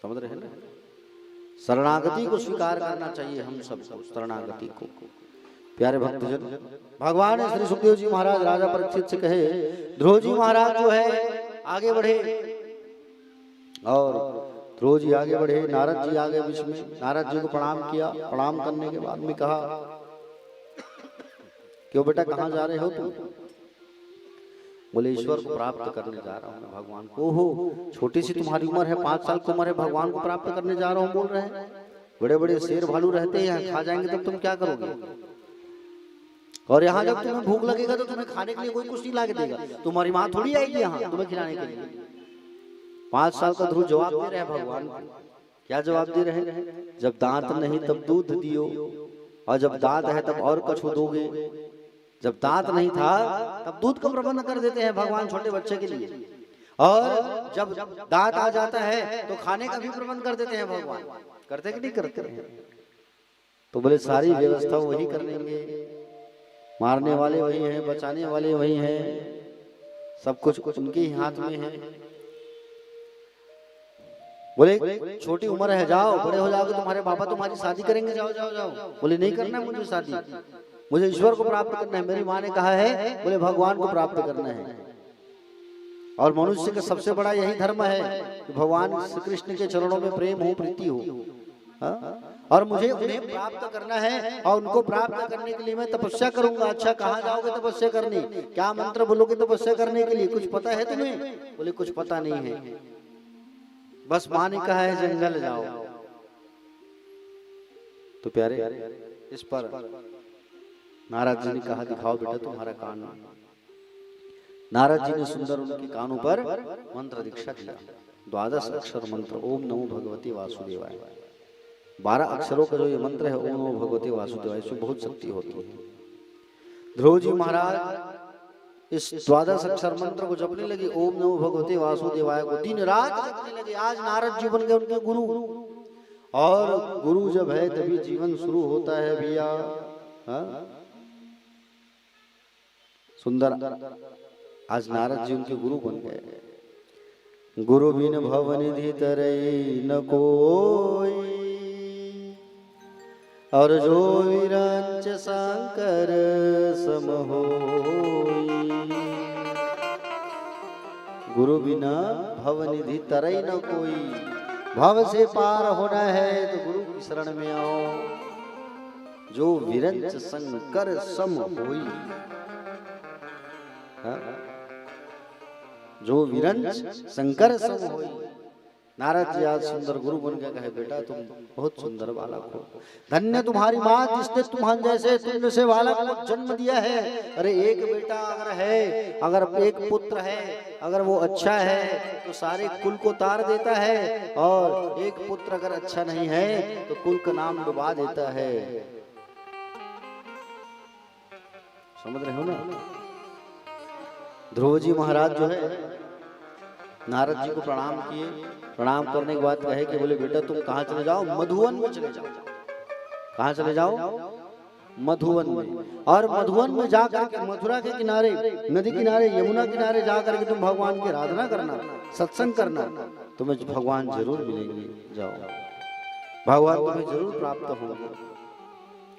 समझ रहे हैं ना? शरणागति को स्वीकार करना चाहिए हम सबको, शरणागति को। प्यारे भक्तजन, भगवान श्री सुखदेव जी महाराज राजा परीक्षित से कहे, ध्रुव जी महाराज जो है आगे बढ़े, और ध्रुव जी आगे बढ़े, नारद जी आगे बीच में, नारद जी को प्रणाम किया। प्रणाम करने के बाद में कहा, क्यों बेटा कहाँ जा रहे हो तुम? बोले ईश्वर को प्राप्त करने जा रहा हूँ, भगवान को। हो, छोटी सी तुम्हारी उम्र है, 5 साल की उम्र है, भगवान को प्राप्त करने जा रहा हूँ बोल रहे हैं। बड़े बड़े शेर भालू रहते हैं, खा जाएंगे तब तुम क्या करोगे? और यहाँ जब तुम्हें भूख लगेगा तो तुम्हें खाने के लिए कोई कुछ नहीं ला के देगा, तुम्हारी माँ थोड़ी आएगी यहाँ तुम्हें खिलाने के लिए। 5 साल का ध्रुव जवाब दे रहे हैं भगवान को। क्या जवाब दे रहे हैं? जब दांत नहीं तब दूध दियो, और जब दांत है तब और कछु दोगे। जब दांत नहीं था तब दूध का प्रबंध कर देते हैं भगवान छोटे बच्चे के लिए, और जब दांत आ जाता है तो खाने का भी प्रबंध कर देते हैं भगवान। करते कि नहीं करते हैं? तो बोले सारी व्यवस्था वही कर लेंगे, मारने वाले वही हैं, बचाने वाले वही हैं, सब कुछ उनके ही हाथ में है। बोले छोटी उम्र है, जाओ, बड़े हो जाओगे तुम्हारे पापा तुम्हारी शादी करेंगे, जाओ जाओ जाओ। बोले नहीं करना मुझे शादी, मुझे ईश्वर को प्राप्त करना है। मेरी माँ ने कहा है, बोले भगवान को प्राप्त करना है। और मनुष्य का सबसे बड़ा यही धर्म है कि भगवान श्री कृष्ण के चरणों में प्रेम हो, प्रीति हो। और मुझे उन्हें प्राप्त करना है, और उनको प्राप्त करने के लिए मैं तपस्या करूंगा। अच्छा, कहाँ जाओगे तपस्या करने? क्या मंत्र बोलोगे तपस्या करने के लिए? कुछ पता है तुम्हें? बोले कुछ पता नहीं है, बस माँ ने कहा है जंगल जाओ। तो प्यारे, इस पर नारद जी ने कहा, दिखाओ बेटा तुम्हारा कान। नारद जी ने सुंदर उनके कानों पर मंत्र दीक्षा दिया। 12 अक्षर मंत्र, ओम नमो भगवते वासुदेवाय। 12 अक्षरों का जो ये मंत्र है, ओम नमो भगवते वासुदेवाय, इसमें बहुत शक्ति होती है। ध्रुव जी महाराज इस 12 अक्षर मंत्र को जपने लगे, ओम नमो भगवते वासुदेवाय को दिन रात जपने लगे। आज नारद जी बन गए उनके गुरु, और गुरु जब है तभी जीवन शुरू होता है भैया। सुंदर, आज नारद जी उनके गुरु बन गए। गुरु बिन भवनिधि तरई न कोई, और जो विरंच शंकर सम होई। गुरु बिना भवनिधि तरई न कोई, भव से पार होना है तो गुरु की शरण में आओ। जो विरंच शंकर सम होई, जो विरंच शंकर सम होई। नारद जी आज सुंदर गुरु बन गए। कहे बेटा तुम बहुत सुंदर बालक हो, धन्य तुम्हारी माँ जिसने तुम्हारे जैसे तुम से बालक को जन्म दिया है। अरे एक बेटा अगर है, अगर एक पुत्र है, अगर वो अच्छा है तो सारे कुल को तार देता है, और एक पुत्र अगर अच्छा नहीं है तो कुल का नाम डुबा देता है। समझ रहे हो ना? ध्रुव जी महाराज जो है नारद जी को प्रणाम किए। प्रणाम करने के बाद कहे कि बोले बेटा तुम कहाँ चले जाओ? मधुवन में चले जाओ। कहाँ चले जाओ? मधुवन में। और मधुवन में जाकर के, मथुरा के किनारे, नदी किनारे, यमुना किनारे जाकर के तुम भगवान की आराधना करना, सत्संग करना, तुम्हें भगवान जरूर मिलेंगे। जाओ, भगवान तुम्हें जरूर प्राप्त होंगे,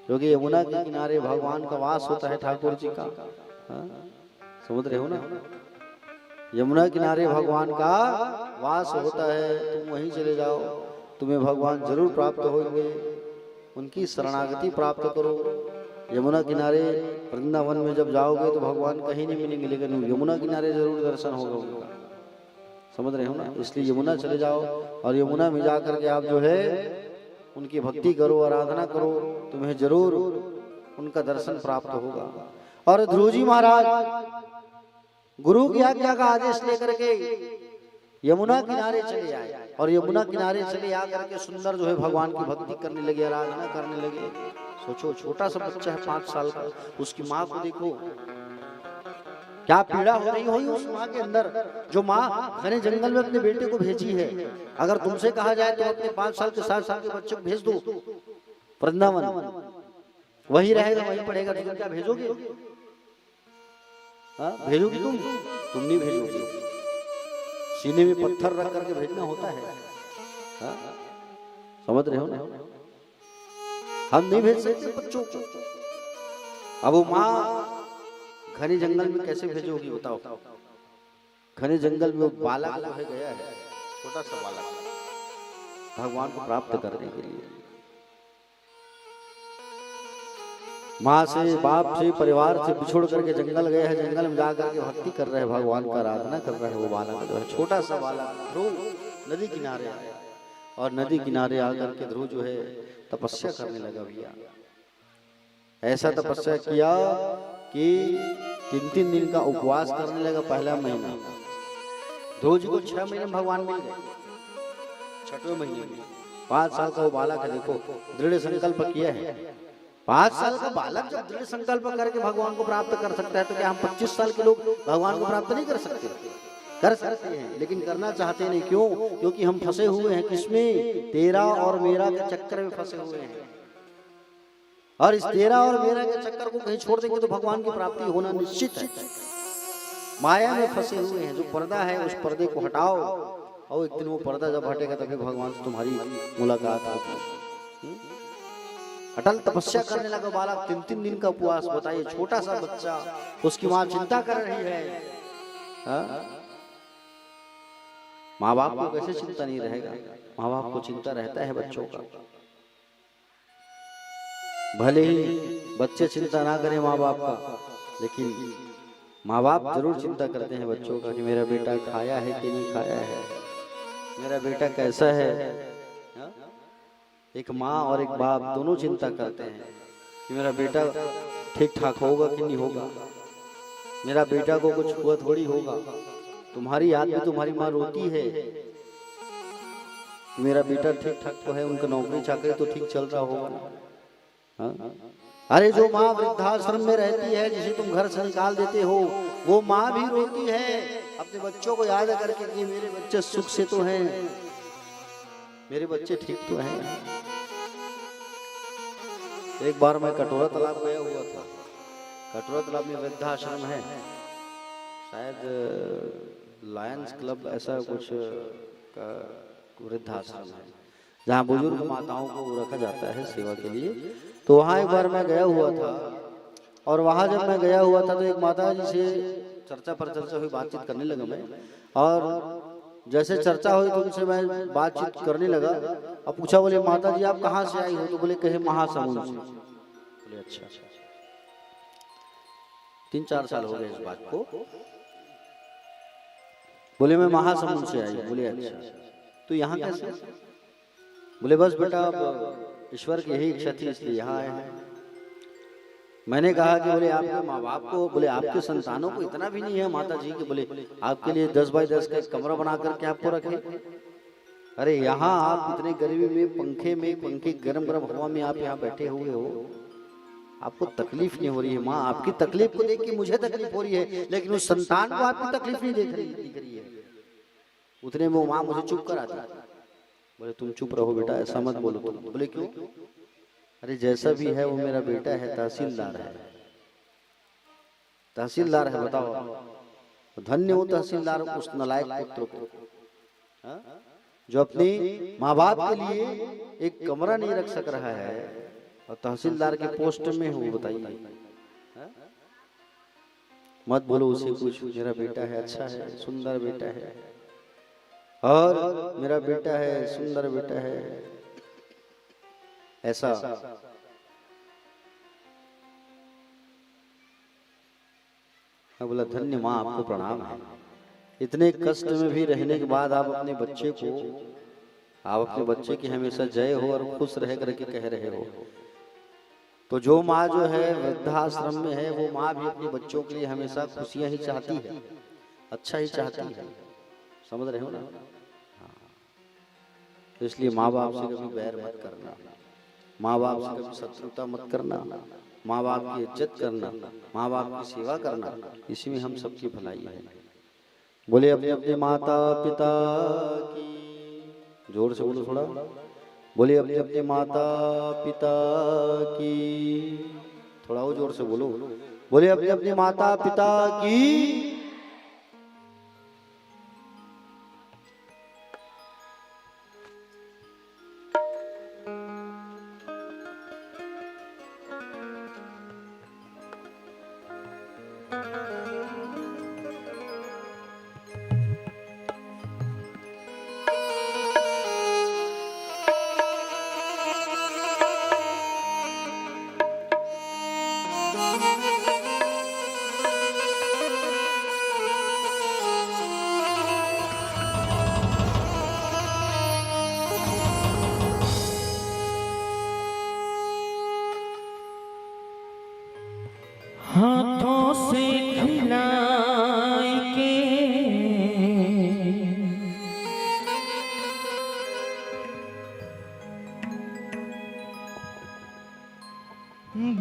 क्योंकि यमुना के किनारे भगवान का वास होता है, ठाकुर जी का। समझ रहे हो ना? यमुना किनारे भगवान का वास होता है, तुम वहीं चले जाओ, तुम्हें भगवान जरूर प्राप्त होंगे। उनकी शरणागति प्राप्त करो। यमुना किनारे वृंदावन में जब जाओगे तो भगवान कहीं नहीं मिलेंगे, लेकिन यमुना किनारे जरूर दर्शन होगा उनका। समझ रहे हो ना? इसलिए यमुना चले जाओ, और यमुना में जाकर के आप जो है उनकी भक्ति करो, आराधना करो, तुम्हें जरूर उनका दर्शन प्राप्त होगा। और ध्रुव जी महाराज गुरु की आज्ञा का आदेश लेकर के यमुना किनारे चले आए, और यमुना किनारे चले आकर के सुंदर जो है भगवान की भक्ति करने लगे, आराधना करने लगे। सोचो, छोटा सा बच्चा है 5 साल का, उसकी माँ को देखो क्या पीड़ा हो रही होगी उस माँ के अंदर, जो माँ घने जंगल में अपने बेटे को भेजी है। अगर तुमसे कहा जाए तो अपने 5 साल के 7 साल के बच्चे को भेज दो वृंदावन, वही रहेगा, वही पढ़ेगा, तुम क्या भेजोगे? भेजोगी तुम नहीं भेजोगी। सीने में पत्थर रख करके भेजना होता है। हाँ? समझ रहे हो ना? हम नहीं भेज सकते बच्चों को। अब वो माँ घने जंगल में कैसे भेजोगी बताओ? घने जंगल में वो बालक जो है गया है, छोटा सा बालक, भगवान को प्राप्त करने के लिए। माँ से, बाप से, परिवार से बिछोड़ करके जंगल गए हैं। जंगल में जाकर के भक्ति कर रहे हैं, भगवान का आराधना कर रहे हैं। वो बालक जो है, छोटा सा बालक ध्रुव नदी किनारे आया, और नदी किनारे आकर के ध्रुव जो है तपस्या करने लगा भैया। ऐसा तपस्या किया कि 3-3 दिन का उपवास करने लगा। पहला महीना ध्रुव जी को 6 महीने भगवान मिल गए। 6वें महीने में 5 साल का वो बालक है, देखो दृढ़ संकल्प किया है। 5 साल का बालक जब दृढ़ संकल्प करके भगवान को प्राप्त कर सकता है, तो क्या हम 25 साल के लोग भगवान को प्राप्त नहीं कर सकते? कर सकते हैं, लेकिन करना चाहते नहीं। क्यों? क्योंकि हम फंसे हुए हैं किसमें? तेरा और मेरा के चक्कर में फंसे हुए हैं। और इस तेरा और मेरा के चक्कर को कहीं छोड़ देंगे तो भगवान की प्राप्ति होना निश्चित है। माया में फंसे हुए हैं। जो पर्दा है उस पर्दे को हटाओ, और एक दिन वो पर्दा जब हटेगा तभी भगवान से तुम्हारी मुलाकात होगी। अटल तपस्या करने लगा बालक। 3-3 दिन का उपवास। बताइए, छोटा सा बच्चा, उसकी माँ चिंता कर रही है। माँ बाप को कैसे चिंता नहीं रहेगा? माँ बाप को चिंता रहता है बच्चों का। भले ही बच्चे चिंता ना करें माँ बाप का, लेकिन माँ बाप जरूर चिंता करते हैं बच्चों का कि मेरा बेटा खाया है कि नहीं खाया है, मेरा बेटा कैसा है। एक माँ और एक बाप दोनों चिंता करते हैं कि मेरा बेटा ठीक ठाक होगा कि नहीं होगा, मेरा बेटा को कुछ हुआ थोड़ी होगा। तुम्हारी याद में तुम्हारी माँ रोती है कि मेरा बेटा ठीक ठाक तो है, उनका नौकरी चाकरी तो ठीक चल रहा होगा ना। हाँ? अरे जो माँ वृद्धाश्रम में रहती है, जिसे तुम घर से निकाल देते हो, वो माँ भी रोती है अपने बच्चों को याद करके कि मेरे बच्चे सुख से तो हैं, मेरे बच्चे ठीक तो हैं। एक बार मैं कटोरा तालाब गया हुआ था। कटोरा तालाब में वृद्धाश्रम है, शायद लायंस क्लब ऐसा कुछ का वृद्धाश्रम है, जहाँ बुजुर्ग माताओं को रखा जाता है सेवा के लिए। तो वहाँ एक बार मैं गया हुआ था, और वहाँ जब मैं गया हुआ था तो एक माता जी से चर्चा पर चर्चा हुई, बातचीत करने लगा मैं। और जैसे चर्चा हुई तो उनसे मैं बातचीत करने लगा। अब पूछा, बोले माता जी आप कहाँ से आई हो? तो बोले कहे महासमुंद से। बोले अच्छा। 3-4 साल हो गए इस बात को। बोले मैं महासमुंद से आई। बोले अच्छा, तो यहाँ कैसे? बोले बस बेटा अब ईश्वर की यही इच्छा थी इसलिए यहाँ आए हैं। मैंने कहा कि बोले आपके माँ बाप को, बोले आपके संतानों को इतना भी नहीं है माता जी कि बोले आपके लिए 10 बाई 10 का एक कमरा बना करके आपको रखे। अरे यहाँ आप इतने गर्मी में पंखे गरम गरम हवा में आप यहाँ बैठे हुए हो, आपको तकलीफ नहीं हो रही है। माँ आपकी तकलीफ को देख के मुझे तकलीफ हो रही है, लेकिन उस संतान को आपकी तकलीफ नहीं दिख रही है। उतने में वो माँ मुझे चुप करा दी। बोले तुम चुप रहो बेटा, ऐसा मत बोलो तुम। बोले क्यों? अरे जैसा भी है वो मेरा बेटा है, तहसीलदार है। तहसीलदार है, बताओ धन्य हो तहसीलदार उस नालायक पुत्र को, जो अपने माँ बाप के लिए एक कमरा नहीं रख सक रहा है और तहसीलदार के पोस्ट में हो। बताइए, मत बोलो उसे कुछ, मेरा बेटा है, अच्छा है, सुंदर बेटा है, और मेरा बेटा है, सुंदर बेटा है, ऐसा। मैं बोला धन्य माँ, आपको प्रणाम है। इतने कष्ट में भी रहने के बाद आप अपने बच्चे को, आप अपने बच्चे की हमेशा जय हो और खुश रह करके कह रहे हो। तो जो माँ जो है वृद्धाश्रम में है, वो माँ भी अपने बच्चों के लिए हमेशा खुशियां ही चाहती है, अच्छा ही चाहती है। समझ रहे हो ना? तो इसलिए माँ बाप से कभी बैर मत करना, माँ बाप से कभी शत्रुता मत करना, माँ बाप की इज्जत करना, माँ बाप की सेवा करना, इसी में हम सबकी भलाई है। बोले अपने अपने माता पिता की, जोर से बोलो थोड़ा, बोले अपने अपने माता पिता की, थोड़ा और जोर से बोलो, बोले अपने अपने माता पिता की। हाथों से खिलाई के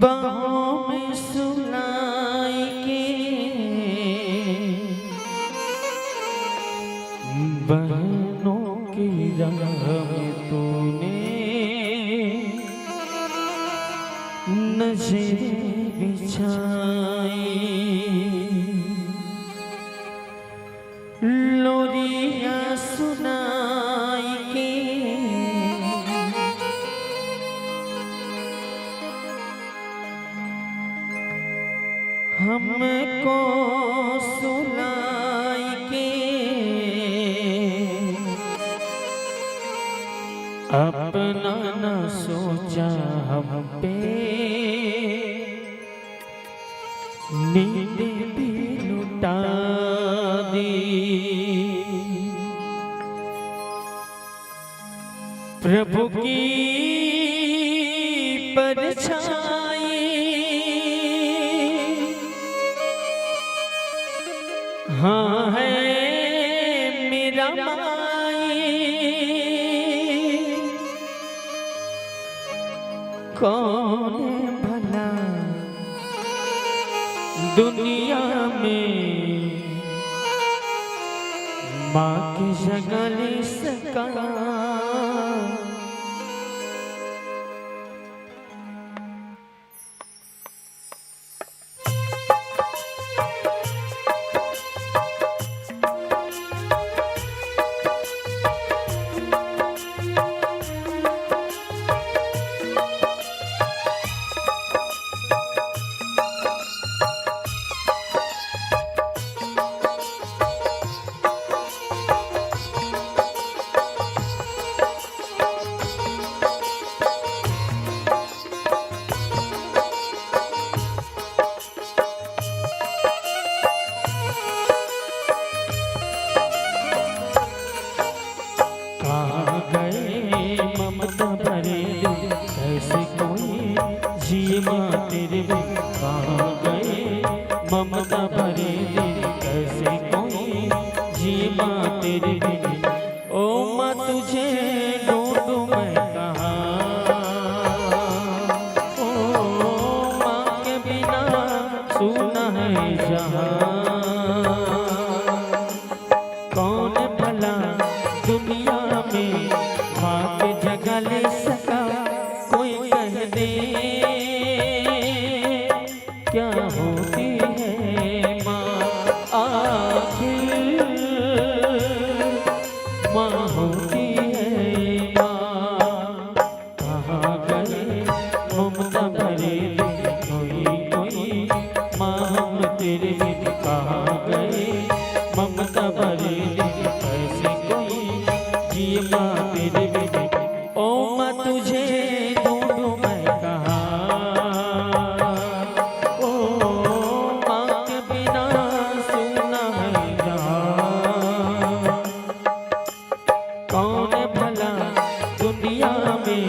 बाहों में सुलाई के बहनों की राह में तूने नजरें बिछाई, लोरियां सुनाई के हमको सुनाई के अपना न सोचा हम पे नींद भी लुटा दी। प्रभु की परछाई हाँ है मेरा माई, कौन भला दुनिया में माँ की जगह ले सका। तेरे बिन कहाँ गए ममता भरे दिल, कैसे कोई जी माँ तेरे बिन। ओ माँ तुझे ढूंढूं मैं कहाँ, ओ माँ के बिना सुना है जहाँ। कौन भला दुनिया में माँ के जगह ले सका, कोई कह दे क्या होती है माँ आखिर, माँ होती है माँ। कहाँ गए ममता भरे दिल, कोई कोई माँ हम तेरे बिन कहाँ गए ममता भरे दिल, कैसे कोई जिए माँ तेरे बिन। ओ माँ तुझे ढूंढूं मैं कहाँ, कौन भला दुनिया में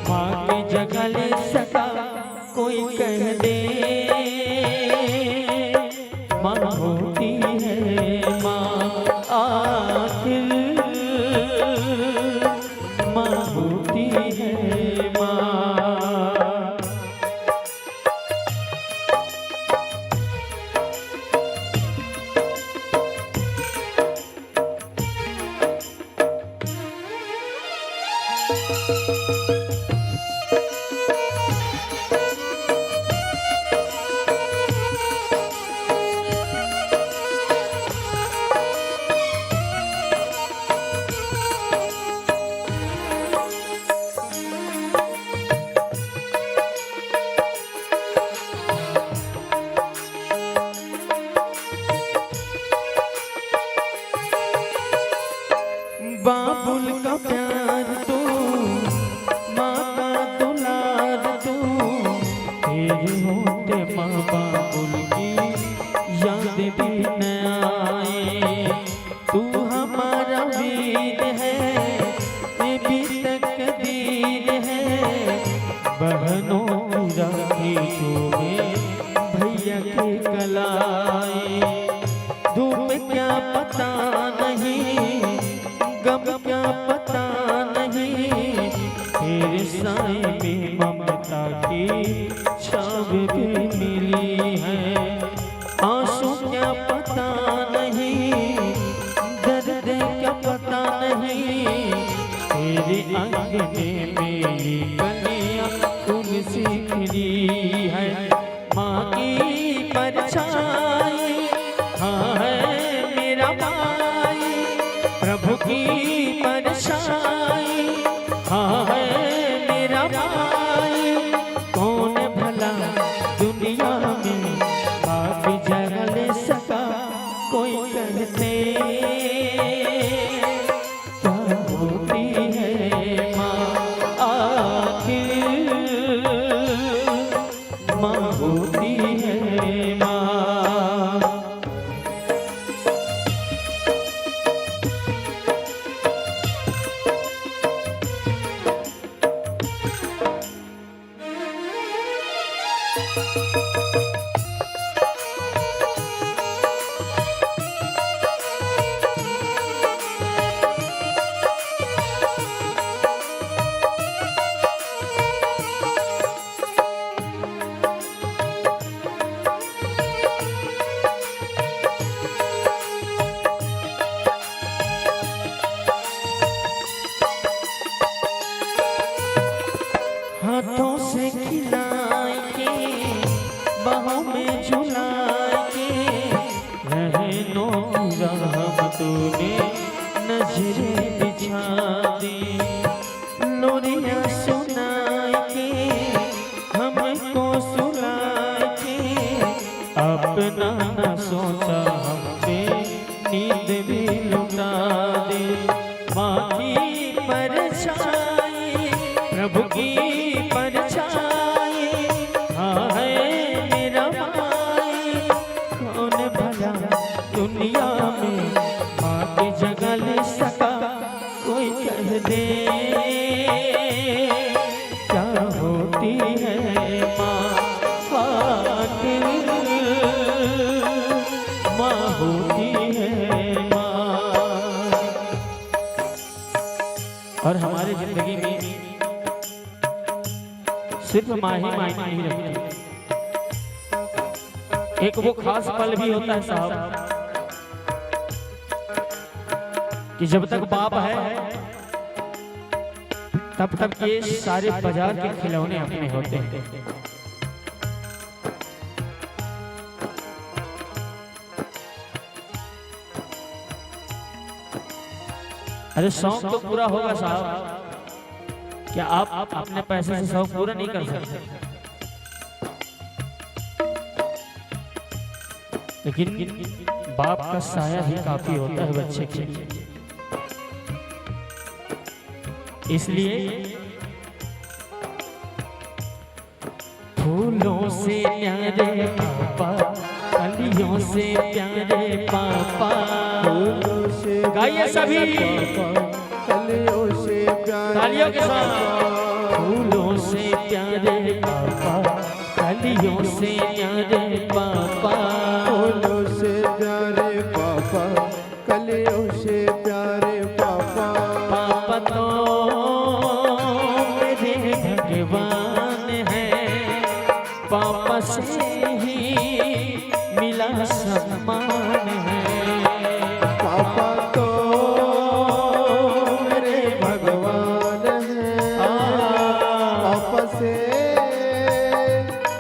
माँ की जगह ले सका, कोई कह दे माँ होती है माँ आखिर, माँ होती है माँ। बाबुल का प्यार तू, माँ का दुलार तू, तेरे होते माँ बाबुल की याद भी न आए। तू हमारा वीर है, ये भी तकदीर है, बहनों की राखी तुम्हें भैया पता नहीं, तेरे साए में ममता की छाव भी मिली है। आंसू क्या पता नहीं, दर्द क्या पता नहीं, तेरे अंगने में ये कलियां फूल सी खिली है। माँ की परछाई हाँ है मेरा भाई, प्रभु की परछाई हाँ है मेरा भाई। कौन भला दुनिया में बाकी जगह ले सका, कोई कहते क्या होती है माँ आखिर, माँ होती है माँ। हाथों से खिलाए के बाहों में झुलाए के, रहनों की रहमतों ने नजरें बिछा दी। लोरियां सुनाए के हमको सुलाए के, अपना न सोचा हम पे नींद भी लुटा दे। माँ की परछाई प्रभु की परछाई हाँ है मेरा भाई। कौन भला दुनिया में माँ की जगह ले सका, कोई कह दे क्या होती है माँ आखिर, माँ होती है माँ। और हमारे जिंदगी में सिर्फ माँ ही मायने नहीं रखती, एक वो खास पल भी होता है साहब कि जब तक बाप है तब तक ये सारे बाजार के खिलौने अपने होते हैं। अरे शौक तो पूरा होगा साहब, क्या आप अपने पैसे से शौक पूरा नहीं कर सकते? लेकिन बाप का साया ही काफी होता है बच्चे के लिए। इसलिए फूलों से प्यारे पापा, कलियों से प्यारे पापा, गाइए सभी कलियों से तालियों के साथ। फूलों से प्यारे पापा, कलियों से प्यारे पापा, फूलों से प्यारे पापा, कलियों से प्यारे पापा। पापा तो मेरे भगवान है, पापा से ही मिला सम्मान है। पापा तो मेरे भगवान है, पापा से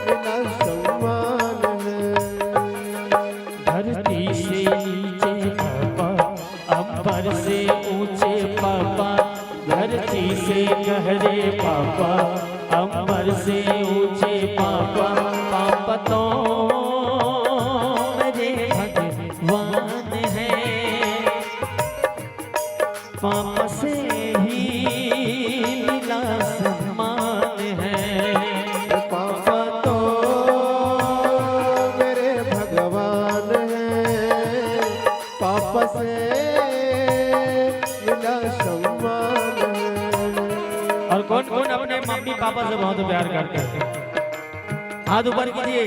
मिला सम्मान है। धरती से नीचे पापा, अंबर से ऊंचे पापा, धरती से गहरे पापा, अंबर से ऊंचे पापा। पापा तो मेरे भगवान है, पापा से ही मिला सम्मान है। पापा तो मेरे भगवान है, पापा से मिला सम्मान है। और कौन कौन अपने मम्मी पापा से बहुत प्यार करते हैं? हाथ ऊपर कीजिए,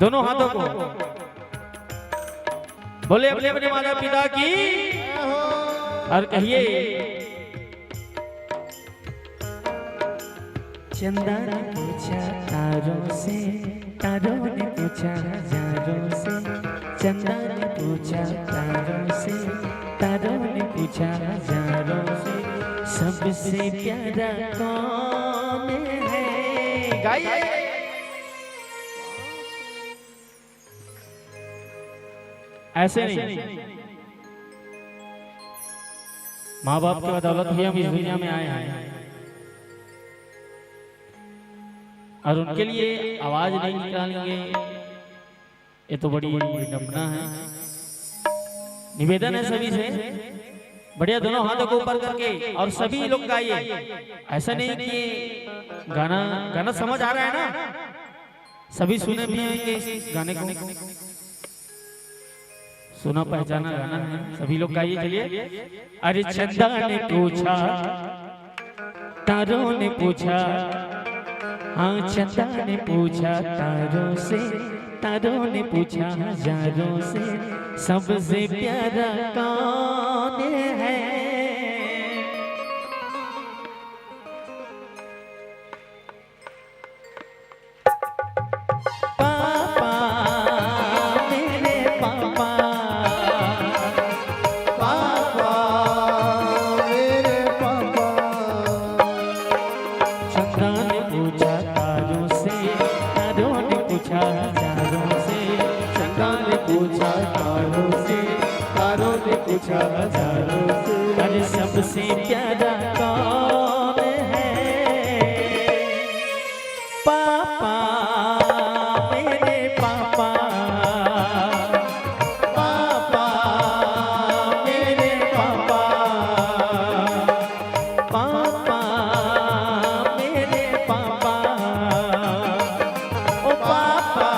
दोनों हाथों को। बोले अपने अपने माता पिता की और कहिए चंदा ने पूछा तारों से, तारों ने पूछा हजारों से, चंदा ने पूछा तारों से, तारों ने पूछा हजारों से, सबसे प्यारा कौन है? गाइए ऐसे नहीं, माँ बाप की बदौलत ही हम इस दुनिया में आए हैं और उनके लिए आवाज नहीं निकालेंगे ये तो बड़ी विडंबना है। निवेदन है सभी से, बढ़िया दोनों हाथों को ऊपर करके और सभी लोग गाइए। ऐसा नहीं कि गाना समझ आ रहा है ना, सभी सुने भी होंगे इस गाने को, सुना पहचाना गाना है, सभी लोग गाइए। चलिए। अरे चंदा ने पूछा तारों ने पूछा, हाँ चंदा ने पूछा तारों से, तारों ने पूछा हजारों से, सबसे प्यारा कौन है? पापा मेरे पापा, पापा मेरे पापा। चंदा ने पूछा तारों से, तारों ने पूछा हजारों से, चंदा ने पूछा तारों से, तारों ने पूछा हजारों से, अरे सबसे प्यारा कौन है? पापा मेरे पापा, पापा मेरे पापा, पापा मेरे पापा, ओ पापा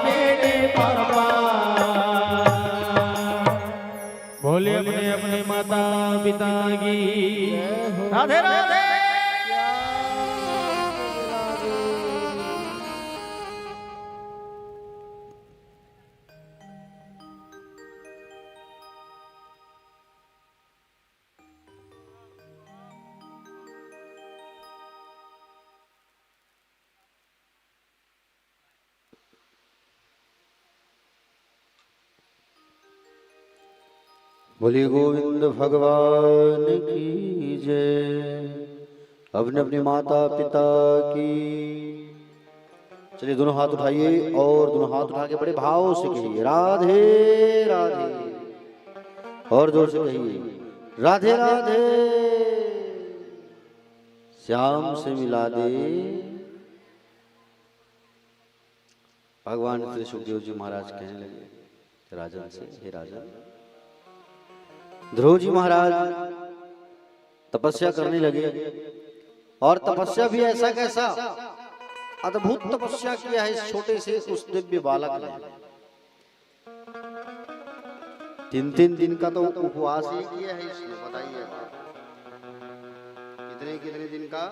मेरे पापा। बोले अपने अपने माता पिता की राधे राधे। बोलिए गोविंद भगवान की जय। अपने अपने माता पिता की। चलिए दोनों हाथ उठाइए और दोनों हाथ उठा के बड़े भाव से कहिए राधे राधे, और जोर से कहिए राधे राधे। श्याम से मिला दे। भगवान श्री सुखदेव जी महाराज कहने लगे राजन से, हे राजन, ध्रुव जी महाराज तपस्या करने लगे और तपस्या भी ऐसा कैसा अद्भुत तपस्या किया है इस छोटे से उस दिव्य बालक ने। 3 दिन का तो उपवास ही किया है इसने। बताइए कितने दिन का?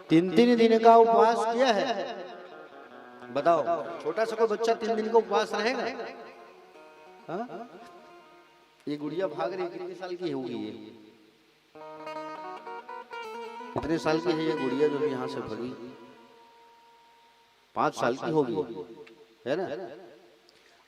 3 दिन का उपवास किया है। बताओ छोटा सा कोई बच्चा 3 दिन का उपवास रहेगा? हाँ? ये गुड़िया भाग रही, कितने साल की होगी ये? कितने साल की है ये गुड़िया जो यहाँ से भागी? 5 साल की होगी, है ना?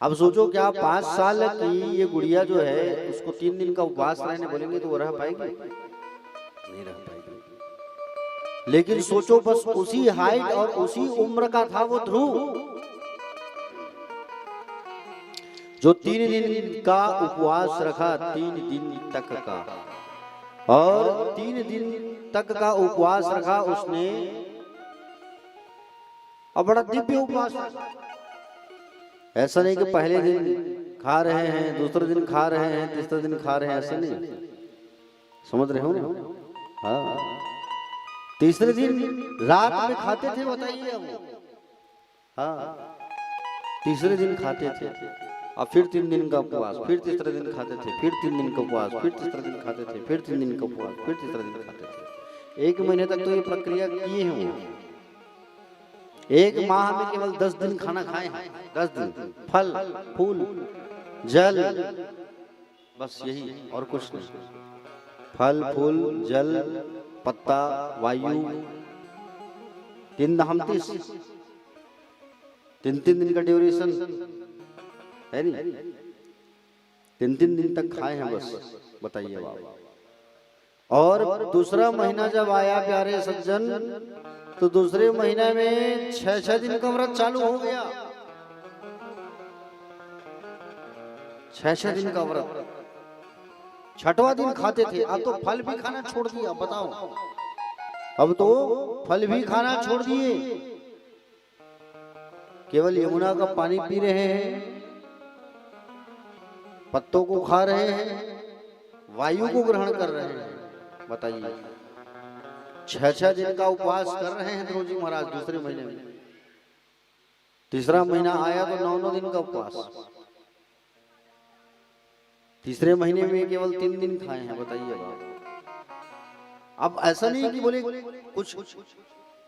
अब सोचो क्या 5 साल की ये गुड़िया जो है उसको 3 दिन का उपवास रहने बोलेंगे तो वो रह पाएगी? नहीं रह पाएगी। लेकिन सोचो बस उसी हाइट और उसी उम्र का था वो ध्रुव, जो 3 दिन का उपवास रखा, 3 दिन तक का, और 3 दिन तक का उपवास रखा उसने, और बड़ा दिव्य उपवास। ऐसा नहीं कि पहले दिन खा रहे हैं, दूसरे दिन खा रहे हैं, तीसरे दिन खा रहे हैं, ऐसा नहीं। समझ रहे हो ना? हाँ, तीसरे दिन रात में खाते थे, बताइए अब। हाँ, तीसरे दिन खाते थे और फिर 3 दिन का उपवास, फिर तीसरे दिन खाते थे, फिर 3 दिन का उपवास, फिर तीसरे दिन खाते थे, फिर 3 दिन का उपवास, फिर तीसरे दिन खाते थे। 1 महीने तक तो ये प्रक्रिया किए हैं वो। एक माह में केवल 10 दिन खाना खाए हैं, 10 दिन, फल फूल जल, बस यही और कुछ नहीं। फल फूल जल पत्ता वायु, 3 हमतीस, 3 दिन का ड्यूरेशन है नहीं, 3 दिन तक खाए हैं बस, बताइए बाबा। और दूसरा महीना जब आया प्यारे सज्जन, तो दूसरे महीने में 6 दिन का व्रत चालू हो गया, 6 दिन का व्रत। 6वां दिन खाते थे, अब तो फल भी खाना छोड़ दिया, बताओ, अब तो फल भी खाना छोड़ दिए, केवल यमुना का पानी पी रहे हैं, पत्तों को खा रहे हैं, वायु को ग्रहण कर रहे हैं। बताइए, 6 दिन का उपवास कर रहे हैं ध्रुव जी महाराज दूसरे महीने में। तीसरा महीना आया तो 9 दिन का उपवास, तीसरे महीने में केवल 3 दिन खाए हैं, बताइए बाबा। अब ऐसा नहीं कि बोले कुछ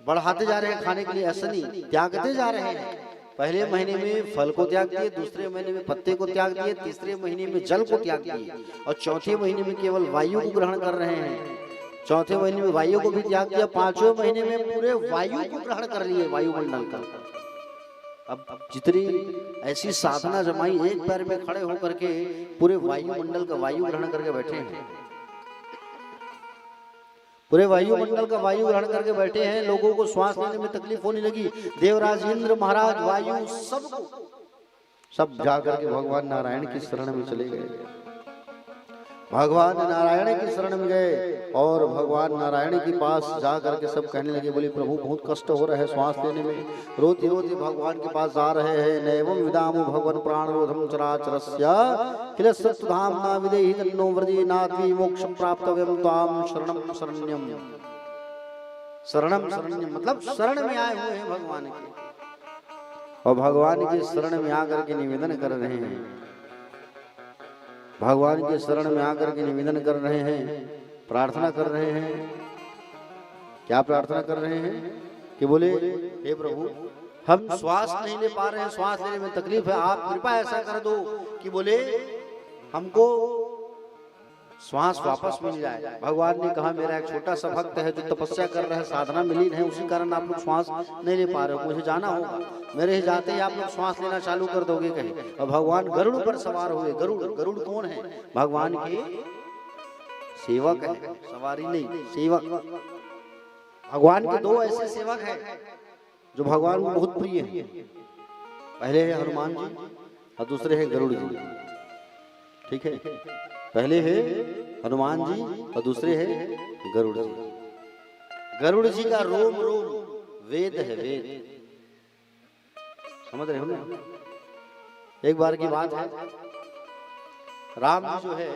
बढ़ाते जा रहे हैं खाने के लिए, ऐसा नहीं, त्यागते जा रहे हैं। पहले महीने में फल को त्याग दिए, दूसरे महीने में पत्ते को त्याग दिए, तीसरे महीने में जल को त्याग दिए, और चौथे महीने में केवल वायु को ग्रहण कर रहे हैं। चौथे महीने में वायु को भी त्याग दिया, 5वें महीने में पूरे वायु को ग्रहण कर लिए, वायुमंडल का। अब जितनी ऐसी साधना जमाई, एक पैर में खड़े होकर के पूरे वायुमंडल का वायु ग्रहण करके बैठे हैं, पूरे वायुमंडल का वायु ग्रहण करके बैठे हैं। लोगों को श्वास लेने में तकलीफ होने लगी, देवराज इंद्र महाराज वायु सब जाकर के भगवान नारायण की शरण में चले गए, भगवान नारायण की शरण में गए, और भगवान नारायण के पास जा करके सब कहने लगे, बोले प्रभु बहुत कष्ट हो रहा है श्वास लेने में, रोते रोते भगवान के पास जा रहे हैं। नैवं विदामो भगवन् प्राणरोधं चराचरस्य किल सत्तधाम्ना विदेहि तन्नो व्रजेनाद्वि मोक्षं प्राप्तव्यं त्वां शरणं शरण्यं। शरणं शरण्यम मतलब शरण में आए हुए हैं भगवान के, और भगवान के शरण में आकर के निवेदन कर रहे हैं, भगवान के शरण में आकर के निवेदन कर रहे हैं, प्रार्थना कर रहे हैं। क्या प्रार्थना कर रहे हैं कि बोले हे प्रभु, हम श्वास नहीं ले पा रहे हैं, श्वास लेने में तकलीफ है, आप कृपा ऐसा कर दो कि बोले हमको श्वास वापस मिल जाए। भगवान ने कहा मेरा एक छोटा सा भक्त है जो तपस्या कर रहा है, साधना में लीन है, उसी कारण आप लोग श्वास नहीं ले पा रहे हो, मुझे जाना होगा, मेरे ही जाते ही आप लोग श्वास लेना चालू कर दोगे कहीं। और भगवान गरुड़ पर सवार हुए। गरुड़, गरुड़ कौन है? भगवान के सेवक है, सवारी नहीं, सेवक। भगवान के 2 ऐसे सेवक हैं जो भगवान को बहुत प्रिय हैं। पहले है हनुमान जी और दूसरे है गरुड़ जी, ठीक है। पहले है हनुमान जी और दूसरे है गरुड़ जी। गरुड़ जी का रोम रोम वेद है, वेद, समझ रहे हो ना? एक बार की बात है, राम जी जो है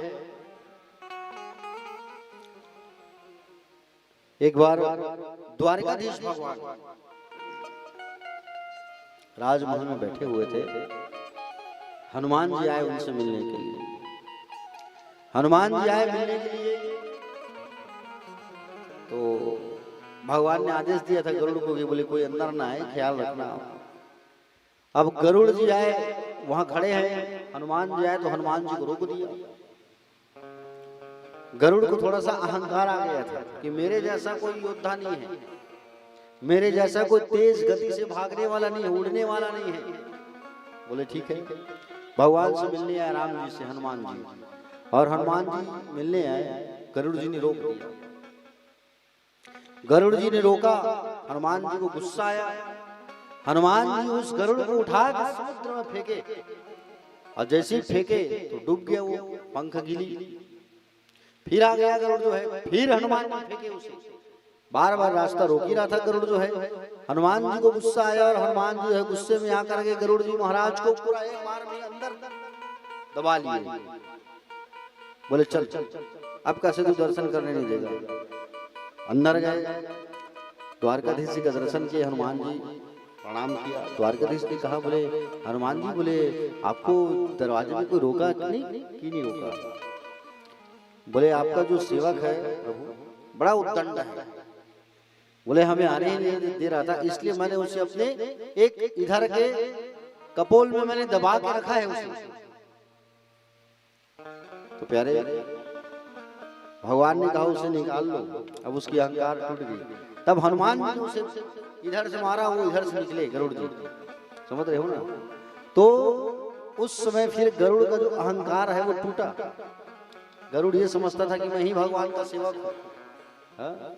एक बार द्वारकाधीश भगवान राजमहल में बैठे हुए थे। हनुमान जी आए उनसे मिलने के लिए। हनुमान जी आए मिलने के लिए तो भगवान ने आदेश दिया था गरुड़ को कि बोले कोई अंदर ना आए, ख्याल रखना। अब गरुड़ जी आए, वहां खड़े हैं, हनुमान जी आए तो हनुमान जी को रोक दिया। गरुड़ को थोड़ा सा अहंकार आ गया था कि मेरे जैसा कोई योद्धा नहीं है, मेरे जैसा कोई तेज गति से भागने वाला नहीं है, उड़ने वाला नहीं है। बोले ठीक है। भगवान से मिलने आए राम जी से हनुमान जी, और हनुमान जी मिलने आए, गरुड़ जी ने रोक दिया। गरुड़ जी ने रोका, हनुमान जी को गुस्सा आया। हनुमान जी उस गरुड़ को उठा कर समुद्र में फेंके, और जैसे ही फेंके तो डूब गया वो, पंख गिली। फिर आ गया गरुड़ जो है, फिर हनुमान जी फेंके उसे, बार बार रास्ता रोक ही रहा था गरुड़ जो है। हनुमान जी को गुस्सा आया, और हनुमान जी है गुस्से में आकर के गरुड़ जी महाराज को पूरा एक बार में अंदर दबा लिए। बोले चल चल, अब कैसे तू दर्शन करने नहीं देगा। अंदर गए, द्वारकाधीश जी का दर्शन किए। हनुमान जी प्रणाम किया। द्वारकाधीश ने कहा बोले हनुमान जी, बोले आपको दरवाजे में कोई रोका नहीं? क्यों नहीं रोका? बोले आपका जो सेवक है प्रभु बड़ा उद्दंड है, बोले हमें आने ही नहीं दे रहा था, इसलिए मैंने उसे अपने एक इधर के कपोल में मैंने दबा के रखा है उसे। तो प्यारे भगवान ने कहा उसे निकाल लो, अब उसकी अहंकार टूट गई। तब हनुमान जी ने उसे इधर से मारा, वो इधर से निकले गरुड़ जी, समझ रहे हो ना। तो उस समय फिर गरुड़ का जो अहंकार है वो टूटा। गरुड़ ये समझता था कि मैं ही भगवान का सेवक हूं, हाँ?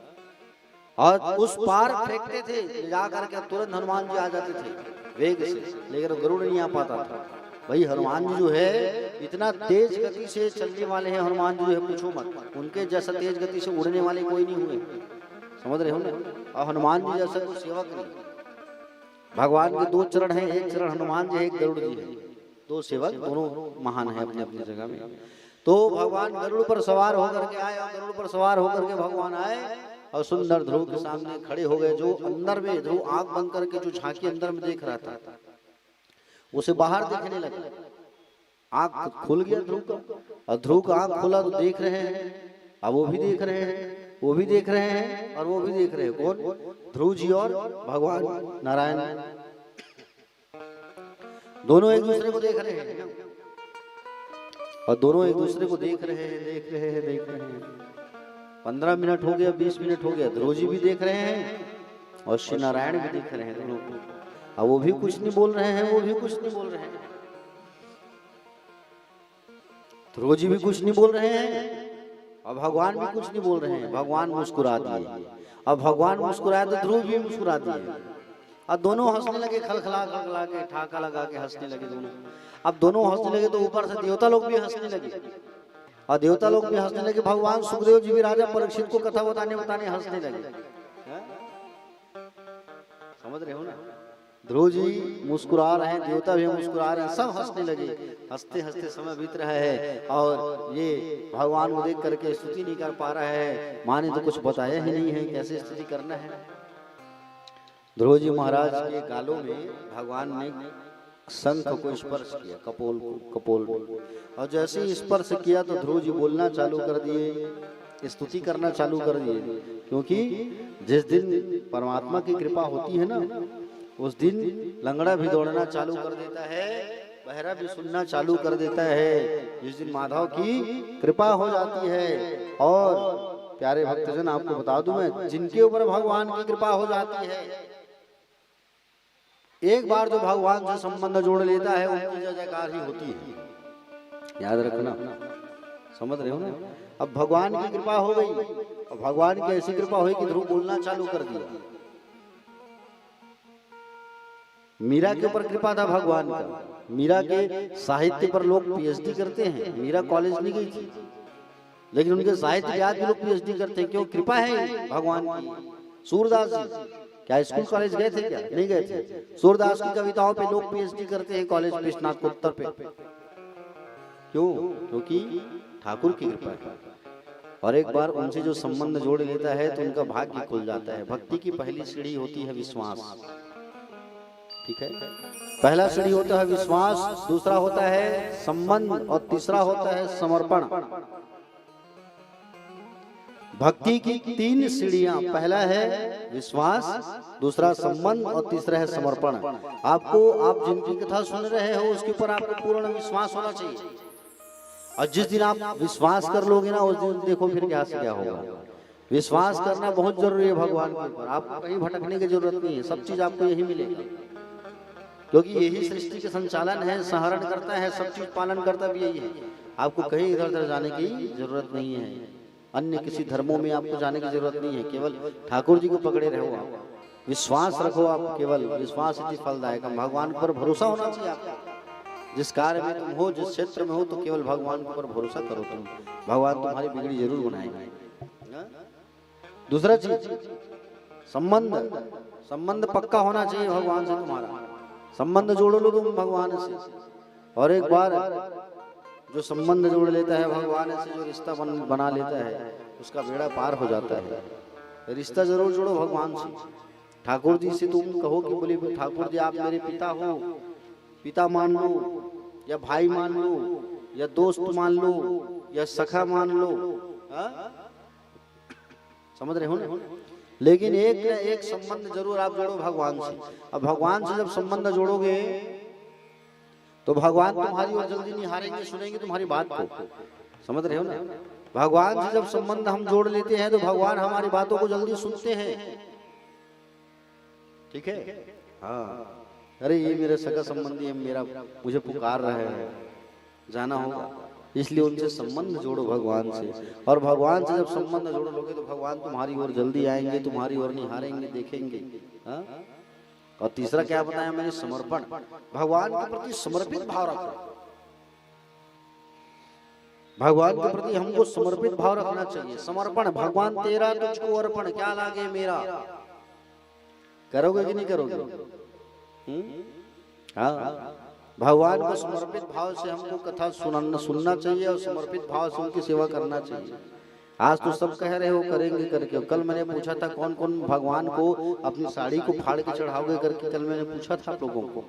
और उस पार फेंकते थे जा करके, तुरंत हनुमान जी आ जाते थे वेग से, लेकिन गरुड़ नहीं आ पाता था। भाई हनुमान जी जो है इतना तेज गति से चलने वाले हैं, हनुमान जी जो है पूछो मत, उनके जैसा तेज गति से उड़ने वाले कोई नहीं हुए, समझ रहे हो ना। और हनुमान जी जैसा कोई सेवक नहीं। भगवान के दो चरण हैं, एक चरण हनुमान जी है, एक गरुड़ जी है, दो सेवक दोनों महान है अपनी अपनी जगह में। तो भगवान गरुड़ पर सवार होकर के आए, और गरुड़ पर सवार होकर के भगवान आए और सुंदर ध्रुव के सामने खड़े हो गए। जो अंदर में ध्रुव आंख बंद करके जो झांकी अंदर में देख रहा था, उसे बाहर देखने लगा। आंख खुल गया ध्रुव का, और ध्रुव का आंख खुला तो देख रहे हैं, अब वो भी देख रहे हैं, वो भी देख रहे हैं, और वो भी देख रहे हैं। कौन? ध्रुव जी और भगवान नारायण, दोनों एक दूसरे को देख रहे हैं, और दोनों एक दूसरे को देख रहे हैं, देख रहे हैं, देख रहे हैं। 15 मिनट हो गया, 20 मिनट हो गया, ध्रुव जी भी देख रहे हैं और श्री नारायण भी देख रहे हैं दोनों को। अब वो भी कुछ नहीं बोल रहे हैं, वो भी कुछ नहीं बोल रहे हैं, ध्रुव जी भी कुछ नहीं बोल रहे हैं, और भगवान भी कुछ नहीं बोल रहे हैं। भगवान मुस्कुरा दिए, अब भगवान मुस्कुराए तो ध्रुव भी मुस्कुरा दिए, और दोनों हंसने लगे, खलखला खलखला के ठाका लगा के हंसने लगे दोनों। अब दोनों हंसने लगे तो ऊपर से देवता लोग भी हंसने लगे, और देवता लोग भी हंसने लगे। भगवान सुखदेव जी भी राजा परीक्षित को कथा बताने बताने हंसने लगे, समझ रहे हो ना। ध्रुव जी मुस्कुरा रहे हैं, देवता भी मुस्कुरा रहे हैं, सब हंसने लगे। हंसते हंसते समय बीत रहा है, और ये भगवान को देख करके स्तुति नहीं कर पा रहा है। माँ ने तो कुछ बताया ही नहीं है कैसे स्तुति करना है। ध्रुव जी महाराज के गालों में भगवान ने शंख को स्पर्श किया, कपोल को, और जैसे ही स्पर्श किया तो ध्रुव जी बोलना चालू कर दिए, स्तुति करना चालू कर दिए। क्योंकि जिस दिन परमात्मा की कृपा होती है ना, उस दिन लंगड़ा भी दौड़ना चालू कर देता है, बहरा भी सुनना चालू कर देता है, जिस दिन माधव की कृपा हो जाती है। और प्यारे भक्तजन, आपको बता दूं मैं, जिनके ऊपर भगवान की कृपा हो जाती है, एक बार जो भगवान से संबंध जोड़ लेता है, उनकी जय जयकार ही होती है, याद रखना, समझ रहे हो ना। अब भगवान की कृपा हो गई, और भगवान की ऐसी कृपा हुई कि ध्रुव बोलना चालू कर दिया। मीरा के ऊपर कृपा था भगवान का, मीरा के साहित्य पर लोग पीएचडी करते हैं। मीरा कॉलेज नहीं गई थी, लेकिन उनके साहित्य के आज भी लोग पीएचडी करते हैं, क्यों? कृपा है भगवान की। सूरदास जी क्या स्कूल कॉलेज गए थे? क्या नहीं गए थे? सूरदास की कविताओं पे लोग पीएचडी करते हैं कॉलेज पे, स्नातकोत्तर पे। क्यों? क्योंकि ठाकुर की कृपा है। और एक बार उनसे जो संबंध जोड़ लेता है तो उनका भाग्य खुल जाता है। भक्ति की पहली सीढ़ी होती है विश्वास, ठीक है। पहला सीढ़ी होता है विश्वास, दूसरा होता है संबंध, और तीसरा होता है समर्पण। भक्ति की 3 सीढ़ियां, पहला है विश्वास, दूसरा संबंध, और तीसरा है समर्पण। आपको, आप जिनकी कथा सुन रहे हो उसके ऊपर आपको पूर्ण विश्वास होना चाहिए, और जिस दिन आप विश्वास कर लोगे ना, उस दिन देखो फिर क्या से क्या होगा। विश्वास करना बहुत जरूरी है भगवान के ऊपर। आपको कहीं भटकने की जरूरत नहीं है, सब चीज आपको यही मिलेगा, क्योंकि यही सृष्टि के संचालन है, संहरण करता है, सब चीज पालन करता भी यही है। आपको कहीं इधर उधर जाने की जरूरत नहीं है, अन्य किसी धर्मों में आपको जाने की जरूरत नहीं है। केवल ठाकुर जी को पकड़े रहो, आप विश्वास रखो, आप केवल विश्वास इति फलदायक। भगवान पर भरोसा होना चाहिए आपका। जिस कार्य में तुम हो, जिस क्षेत्र में हो, तो केवल भगवान के ऊपर भरोसा करो तुम, भगवान तुम्हारी बिगड़ी जरूर बनाएंगे। दूसरा चीज संबंध, संबंध पक्का होना चाहिए भगवान से। तुम्हारा संबंध जोड़ लो तुम भगवान से, और एक बार जो संबंध जोड़ लेता है भगवान से, जो रिश्ता बना लेता है, उसका बेड़ा पार हो जाता है। रिश्ता जरूर जोड़ो भगवान से। ठाकुर जी से तुम कहो कि बोले ठाकुर जी आप मेरे पिता हो, पिता मान लो, या भाई मान लो, या दोस्त मान लो, या सखा मान लो, समझ रहे हो ना। लेकिन एक न एक संबंध जरूर आप जोड़ो भगवान से। अब भगवान से जब संबंध जोड़ोगे तो भगवान तुम्हारी और जल्दी निहारेंगे, सुनेंगे तुम्हारी बात को। समझ रहे हो ना? भगवान से जब संबंध हम जोड़ लेते हैं तो भगवान हमारी बातों को जल्दी सुनते हैं। ठीक है? हाँ, अरे ये मेरे सगा संबंधी है, मेरा मुझे पुकार रहे हैं, जाना होगा, इसलिए उनसे संबंध जोड़ो भगवान से। और भगवान से जब संबंध जोड़ लोगे तो भगवान तुम्हारी ओर जल्दी आएंगे, तुम्हारी ओर निहारेंगे, देखेंगे। हाँ? और तीसरा क्या बताया मैंने? समर्पण। भगवान के प्रति समर्पित भाव रखो। भगवान के प्रति हमको समर्पित भाव रखना चाहिए। समर्पण, भगवान तेरा तुझको अर्पण, क्या लागे मेरा। करोगे कि नहीं करोगे? हाँ, भगवान को समर्पित भाव से हमको कथा सुनना चाहिए और समर्पित भाव से उनकी सेवा करना चाहिए। आज तो सब कह रहे हो करेंगे करके। कल मैंने पूछा था कौन कौन भगवान को अपनी साड़ी को फाड़ के चढ़ाओगे करके, कल मैंने पूछा था आप लोगों को।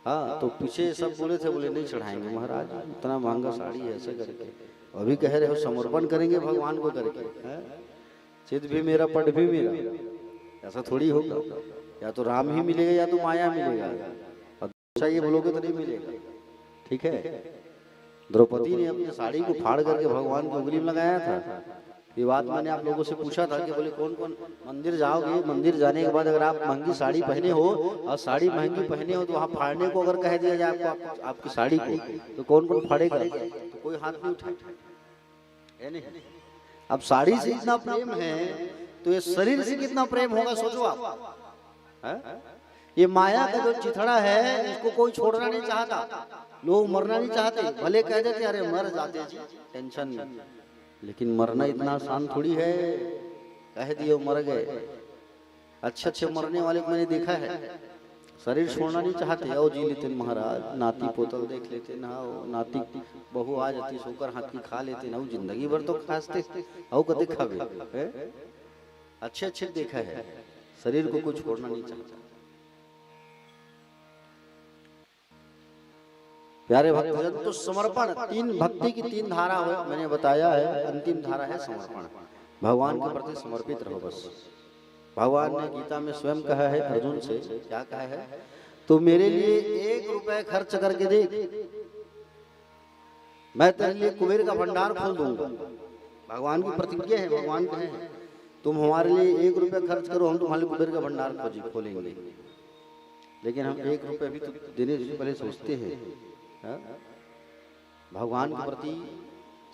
हाँ, तो पीछे सब बोले थे, बोले नहीं चढ़ाएंगे महाराज, इतना महंगा साड़ी है, ऐसे करके। अभी कह रहे हो समर्पण करेंगे भगवान को करके। चित भी मेरा, पट भी मेरा, ऐसा थोड़ी होगा। या तो राम ही मिलेगा या तो माया मिलेगा, और दूसरा ये बोलोगे तो नहीं मिलेगा। ठीक है? द्रौपदी ने अपनी साड़ी को फाड़ करके भगवान की उंगली में लगाया था। ये बात मैंने आप लोगों से पूछा था कि बोले कौन कौन मंदिर जाओगे, मंदिर जाने के बाद अगर आप महंगी साड़ी पहने हो और साड़ी महंगी पहने हो तो वहाँ फाड़ने को अगर कह दिया जाए आपको, आपकी साड़ी को, तो कौन कौन फाड़ेगा? तो कोई हाथ नहीं उठाएगा। अब साड़ी से इतना प्रेम है तो ये शरीर से कितना प्रेम होगा सोचो आप। ये माया का जो चिथड़ा है इसको कोई छोड़ना नहीं चाहता, लोग मरना नहीं चाहते। भले कह देते अरे मर जाते जी, टेंशन नहीं, लेकिन मरना इतना आसान थोड़ी है। कह दियो मर गए। अच्छे मरने वाले को मैंने देखा है, शरीर छोड़ना नहीं चाहते। आओ जी लेते महाराज, नाती पोतल देख लेते ना, नाती बहू आ जाती सोकर हाथ की खा लेते ना, जिंदगी भर तो खासते आओ कदे खावे। अच्छे देखा है, शरीर को कुछ छोड़ना नहीं चाहता। प्यारे भक्तजन, तो समर्पण, तीन भक्ति की तीन धारा हो मैंने बताया है। अंतिम धारा है समर्पण। भगवान के प्रति समर्पित रहो बस। भगवान ने गीता में स्वयं कहा है अर्जुन से, क्या कहा है? तो मेरे लिए 1 रुपए खर्च करके देख, मैं तेरे लिए कुबेर का भंडार खोल दूंगा। भगवान की प्रतिज्ञा है, भगवान कहे तुम हमारे लिए 1 रुपया खर्च करो, हम तुम्हारे लिए कुबेर का भंडार खोलेंगे। लेकिन हम 1 रुपया भी तो देने से पहले सोचते हैं। भगवान के प्रति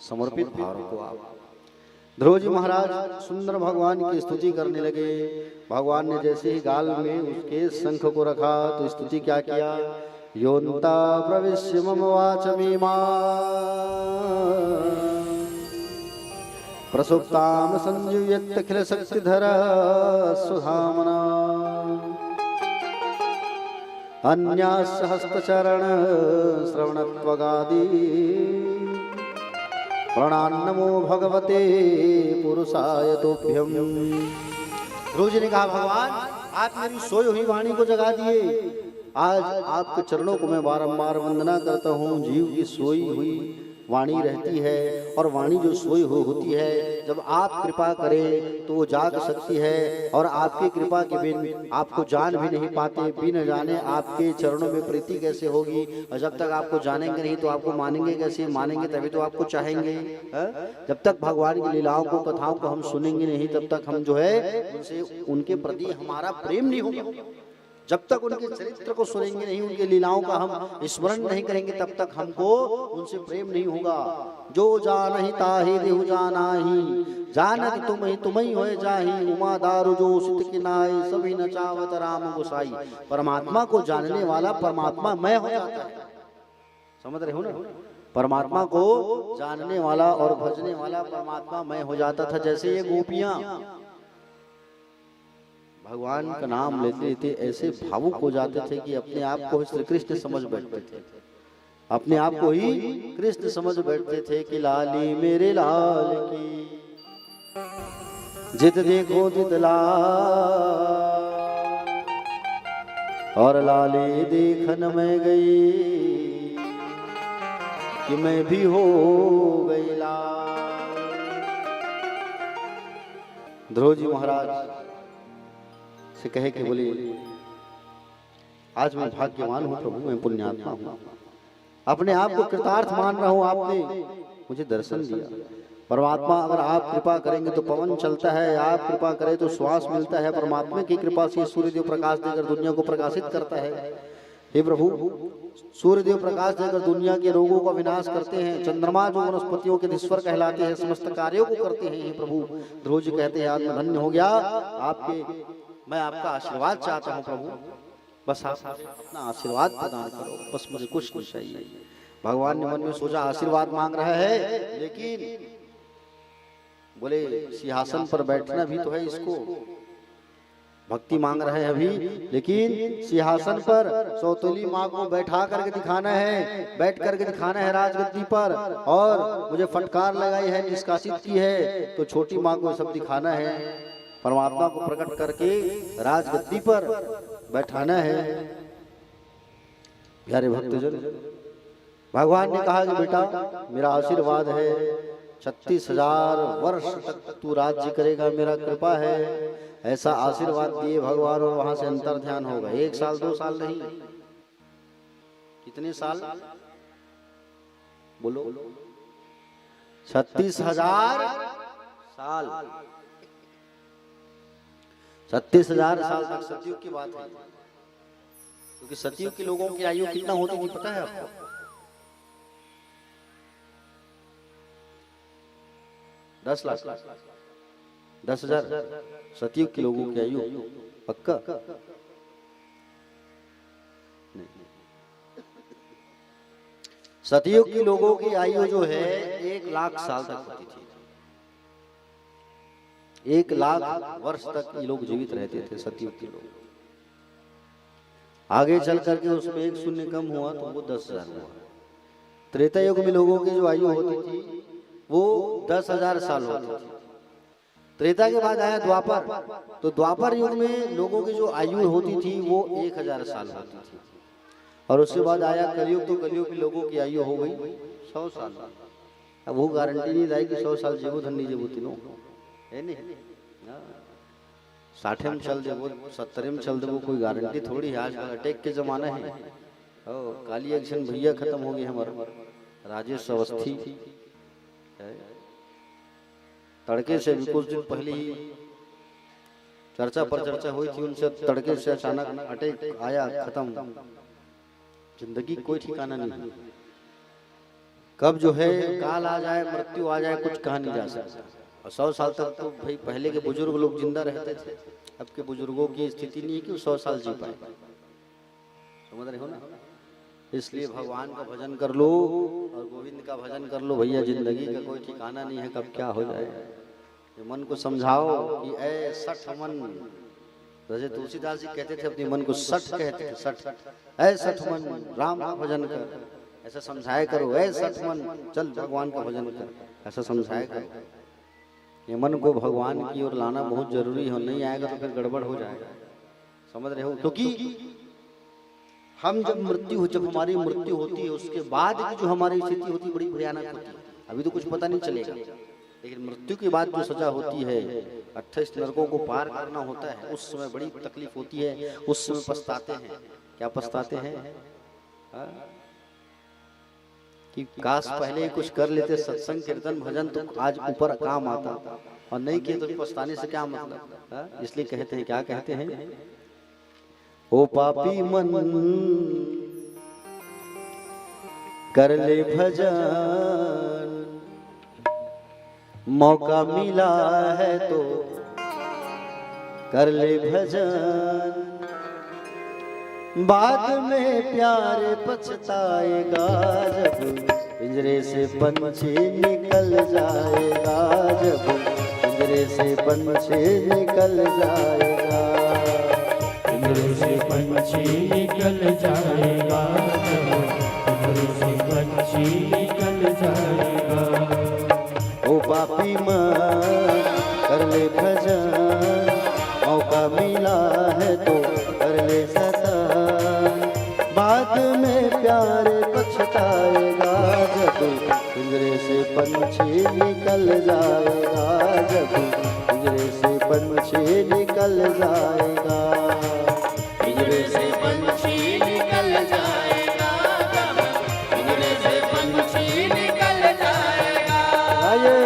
समर्पित भाव रखो आप। ध्रुव जी महाराज सुंदर भगवान की स्तुति करने लगे। भगवान ने जैसे ही गाल में उसके शंख को रखा तो स्तुति क्या किया? योन्ता प्रविश्य मम वाचमीमा प्रसुप्ताम संयुक्त अखिल शक्तिधर सुधामना अन्यास्य हस्तचरण श्रवणत्वगादि प्रणान्नमो भगवते पुरुषाय तुभ्यम। ध्रुव जी ने कहा भगवान आप मेरी सोई हुई वाणी को जगा दिए। आज आपके चरणों को मैं बारंबार वंदना करता हूँ। जीव की सोई हुई वाणी रहती है और वाणी जो सोई होती है, जब आप कृपा करें तो वो जाग सकती है। और आपकी कृपा के बिन आपको जान भी नहीं पाते, बिन जाने आपके चरणों में प्रीति कैसे होगी। और जब तक आपको जानेंगे नहीं तो आपको मानेंगे कैसे? मानेंगे तभी तो आपको चाहेंगे। जब तक भगवान की लीलाओं को, कथाओं को हम सुनेंगे नहीं, तब तक हम जो है उनसे, उनके प्रति हमारा प्रेम नहीं होगा। जब तक उनके चरित्र को सुनेंगे नहीं, उनके लीलाओं का हम स्मरण नहीं करेंगे, तब तक हमको उनसे प्रेम नहीं होगा। जो जानहि ताहि देहु जानाहि, जानत तुम ही होए जाहि। उमा दारु जो सित किनाई, सभी नचावत राम गोसाई। परमात्मा को जानने वाला परमात्मा मैं हो जाता है। समझ रहे हो ना? परमात्मा को जानने वाला और भजने वाला परमात्मा मैं हो जाता था। जैसे ये गोपियां भगवान का नाम लेते लेते ऐसे भावुक हो जाते थे कि अपने आप को श्री कृष्ण समझ बैठते थे, अपने आप को ही कृष्ण समझ बैठते थे कि लाली मेरे लाल की, जित देखो जित लाल, और लाले देखन में गई कि मैं भी हो गई लाल। ध्रुव जी महाराज से कहे कि बोले आज मैं भाग्यवान हूँ प्रभु, मैं पुण्यात्मा हूँ, अपने आप को कृतार्थ मान रहा हूँ, आपने मुझे दर्शन दिया। परमात्मा अगर आप कृपा करेंगे तो पवन चलता है, आप कृपा करें तो श्वास मिलता है। परमात्मा की कृपा से सूर्यदेव प्रकाश देकर दुनिया को प्रकाशित करता है। हे प्रभु, सूर्यदेव प्रकाश देकर दुनिया के रोगों का विनाश करते हैं। चंद्रमा जो वनस्पतियों के धीश्वर कहलाते हैं, समस्त कार्यों को करते हैं। हे प्रभु, ध्रुव जी कहते हैं आज मैं धन्य हो गया, मैं आपका आशीर्वाद चाहता हूँ प्रभु, बस आप अपना आशीर्वाद प्रदान करो, बस मुझे कुछ नहीं चाहिए। भगवान ने मन में सोचा आशीर्वाद मांग रहा है, लेकिन बोले सिंहासन पर बैठना भी तो है इसको, भक्ति मांग रहे हैं अभी, लेकिन सिंहासन पर सौतोली माँ को बैठा करके दिखाना है, बैठ करके दिखाना है राजगद्दी पर, और मुझे फटकार लगाई है, निष्कासित की है, तो छोटी माँ को सब दिखाना है, परमात्मा को प्रकट करके राजगद्दी पर बैठाना है। प्यारे भक्तजन, भगवान ने कहा कि बेटा मेरा आशीर्वाद है, 36,000 वर्ष तक तू राज्य करेगा, मेरा कृपा है। ऐसा आशीर्वाद दिए भगवान, और वहां से अंतर ध्यान होगा। 1 साल 2 साल नहीं, कितने साल बोलो? 36,000 साल, 36,000 साल तक सतयुग की बात है। क्योंकि सतयुग के लोगों की आयु कितना होती थी पता है आपको? 10 लाख, 10,000 सतयुग के लोगों की आयु, पक्का नहीं। सतयुग के लोगों की आयु जो है 1 लाख साल तक होती थी। 1 लाख वर्ष तक ये लोग जीवित रहते थे सतयुग के लोग। आगे चल करके उसमें 1 शून्य कम हुआ तो वो 10,000 हुआ। त्रेता युग में लोगों की जो आयु होती थी वो 10,000 साल होती थी। त्रेता के बाद आया द्वापर, तो द्वापर युग में लोगों की जो आयु होती थी वो 1,000 साल होती थी। और उसके बाद आया कलयुग, तो कलयुग के लोगों की आयु हो गई 100 साल। अब वो गारंटी नहीं रही कि 100 साल जीवो धन्य जीवो तीनों है नहीं, 60 में चल देवो, 70 में चल देवो, कोई गारंटी थोड़ी है। आजकल अटैक के जमाना है। काली एक्शन भैया खत्म हो गए हमारे राजेश अवस्थी, तड़के से भी कुछ दिन पहले ही चर्चा पर चर्चा हुई थी उनसे, तड़के से अचानक अटैक आया, खत्म। जिंदगी कोई ठिकाना नहीं, कब जो है काल आ जाए, मृत्यु आ जाए, कुछ कहा नहीं जा सकता। और 100 साल तक तो भाई पहले के बुजुर्ग लोग जिंदा रहते थे, अब के बुजुर्गों की स्थिति नहीं है कि 100 साल जी पाए। समझ रहे हो ना? इसलिए भगवान का भजन कर लो और गोविंद का भजन कर लो भैया, जिंदगी का कोई ठिकाना नहीं है, कब क्या हो जाए। ये मन को समझाओ कि ऐ सठ मन, जैसे तुलसीदास जी कहते थे अपने मन को सठ कहते थे, सठ, ऐ सठ मन राम का भजन कर, ऐसा समझाया करो। ऐ सठ मन चल भगवान का भजन कर, ऐसा समझाया करो। ये मन को भगवान की ओर लाना बहुत जरूरी है, नहीं आएगा तो फिर गड़बड़ हो जाएगा। समझ रहे हो? क्योंकि हम जब हमारी मृत्यु होती है उसके बाद की जो हमारी स्थिति होती है बड़ी भयानक होती है। अभी तो कुछ पता नहीं चलेगा, लेकिन मृत्यु के बाद जो सजा होती है, 28 नरकों को पार करना होता है, उस समय बड़ी तकलीफ होती है। उस समय पछताते हैं। क्या पछताते हैं? कि काश पहले ही कुछ कर लेते, सत्संग कीर्तन भजन, तो आज ऊपर काम आता, और नहीं किए तो पछताने से क्या मतलब। इसलिए कहते हैं, क्या कहते हैं? ओ पापी मन कर ले भजन, मौका मिला है तो कर ले भजन, बाद में प्यार पछताएगा जब पिंजरे से पंछी निकल जाएगा, जब पिंजरे से पंछी निकल जाएगा, पिंजरे से पंछी निकल जाएगा, पिंजरे से पंछी निकल जाएगा। ओ पापी मन कर ले भजन, मौका मिला है तो कर ले सतन, बाद में प्यारे पछताएगा जब पिंजरे से पंछी निकल जाएगा, जब पिंजरे से पंछी निकल जाएगा, पिंजरे से पंछी निकल जाएगा, जब पिंजरे से पंछी निकल जाएगा। आइए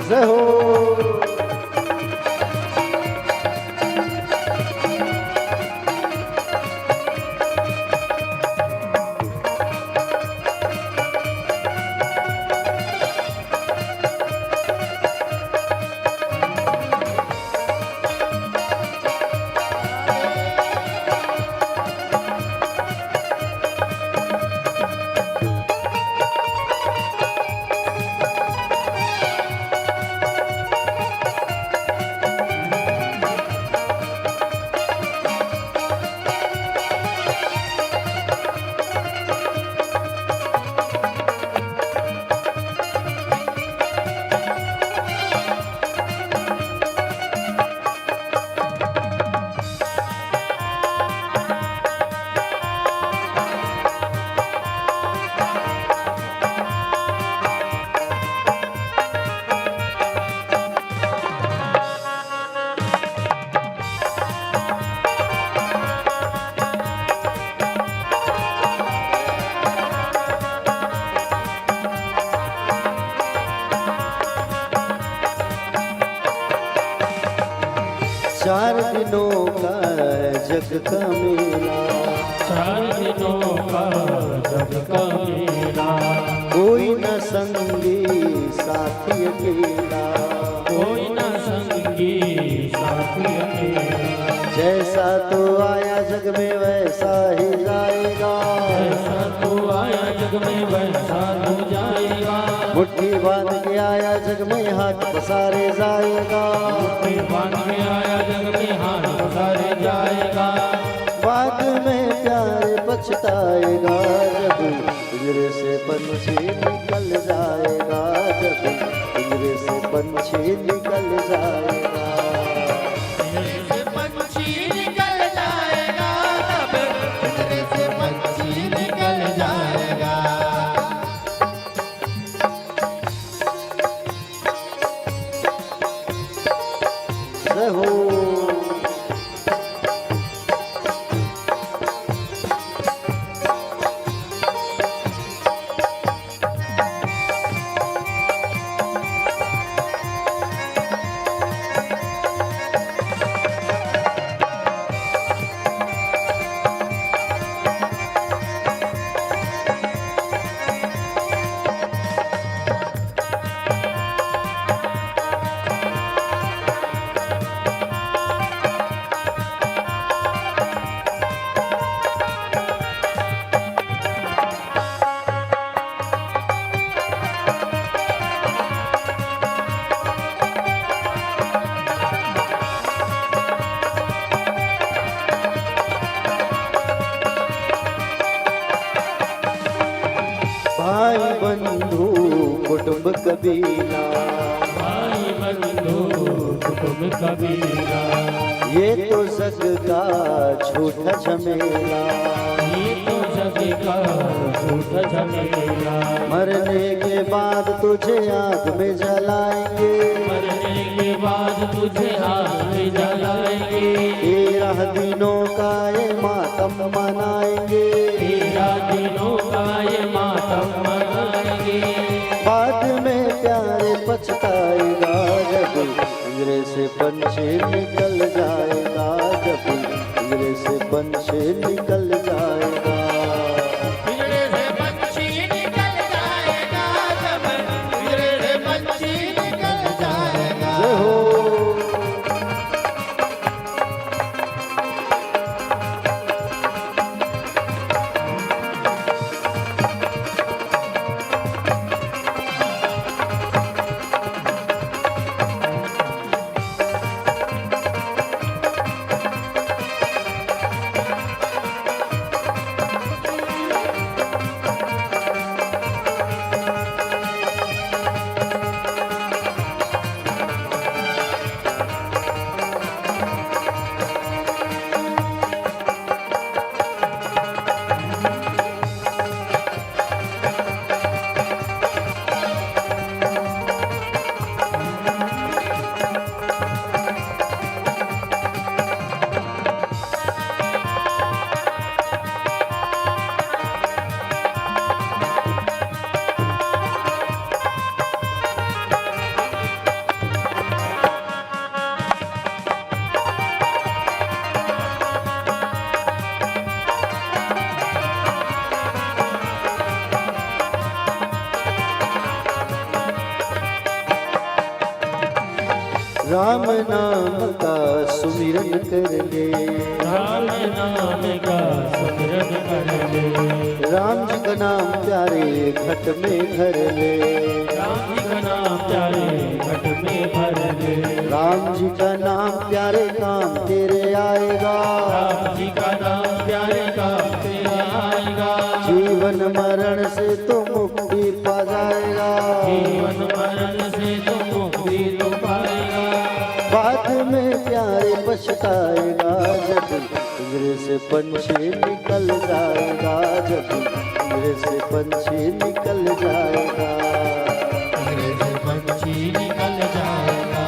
जय हो। चार दिनों का जग का मेला, 4 दिनों का जग का मेला, कोई न संगी साथी अकेला, कोई न संगी साथी अकेला। जैसा तो आया जग में वैसा ही जाएगा, ऐसा तो आया जग में वैसा हो जाएगा, मुट्ठी बांध के आया जग में हाथ पसारे जाएगा, फिर बांध में आया जग में हाथ पसारे जाएगा। बाद में प्यारे पछताएगा जब पिंजरे से पंछी निकल जाएगा, जब पिंजरे से पंछी निकल जाएगा। पिंजरे से पंछी निकल जाएगा, तब पिंजरे से पंछी निकल जाएगा। जय हो। भाई बंधु कुटुंब कबीला, भाई बंधु कुटुंब कबीला, ये तो जग का झूठा झमेला, ये तो जग का झूठा झमेला। मरने के बाद तुझे आग में जलाएंगे, मरने के बाद तुझे आग में जलाएंगे, 13 दिनों का ये मातम मनाएंगे, 13 दिनों का ये मातम मनाएंगे। बाद में प्यारे पछताएगा जब पिंजरे से पंछी निकल जाएगा, जब पिंजरे से पंछी निकल जाएगा। पिंजरे से पंछी निकल जाएगा, जब पिंजरे से पंछी निकल जाएगा। जय हो। राम नाम का सुमिरन कर ले, राम नाम का सुमिरन कर ले, राम जी का नाम प्यारे घट में भर ले, राम जी का नाम प्यारे घट में भर ले, राम जी का नाम प्यारे काम तेरे आएगा, राम जी का नाम प्यारे काम तेरे आएगा, जीवन मरण से तो मुक्ति पा जाएगा, जीवन मरण से तो मुक्ति तो पाएगा, बाद में प्यारे पछताएगा, जब पिंजरे से पंछी निकल जाएगा, जब पिंजरे से पंछी निकल जाएगा, पिंजरे से पंछी निकल जाएगा,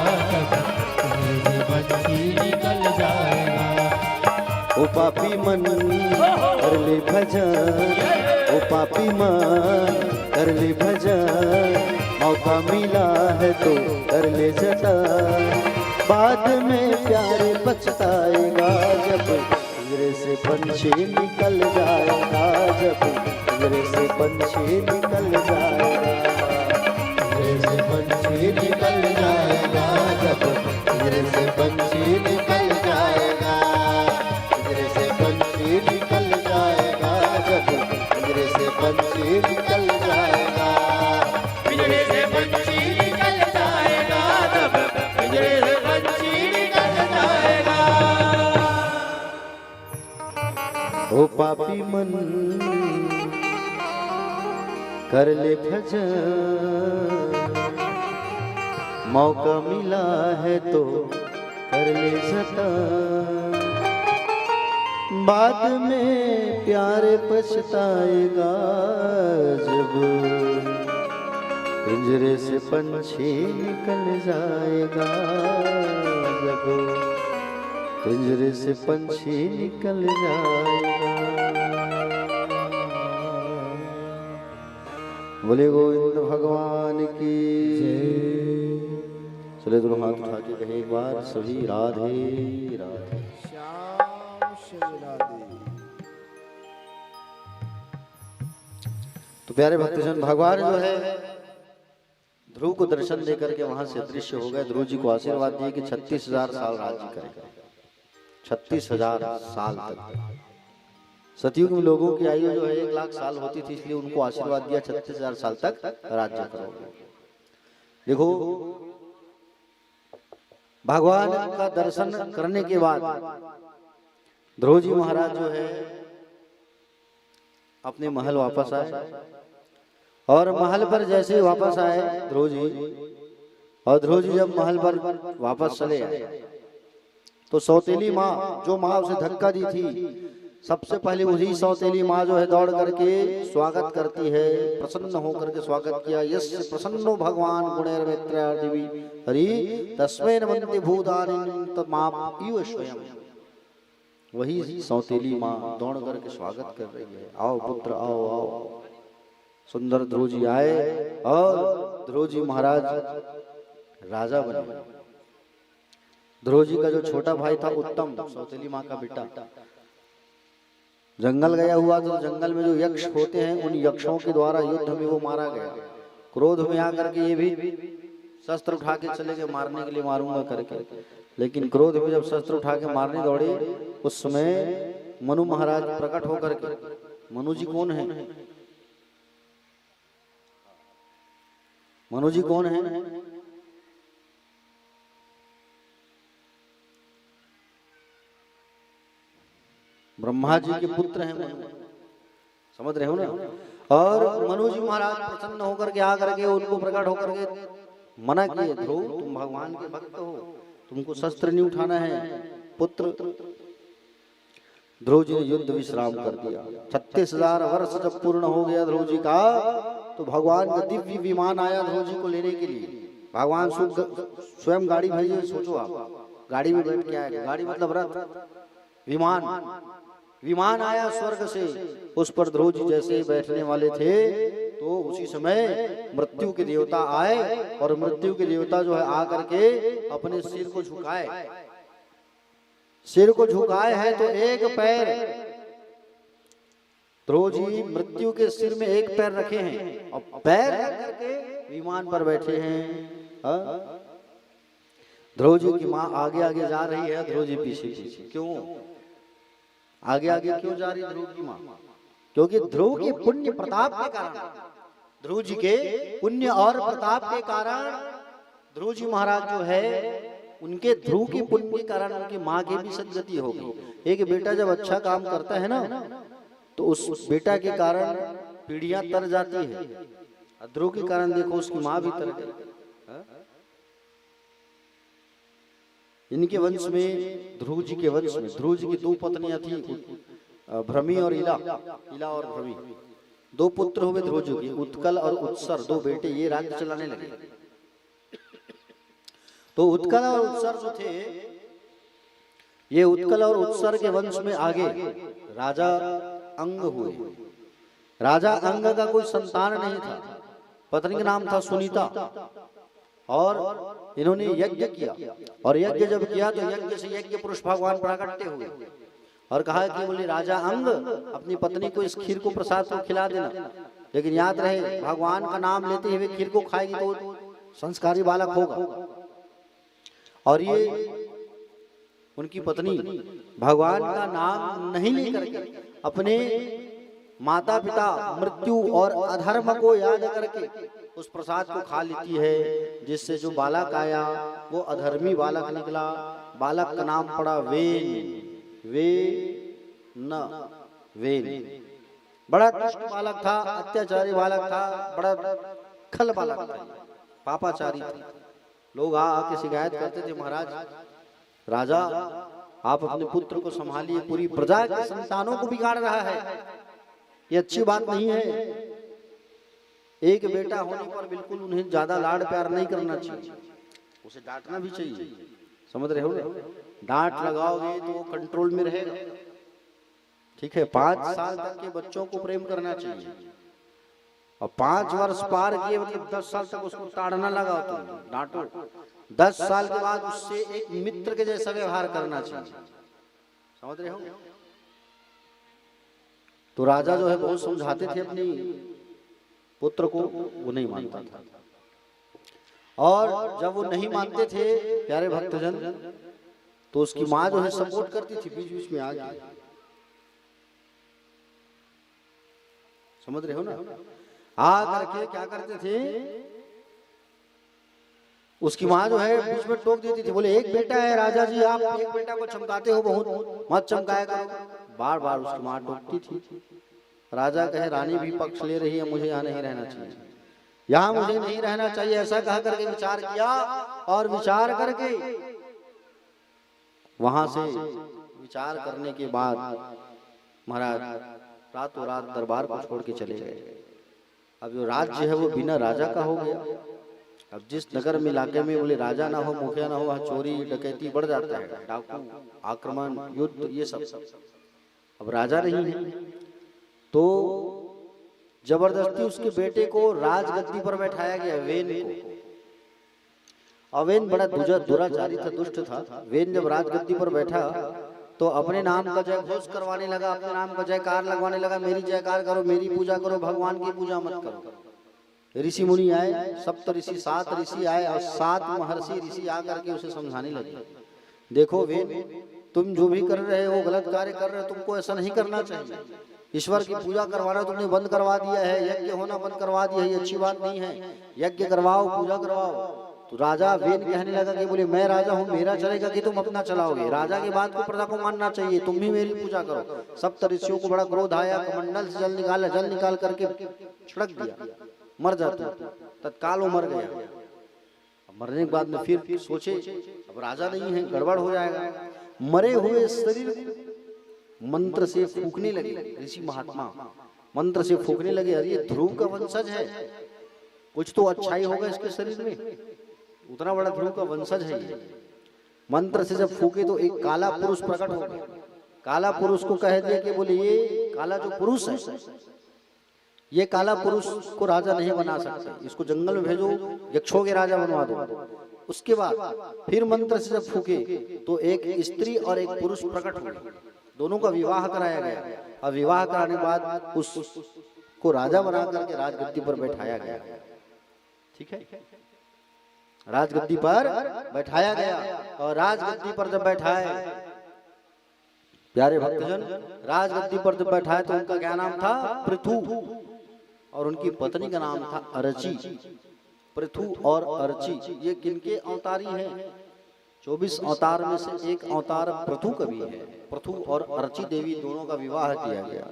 पिंजरे से पंछी निकल जाएगा। ओ पापी मन कर ले भजन, ओ पापी मन कर ले भजन, मौका मिला है तो कर ले जतन, बाद में प्यारे पछताएगा, जब पिंजरे से पंछी निकल जाएगा, जब पिंजरे से पंछी निकल जाएगा, पिंजरे से पंछी निकल जाएगा, जब पिंजरे से पंछी निकल जाएगा, पिंजरे से पंछी निकल जाएगा, जब पिंजरे से पंछी निकल जाएगा, पिंजरे से पंछी निकल जाएगा, तब पिंजरे से पंछी निकल जाएगा। ओ पापी मन कर ले भजन, मौका मिला है तो कर ले जतन, बाद में प्यारे पछताएगा, जब पिंजरे से पंछी निकल जाएगा, जब पिंजरे से पंछी निकल जाएगा। बोले गोविंद भगवान की चले दोनों हाथ उठा के कहे एक बार सभी राधे राधे। श्याम श्री राधे। तो प्यारे भक्तजन, भगवान जो है ध्रुव को दर्शन देकर के वहां से अदृश्य हो गए। ध्रुव जी को आशीर्वाद दिए कि 36,000 साल राज्य करेगा, 36,000 साल तक। सतयुग में लोगों की आयु जो है 1 लाख साल होती थी, इसलिए उनको आशीर्वाद दिया 36,000 साल तक राज्य करोगे। देखो, भगवान का दर्शन करने के बाद ध्रुव जी महाराज जो है अपने महल वापस आए, और महल पर जैसे ही वापस आए ध्रुव जी, और ध्रुव जी जब महल पर वापस चले आए तो सौतेली माँ, जो माँ उसे धक्का दी थी, सबसे पहले वही सौतेली माँ जो है दौड़ करके स्वागत करती है, प्रसन्न होकर के स्वागत किया। यस्य प्रसन्नो भगवान गुणैर मित्रादिवी हरि तस्मै नमन्ते भूतानि तमाप्युः स्वयं। वही सौतेली माँ दौड़ करके स्वागत कर रही है, आओ पुत्र आओ आओ। सुंदर ध्रुव जी आए और ध्रुव जी महाराज राजा बने। ध्रुव जी का जो छोटा भाई था उत्तम, सौतेली माँ का बेटा, जंगल गया हुआ, तो जंगल में जो यक्ष होते हैं उन यक्षों के द्वारा युद्ध में वो मारा गया। क्रोध में आकर के ये भी शस्त्र उठा के चले गए मारने के लिए, मारूंगा करके। लेकिन क्रोध में जब शस्त्र उठा के मारने दौड़े, उस समय मनु महाराज प्रकट होकर के, मनु जी कौन है? मनु जी कौन है? ब्रह्मा जी के पुत्र हैं मनु, समझ रहे हो ना। और मनु जी महाराज प्रसन्न होकर के आकर के उनको प्रकट होकर के मना किए, ध्रुव तुम भगवान के भक्त हो, तुमको शस्त्र नहीं उठाना है पुत्र। ध्रुव जी ने युद्ध विश्राम कर दिया। 36,000 वर्ष जब पूर्ण हो गया ध्रुव जी का, तो भगवान का दिव्य विमान आया ध्रुव जी को लेने के लिए। भगवान स्वयं गाड़ी भेजे, सोचो आप, गाड़ी में बैठ के आएगा, गाड़ी मतलब रथ, विमान, विमान आया स्वर्ग से। उस पर ध्रुव जी जैसे बैठने वाले थे तो उसी समय मृत्यु के देवता आए, और मृत्यु के देवता जो है आकर के अपने सिर को झुकाए, सिर को झुकाए हैं तो एक पैर, ध्रुव जी मृत्यु के सिर में एक पैर रखे हैं और पैर रख करके विमान पर बैठे हैं। ध्रुव जी की माँ आगे आगे जा रही है, ध्रुव जी पीछे पीछे। क्यों आगे आगे क्यों जा रही ध्रुव की माँ? क्योंकि ध्रुव के पुण्य प्रताप के कारण, ध्रुव जी के पुण्य और प्रताप के कारण ध्रुव जी महाराज जो है, उनके ध्रुव के पुण्य के कारण उनकी माँ की भी सदगति हो गई। एक बेटा जब अच्छा काम करता है ना, तो उस बेटा के कारण पीढ़ियां तर जाती है। ध्रुव के कारण देखो उसकी माँ भी तर गई। इनके वंश में, ध्रुव जी के वंश में, ध्रुव जी की दो पत्नियां थी, भ्रमी और इला, इला और भ्रमी। दो पुत्र हुए ध्रुव जी के, उत्कल और उत्सर, दो बेटे। ये राज्य चलाने लगे। तो उत्कल और उत्सर जो थे, ये उत्कल और उत्सर के वंश में आगे राजा अंग हुए। राजा अंग का कोई संतान नहीं था, पत्नी का नाम था सुनीता। और इन्होंने यज्ञ किया, और यज्ञ जब किया तो यज्ञ से यज्ञ पुरुष भगवान प्राकट्य हुए और कहा कि बोले राजा अंग अपनी पत्नी को इस खीर को प्रसाद को खिला देना, लेकिन याद रहे भगवान का नाम लेते हुए खीर को खाएगी तो संस्कारी बालक होगा। और ये उनकी पत्नी भगवान का नाम नहीं लेकर के अपने माता पिता, मृत्यु और अधर्म को याद करके उस प्रसाद को खा लेती है, जिससे जो बालक आया वो अधर्मी बालक निकला। बालक का नाम पड़ा वेन। बड़ा दुष्ट बालक था, अत्याचारी बालक था, बड़ा खल बालक था, पापाचारी था। लोग आके शिकायत करते थे, महाराज राजा आप अपने पुत्र को संभालिए, पूरी प्रजा के संतानों को बिगाड़ रहा है, ये अच्छी बात नहीं है। एक बेटा होने पर बिल्कुल उन्हें ज्यादा लाड प्यार नहीं करना चाहिए, उसे डांटना भी चाहिए। समझ रहे हो ना? डांट लगाओगे तो वो कंट्रोल में रहेगा। ठीक है, 5 साल तक के बच्चों को प्रेम करना चाहिए, और 5 वर्ष पार किए मतलब 10 साल तक उसको ताड़ना लगाओ, तो डांटो। 10 साल के बाद उससे एक मित्र के जैसा व्यवहार करना चाहिए। समझ रहे हो? तो राजा जो है बहुत समझाते थे अपनी पुत्र को, वो नहीं मानता था। और जब वो नहीं मानते थे प्यारे भक्तजन, तो उसकी माँ जो है सपोर्ट करती थी, बीच बीच में आ गई। समझ रहे हो ना? आ करके क्या करते थे, उसकी माँ जो है बीच में टोक देती थी, बोले एक बेटा है राजा जी, आप एक बेटा को चमकाते हो, बहुत मत चमकाया करो। बार बार उसकी माँ टोकती थी। राजा कहे रानी भी पक्ष ले रही है, मुझे यहाँ नहीं रहना चाहिए, यहाँ मुझे नहीं रहना चाहिए, ऐसा कहा करके विचार किया। और विचार करके वहां से विचार करने के बाद महाराज रातों रात दरबार को छोड़ के चले गए। अब जो राज्य है वो बिना राजा का हो गया। अब जिस नगर में, इलाके में बोले राजा ना हो, मुखिया ना हो, वहाँ चोरी डकैती बढ़ जाता है, डाकू, आक्रमण, युद्ध, ये सब। अब राजा नहीं है, तो जबरदस्ती उसके बेटे को राजगद्दी पर बैठाया गया, वेन को। और वेन बड़ा दुराचारी था, दुष्ट था। वेन जब राजगद्दी पर बैठा तो अपने नाम का जय घोष करवाने लगा, अपने नाम का जयकार लगवाने लगा, मेरी जयकार करो, मेरी पूजा करो, भगवान की पूजा मत करो। ऋषि मुनि आए, सप्त ऋषि, 7 ऋषि आए, और 7 महर्षि ऋषि आकर के उसे समझाने लगे, देखो वेन, तुम जो भी कर रहे हो गलत कार्य कर रहे हो, तुमको ऐसा नहीं करना चाहिए। ईश्वर की पूजा करवाना तुमने बंद करवा दिया है, यज्ञ होना बंद करवा दिया है, ये अच्छी बात नहीं है। यज्ञ करवाओ, पूजा करवाओ। तो राजा वेन कहने लगा कि बोले मैं राजा हूँ, मेरा चलेगा कि तुम अपना चलाओगे? राजा की बात को प्रजा को मानना चाहिए, तुम भी मेरी पूजा करो। सप्त ऋषियों को बड़ा क्रोध आया, कमंडल से जल निकाला, जल निकाल करके छिड़क दिया, मर जाता, तत्काल वो मर गया। मरने के बाद में फिर सोचे अब राजा नहीं है, गड़बड़ हो जाएगा। मरे हुए शरीर मंत्र से फूकने लगे। ऋषि महात्मा मंत्र से फूकने लगे, अरे ये ध्रुव का वंशज है, कुछ तो अच्छाई होगा इसके शरीर में, उतना बड़ा ध्रुव का वंशज है ये। मंत्र से जब फूके तो एक काला पुरुष प्रकट हो गया। काला पुरुष को कह दिया कि बोले ये काला जो पुरुष है, ये काला पुरुष को राजा नहीं बना सकते, इसको जंगल में भेजो, यक्षों के राजा बनवा दो। उसके बाद फिर मंत्र से जब फूके तो एक स्त्री और एक पुरुष प्रकट हुए, दोनों का विवाह कराया गया। और विवाह कराने के बाद उसको राजा बना करके राजगद्दी पर बैठाया गया। ठीक है, राजगद्दी पर बैठाया गया। और राजगद्दी पर जब बैठाए, प्यारे भक्तजन, राजगद्दी पर जब बैठाए तो उनका क्या नाम था? पृथु। और उनकी पत्नी का नाम था अर्ची। पृथु और अर्ची ये किनके अवतारी हैं? 24 अवतार में से एक अवतार पृथु का भी है। पृथु और अर्ची देवी दोनों का विवाह किया गया।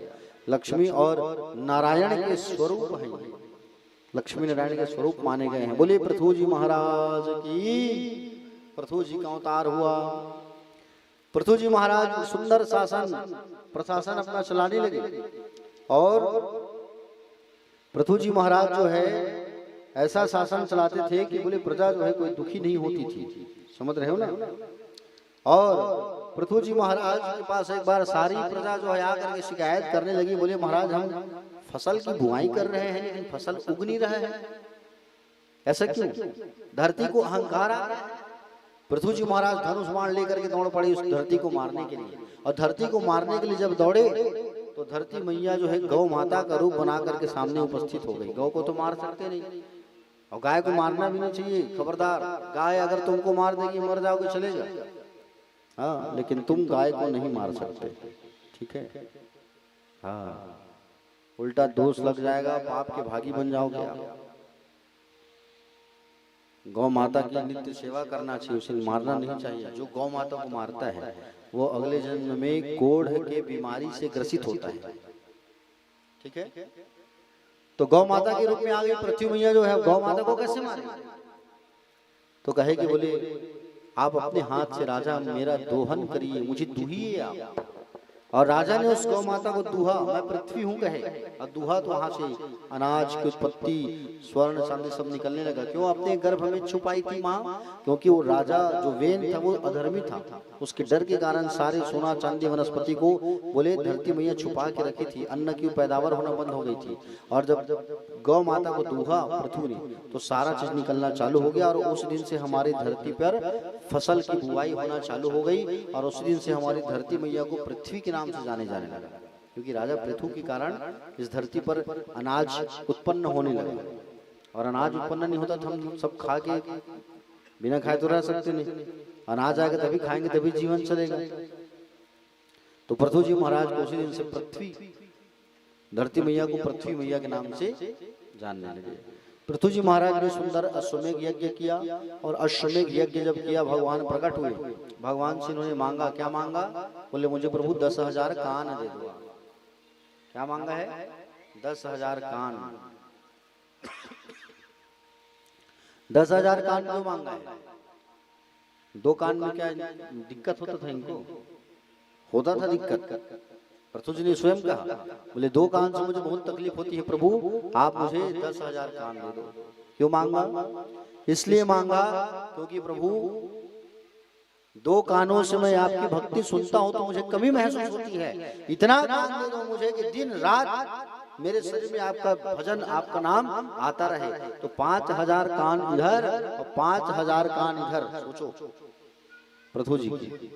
लक्ष्मी और नारायण के स्वरूप हैं, लक्ष्मी नारायण के स्वरूप माने गए हैं। बोले पृथु जी महाराज की। पृथु जी का अवतार हुआ। पृथु जी महाराज सुंदर शासन प्रशासन अपना चलाने लगे। और पृथु जी महाराज जो है ऐसा शासन चलाते थे कि बोले प्रजा जो है कोई दुखी नहीं होती थी। समझ रहे हो ना? और पृथु जी महाराज के पास एक बार सारी प्रजा जो है आकर के शिकायत करने लगी। बोले महाराज हम फसल की बुआई कर रहे हैं लेकिन फसल उग नहीं रहा है, ऐसा क्यों? धरती को अहंकार आ रहा है। पृथु जी महाराज धनुष बाण लेकर के दौड़ पड़े उस धरती को मारने के लिए। और धरती को मारने के लिए जब दौड़े तो धरती मैया जो है गौ माता का रूप बना करके सामने उपस्थित हो गई। गौ को तो मार सकते नहीं, और गाय को मारना भी नहीं चाहिए। खबरदार, गाय अगर तुमको मार देगी मर जाओगे चलेगा, हाँ, लेकिन तुम गाय को नहीं मार सकते, ठीक है? हाँ, उल्टा दोष लग जाएगा, पाप के भागी बन जाओगे आप। गौ माता की नित्य सेवा करना चाहिए, उसे मारना नहीं चाहिए। जो गौ माता को मारता है वो अगले जन्म में कोढ़ के बीमारी से ग्रसित होता है, ठीक है? तो गौ माता के रूप में आ गई पृथ्वी मैया जो है। गौ माता को कैसे मारे? तो कहे कि बोले आप अपने हाथ से राजा मेरा दोहन करिए, मुझे दुहिए आप। और राजा ने उस गौ माता को दूहा, मैं पृथ्वी हूँ कहे, और दूहा तो वहां से अनाज की उत्पत्ति, स्वर्ण चांदी सब निकलने लगा। क्यों? अपने गर्भ में छुपाई थी माँ, क्योंकि वो राजा जो वेन था वो अधर्मी था। उसके डर के कारण सारे सोना चांदी वनस्पति को बोले धरती मैया छुपा के रखी थी, अन्न की पैदावार होना बंद हो गई थी। और जब गौ माता को दूहा पृथ्वी ने तो सारा चीज निकलना चालू हो गया। और उस दिन से हमारी धरती पर फसल की बुआई होना चालू हो गई। और उस दिन से हमारी धरती मैया को पृथ्वी के नाम से जाने लगा, क्योंकि राजा पृथु के कारण इस धरती पर अनाज उत्पन्न होने लगा। और अनाज उत्पन्न नहीं होता तो हम सब खा के बिना खाए तो रह सकते नहीं। अनाज आएगा तभी खाएंगे, तभी जीवन चलेगा। तो पृथु जी महाराज को उसी दिन से पृथ्वी, धरती मैया को पृथ्वी मैया के नाम से जानने लगे। पृथु जी महाराज ने सुंदर अश्वमेघ यज्ञ किया। और अश्वमेघ यज्ञ जब किया भगवान प्रकट हुए। भगवान से इन्होंने मांगा, क्या मांगा? बोले मुझे प्रभु 10,000 कान दे दो। क्या मांगा है? 10,000 कान। 10,000 कान क्यों मांगा है? 2 कान में क्या दिक्कत होता था इनको? होता था दिक्कत। पृथु जी ने स्वयं कहा, बोले 2 कान से मुझे बहुत तकलीफ होती है प्रभु, आप मुझे 10,000 कान दे दो। क्यों मांगा? इसलिए मांगा क्योंकि प्रभु 2 कानों से मैं आपकी भक्ति सुनता हूं तो मुझे कमी महसूस होती है। इतना कान दे दो मुझे कि दिन रात मेरे शरीर में आपका भजन, आपका नाम आता रहे। तो 5,000 कान इधर और 5,000 कान इधर। सोचो पृथु जी की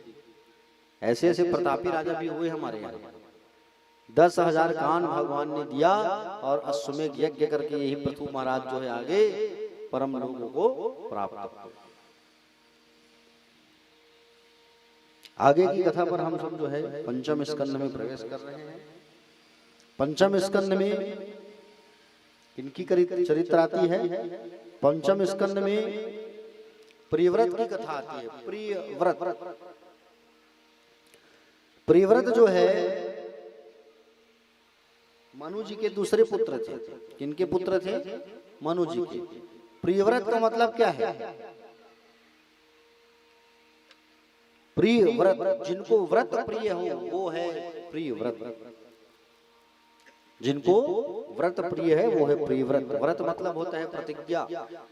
ऐसे ऐसे प्रतापी राजा भी हुए हमारे यहाँ। 10,000 कान भगवान ने दिया। और अश्वमेघ यज्ञ करके यही पृथु महाराज जो है आगे परम लोगों को प्राप्त। आगे की कथा पर हम सब जो है पंचम स्कंद में प्रवेश कर रहे हैं। पंचम स्कंद में किनकी चरित्र आती है? पंचम स्कंद में प्रियव्रत की कथा आती है। प्रियव्रत, प्रियव्रत जो है मनु जी के दूसरे पुत्र थे। किनके पुत्र थे? मनु जी के। प्रियव्रत का मतलब क्या है? प्रियव्रत, जिनको व्रत प्रिय हो वो है प्रियव्रत। जिनको व्रत प्रिय है वो है प्रियव्रत। व्रत मतलब होता है प्रतिज्ञा।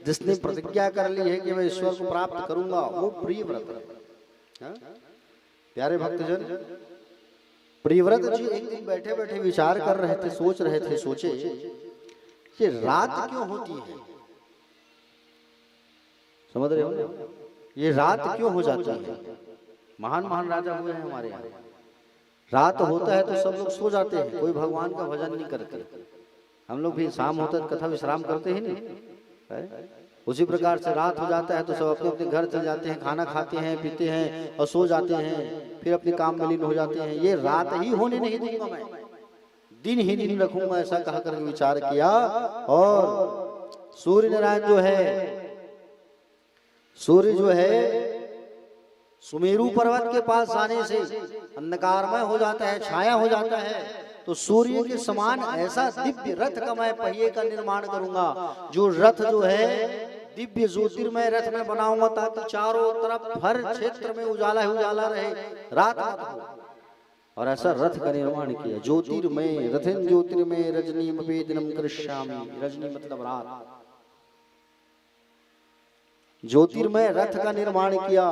जिसने प्रतिज्ञा कर ली है कि मैं ईश्वर को प्राप्त करूंगा वो प्रियव्रत है। प्यारे भक्तजन, प्रियव्रत जी एक दिन बैठे बैठे विचार कर रहे थे, सोच रहे थे, सोचे कि रात क्यों होती है? समझ रहे हो? ये रात क्यों हो जाती है? महान महान राजा हुए हैं हमारे यहाँ। रात होता है तो सब लोग सो जाते हैं, कोई भगवान का भजन नहीं करते। हम लोग भी शाम होता है कथा विश्राम करते ही नहीं है? उसी प्रकार से रात हो जाता है तो सब अपने अपने घर चले जाते हैं, खाना खाते हैं, पीते हैं और सो जाते हैं, फिर अपने काम में लीन हो जाते हैं। ये रात ही होने नहीं दूंगा मैं, दिन ही दिन रखूंगा, ऐसा कहा करके विचार किया। और सूर्य नारायण जो है, सूर्य जो है सुमेरु पर्वत के पास जाने से अंधकारमय हो जाता है, छाया हो जाता है। तो सूर्य के समान ऐसा दिव्य रथ का मैं पहिए का निर्माण करूंगा, जो रथ जो है दिव्य ज्योतिर्मय रथ में बनाऊंगा, ताकि चारों तरफ हर क्षेत्र में उजाला ही उजाला रहे, रात मत हो। और ऐसा रथ का निर्माण किया। ज्योतिर्मय रथन ज्योतिर्मय रजनी मपेदिनम कृष्यामि, रजनी मतलब रात। ज्योतिर्मय रथ का निर्माण किया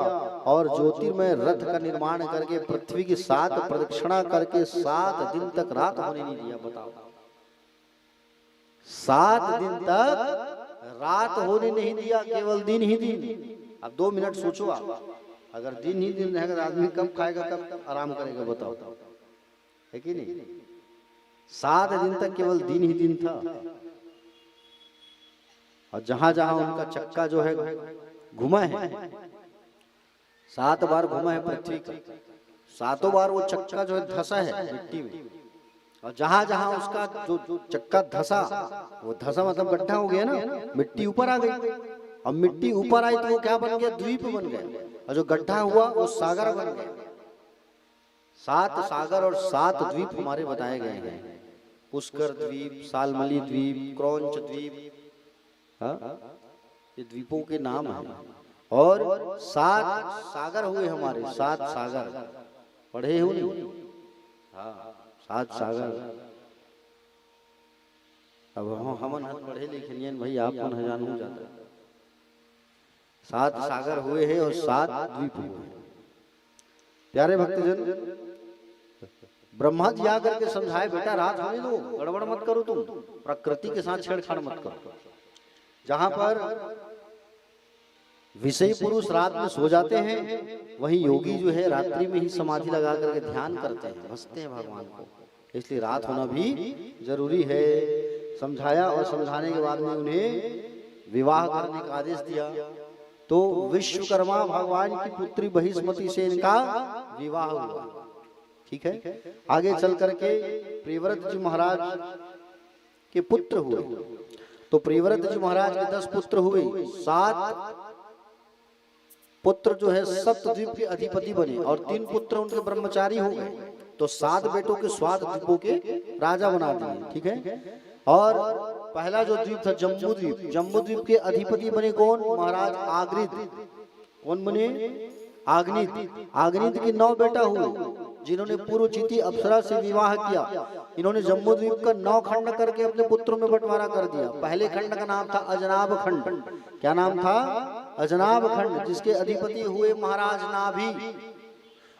और ज्योतिर्मय रथ का निर्माण करके पृथ्वी की 7 प्रदक्षिणा करके 7 दिन तक रात होने नहीं दिया। बताओ, 7 दिन तक रात होने नहीं दिया, केवल दिन ही दिन। अब 2 मिनट सोचो आप, अगर दिन ही दिन रहेगा तो आदमी कब खाएगा, कब आराम करेगा, बताओ, है कि नहीं? 7 दिन तक केवल दिन ही दिन था। और जहां जहां उनका चक्का जो है घुमा है, 7 बार घुमा है पृथ्वी का, 7 बार वो चक्का जो है धसा है मिट्टी में। और जहां जहां उसका जो चक्का धसा, वो धसा मतलब गड्ढा हो गया ना, मिट्टी ऊपर आ गई। अब मिट्टी ऊपर आई तो वो क्या बन गया, द्वीप बन गया। और जो गड्ढा हुआ वो सागर बन गया। 7 सागर और 7 द्वीप हमारे बताए गए हैं। पुष्कर द्वीप, सालमली द्वीप, क्रौंच द्वीप, ये द्वीपों के नाम हैं। और 7 सागर हुए हमारे, 7 सागर पढ़े हो नहीं? हाँ, 7 सागर। अब हमन पढ़े लिखे भाई, आप मन जान हो जाता। 7 सागर हुए हैं और 7 द्वीप हुए हैं। प्यारे भक्तजन, ब्रह्मा जी आकर के समझाए, बेटा रात होने दो, गड़बड़ मत करो, तुम प्रकृति के साथ छेड़छाड़ मत करो। जहां पर विषय पुरुष रात में सो जाते हैं, वहीं योगी जो है रात्रि में ही समाधि लगा करके ध्यान करते हैं, भजते हैं भगवान को। इसलिए रात होना भी जरूरी है। समझाया और समझाने के बाद में उन्हें विवाह करने का आदेश दिया। तो विश्वकर्मा भगवान की पुत्री बहिष्मति से इनका विवाह हुआ। ठीक है, आगे चल करके प्रियव्रत जी महाराज के पुत्र हुए। तो प्रियव्रत जी महाराज के 10 पुत्र हुए। 7 पुत्र जो है सप्तद्वीप के अधिपति बने और 3 पुत्र उनके ब्रह्मचारी हो गए। तो 7 बेटों के 7 द्वीपों के राजा बना दिए। ठीक है, और पहला जो द्वीप था जम्बू द्वीप, जम्बू द्वीप के अधिपति बने कौन, महाराज आग्नित। कौन बने, आग्नित। आग्नित के 9 बेटा हुए, जिन्होंने पूर्वचिति अप्सरा से विवाह किया। इन्होंने जम्बू द्वीप का 9 खंड करके अपने पुत्रों में बंटवारा कर दिया। पहले खंड का नाम था अजनाब खंड। क्या नाम था, अजनाब खंड, जिसके अधिपति हुए महाराज नाभि।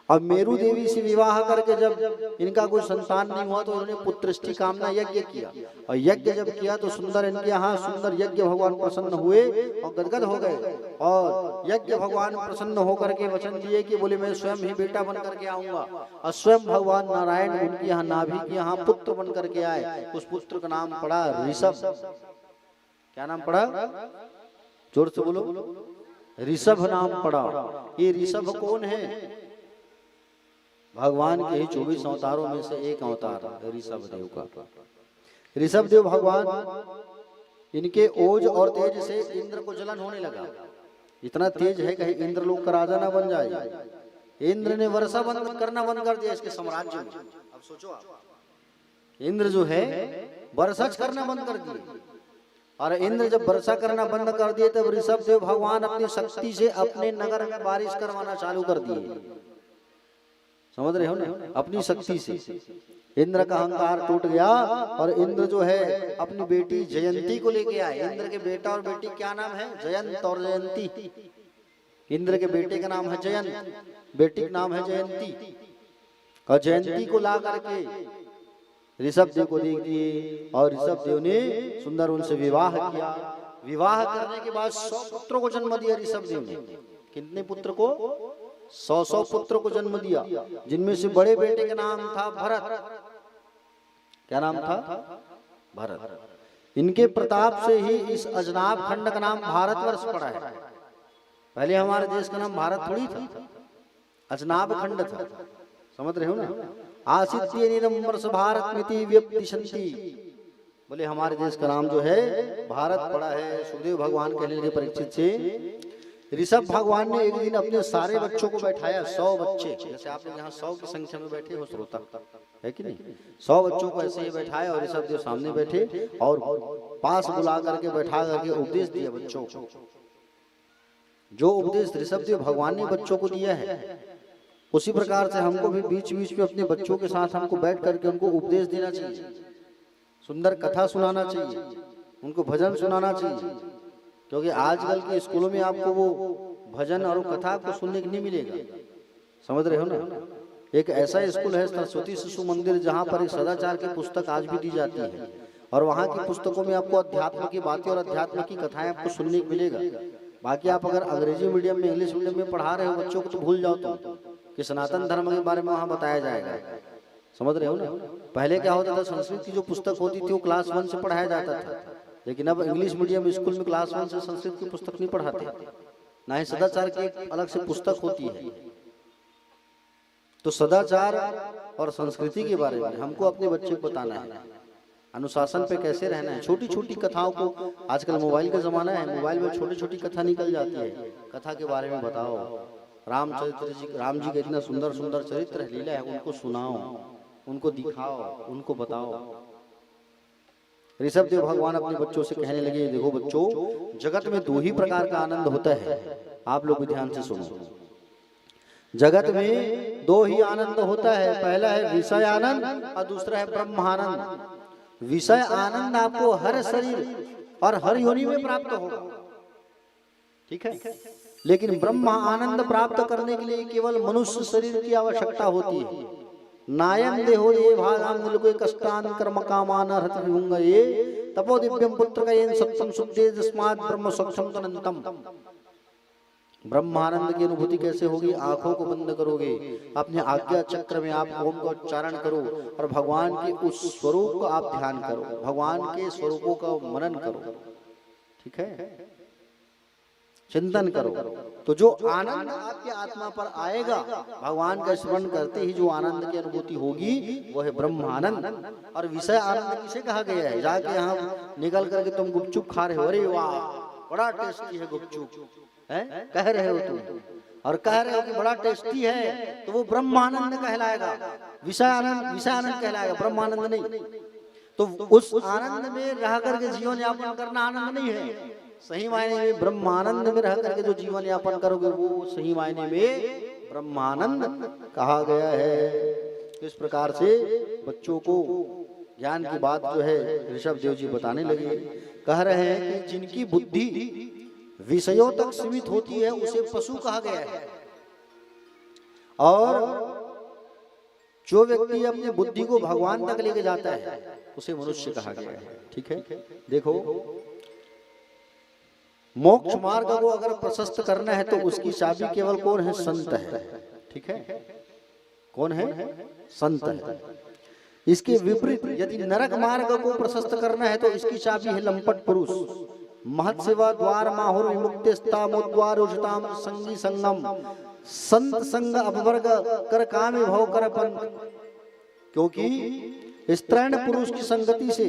अब मेरु देवी से विवाह करके जब इनका कोई संतान नहीं हुआ तो इन्होंने पुत्रष्टि कामना यज्ञ किया। और यज्ञ जब किया तो सुंदर, इनके यहाँ सुंदर यज्ञ भगवान प्रसन्न हुए और गदगद हो गए। और यज्ञ भगवान प्रसन्न होकर के वचन दिए कि बोले मैं स्वयं ही बेटा बन करके आऊंगा। और स्वयं भगवान नारायण उनके यहाँ नाभि के यहाँ पुत्र बन करके आए। उस पुत्र का नाम पड़ा ऋषभ। क्या नाम पड़ा, जोर से बोलो, ऋषभ नाम पड़ा। ये ऋषभ कौन है, भगवान के ही 24 अवतारों में से एक अवतार ऋषभ देव का। ऋषभ देव भगवान, इनके ओज और तेज से इंद्र को जलन होने लगा। इतना तेज है कहीं इंद्र लोग का राजा ना बन जाए। इंद्र ने वर्षा बंद करना बंद कर दिया इसके साम्राज्य में। अब सोचो आप, इंद्र जो है वर्षा करना बंद कर दिए। और इंद्र जब वर्षा करना बंद कर दिए तब ऋषभ देव भगवान अपनी शक्ति से अपने नगर में बारिश करवाना चालू कर दिए। समझ रहे हो ना, अपनी शक्ति से इंद्र का अहंकार टूट गया। और इंद्र जो है अपनी बेटी जयंती को लेके आए। इंद्र के बेटा और बेटी क्या नाम है, जयंत और जयंती। इंद्र के बेटे का नाम है जयंत, बेटी का नाम है जयंती। और जयंती को ला करके ऋषभ देव को देख दिए और ऋषभ देव ने सुंदर उनसे विवाह किया। विवाह करने के बाद 100 पुत्रों को जन्म दिया ऋषभ देव ने। कितने पुत्र को, 100 पुत्र को जन्म दिया, जिनमें से बड़े बेटे का नाम था भरत। क्या नाम था, भरत। इनके प्रताप से ही इस अजनाब खंड का नाम भारतवर्ष पड़ा है। पहले हमारे देश का नाम भारत थोड़ी था, अजनाब खंड था। समझ रहे हो ना? आसित्य निरंबरस भारत मिति व्यक्तिशंति, बोले हमारे देश का नाम जो है भारत पड़ा है। सुखदेव भगवान कहने लगे परीक्षित से, ऋषभ भगवान ने एक दिन अपने सारे बच्चों को बैठाया, 100 बच्चे, जैसे आप लोग यहाँ 100 की संख्या में बैठे हो श्रोता, है कि नहीं? 100 बच्चों को ऐसे ही बैठाया और ऋषभ देव सामने बैठे और पास बुला करके बैठा करके उपदेश दिया बच्चों को। जो उपदेश ऋषभ देव भगवान ने बच्चों को दिया है, उसी प्रकार से हमको भी बीच बीच में अपने बच्चों के साथ हमको बैठ करके उनको उपदेश देना चाहिए, सुंदर कथा सुनाना चाहिए, उनको भजन सुनाना चाहिए। क्योंकि आजकल के स्कूलों में आपको वो भजन और कथा को सुनने को नहीं मिलेगा। समझ रहे हो ना? एक ऐसा स्कूल है सरस्वती शिशु मंदिर, जहाँ पर एक सदाचार की पुस्तक आज भी दी जाती है, और वहाँ की पुस्तकों में आपको अध्यात्म की बातें और अध्यात्म की कथाएं आपको सुनने को मिलेगा। बाकी आप अगर अंग्रेजी मीडियम में, इंग्लिश मीडियम में पढ़ा रहे हो बच्चों को, तो भूल जाओ तुम कि सनातन धर्म के बारे में वहाँ बताया जाएगा। समझ रहे हो ना? पहले क्या होता था, संस्कृत की जो पुस्तक होती थी वो क्लास 1 से पढ़ाया जाता था, लेकिन अब इंग्लिश मीडियम स्कूल में क्लास 1 से संस्कृत की पुस्तक नहीं पढ़ाते, ना ही सदाचार की एक अलग से पुस्तक होती है। तो सदाचार और संस्कृति के बारे में हमको अपने बच्चे को बताना है, अनुशासन पे कैसे रहना है। छोटी छोटी कथाओं को, आजकल मोबाइल का जमाना है, मोबाइल में छोटी छोटी कथा निकल जाती है, कथा के बारे में बताओ। राम जी का इतना सुंदर सुंदर चरित्र है, लीला है, उनको सुनाओ, उनको दिखाओ, उनको बताओ। ऋषभ देव भगवान अपने बच्चों से कहने लगे, देखो बच्चों, जगत में 2 ही प्रकार का आनंद होता है, आप लोग भी ध्यान से सुनो। जगत में 2 ही आनंद होता है, पहला है विषय आनंद और दूसरा है ब्रह्मानंद। विषय आनंद आपको हर शरीर और हर योनि में प्राप्त होगा, ठीक है, लेकिन ब्रह्म आनंद प्राप्त करने के लिए केवल मनुष्य शरीर की आवश्यकता होती है। नायम देहो ये भागांगुल को कष्टान कर्म कामान हत विभुंग ये तपो दिव्यम पुत्र का येन सत्यम सुखदे जस्मात् ब्रह्म सक्षम तनंतम। ब्रह्मानंद की अनुभूति कैसे होगी? आंखों को बंद करोगे, अपने आज्ञा चक्र में आप ओम का उच्चारण करो और भगवान के उस स्वरूप का आप ध्यान करो, भगवान के स्वरूपों का मनन करो, ठीक है, चिंतन करो। तो जो आनंद आपके आत्मा पर आएगा, भगवान का स्मरण करते ही जो आनंद की अनुभूति होगी वो है ब्रह्मानंद। और विषय आनंद किसे कहा गया है? जाके यहाँ निकल करके तुम गुपचुप खा रहे हो, अरे वाह बड़ा टेस्टी है गुपचुप, है कह रहे हो तुम, और कह रहे हो कि बड़ा टेस्टी है, तो वो ब्रह्मानंद कहलाएगा। विषय आनंद कहलाएगा, ब्रह्मानंद नहीं। तो उस आनंद में रह करके जीवन यापन करना आनंद नहीं है। सही मायने में ब्रह्मानंद में रह करके जो जीवन यापन करोगे वो सही मायने में ब्रह्मानंद कहा गया है। इस प्रकार से बच्चों को ज्ञान की बात जो है ऋषभ देव जी बताने लगे। कह रहे हैं कि जिनकी बुद्धि विषयों तक सीमित होती है उसे पशु कहा गया है, और जो व्यक्ति अपनी बुद्धि को भगवान तक लेके जाता है उसे मनुष्य कहा गया है, ठीक है। देखो, मोक्ष मार्ग को अगर प्रशस्त करना है तो उसकी चाबी केवल कौन है? संत है, ठीक है। कौन है? संत है। इसके विपरीत यदि नरक मार्ग को प्रशस्त करना है तो इसकी चाबी है लंपट पुरुष। महत सेवा द्वार माहुर विमुक्तिस्तामोद्वार उचिताम संगी संगम संत संग अपवर्ग कर कामी भव कर पंथ। क्योंकि स्त्रैण पुरुष की संगति से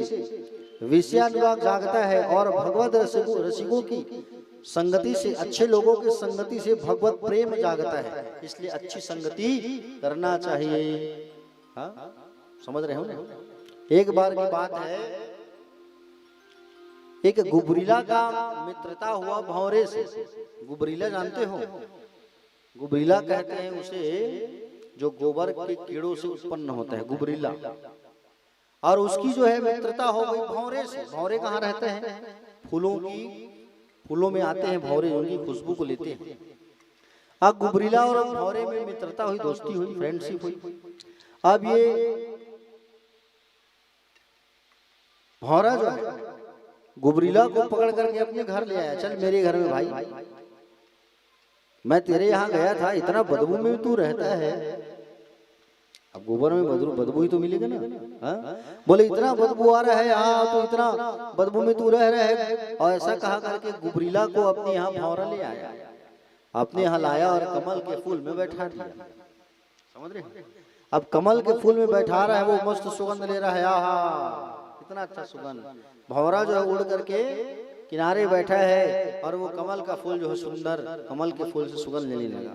विषयानुराग जागता है और भगवत रसिकों की संगति से, अच्छे लोगों की संगति से भगवत प्रेम जागता है। इसलिए अच्छी संगति करना चाहिए। हाँ, समझ रहे हो ना? एक बार की बात है, एक गुबरीला का मित्रता हुआ भंवरे से। गुबरीला जानते हो? गुबरीला कहते हैं उसे जो गोबर के कीड़ों से उत्पन्न होता है, गुबरीला। और उसकी जो है मित्रता हो गई भंवरे से। भंवरे कहाँ रहते हैं? फूलों में आते हैं भंवरे, उनकी खुशबू को लेते हैं। अब गुबरीला और भंवरे में मित्रता हुई, दोस्ती हुई, फ्रेंडशिप हुई। अब ये भंवरा जो है गुबरीला को पकड़ करके अपने घर ले आया। चल मेरे घर में भाई, मैं तेरे यहाँ गया था, इतना बदबू में तू रहता है, अब गोबर में बदबू ही तो मिलेगा ना। हाँ? बोले इतना बदबू आ रहा है यहाँ, तो इतना बदबू में तू रह रहे। और ऐसा कहा करके गुबरीला को अपने यहाँ भौरा ले आया, अपने यहाँ लाया और कमल के फूल में बैठा दिया। समझ रहे? अब कमल के फूल में बैठा रहा है, वो मस्त सुगंध ले रहा है। आहा, इतना अच्छा सुगंध। भौरा जो है उड़ करके किनारे बैठा है और वो कमल का फूल जो है सुंदर कमल के फूल से सुगंध लेने लगा।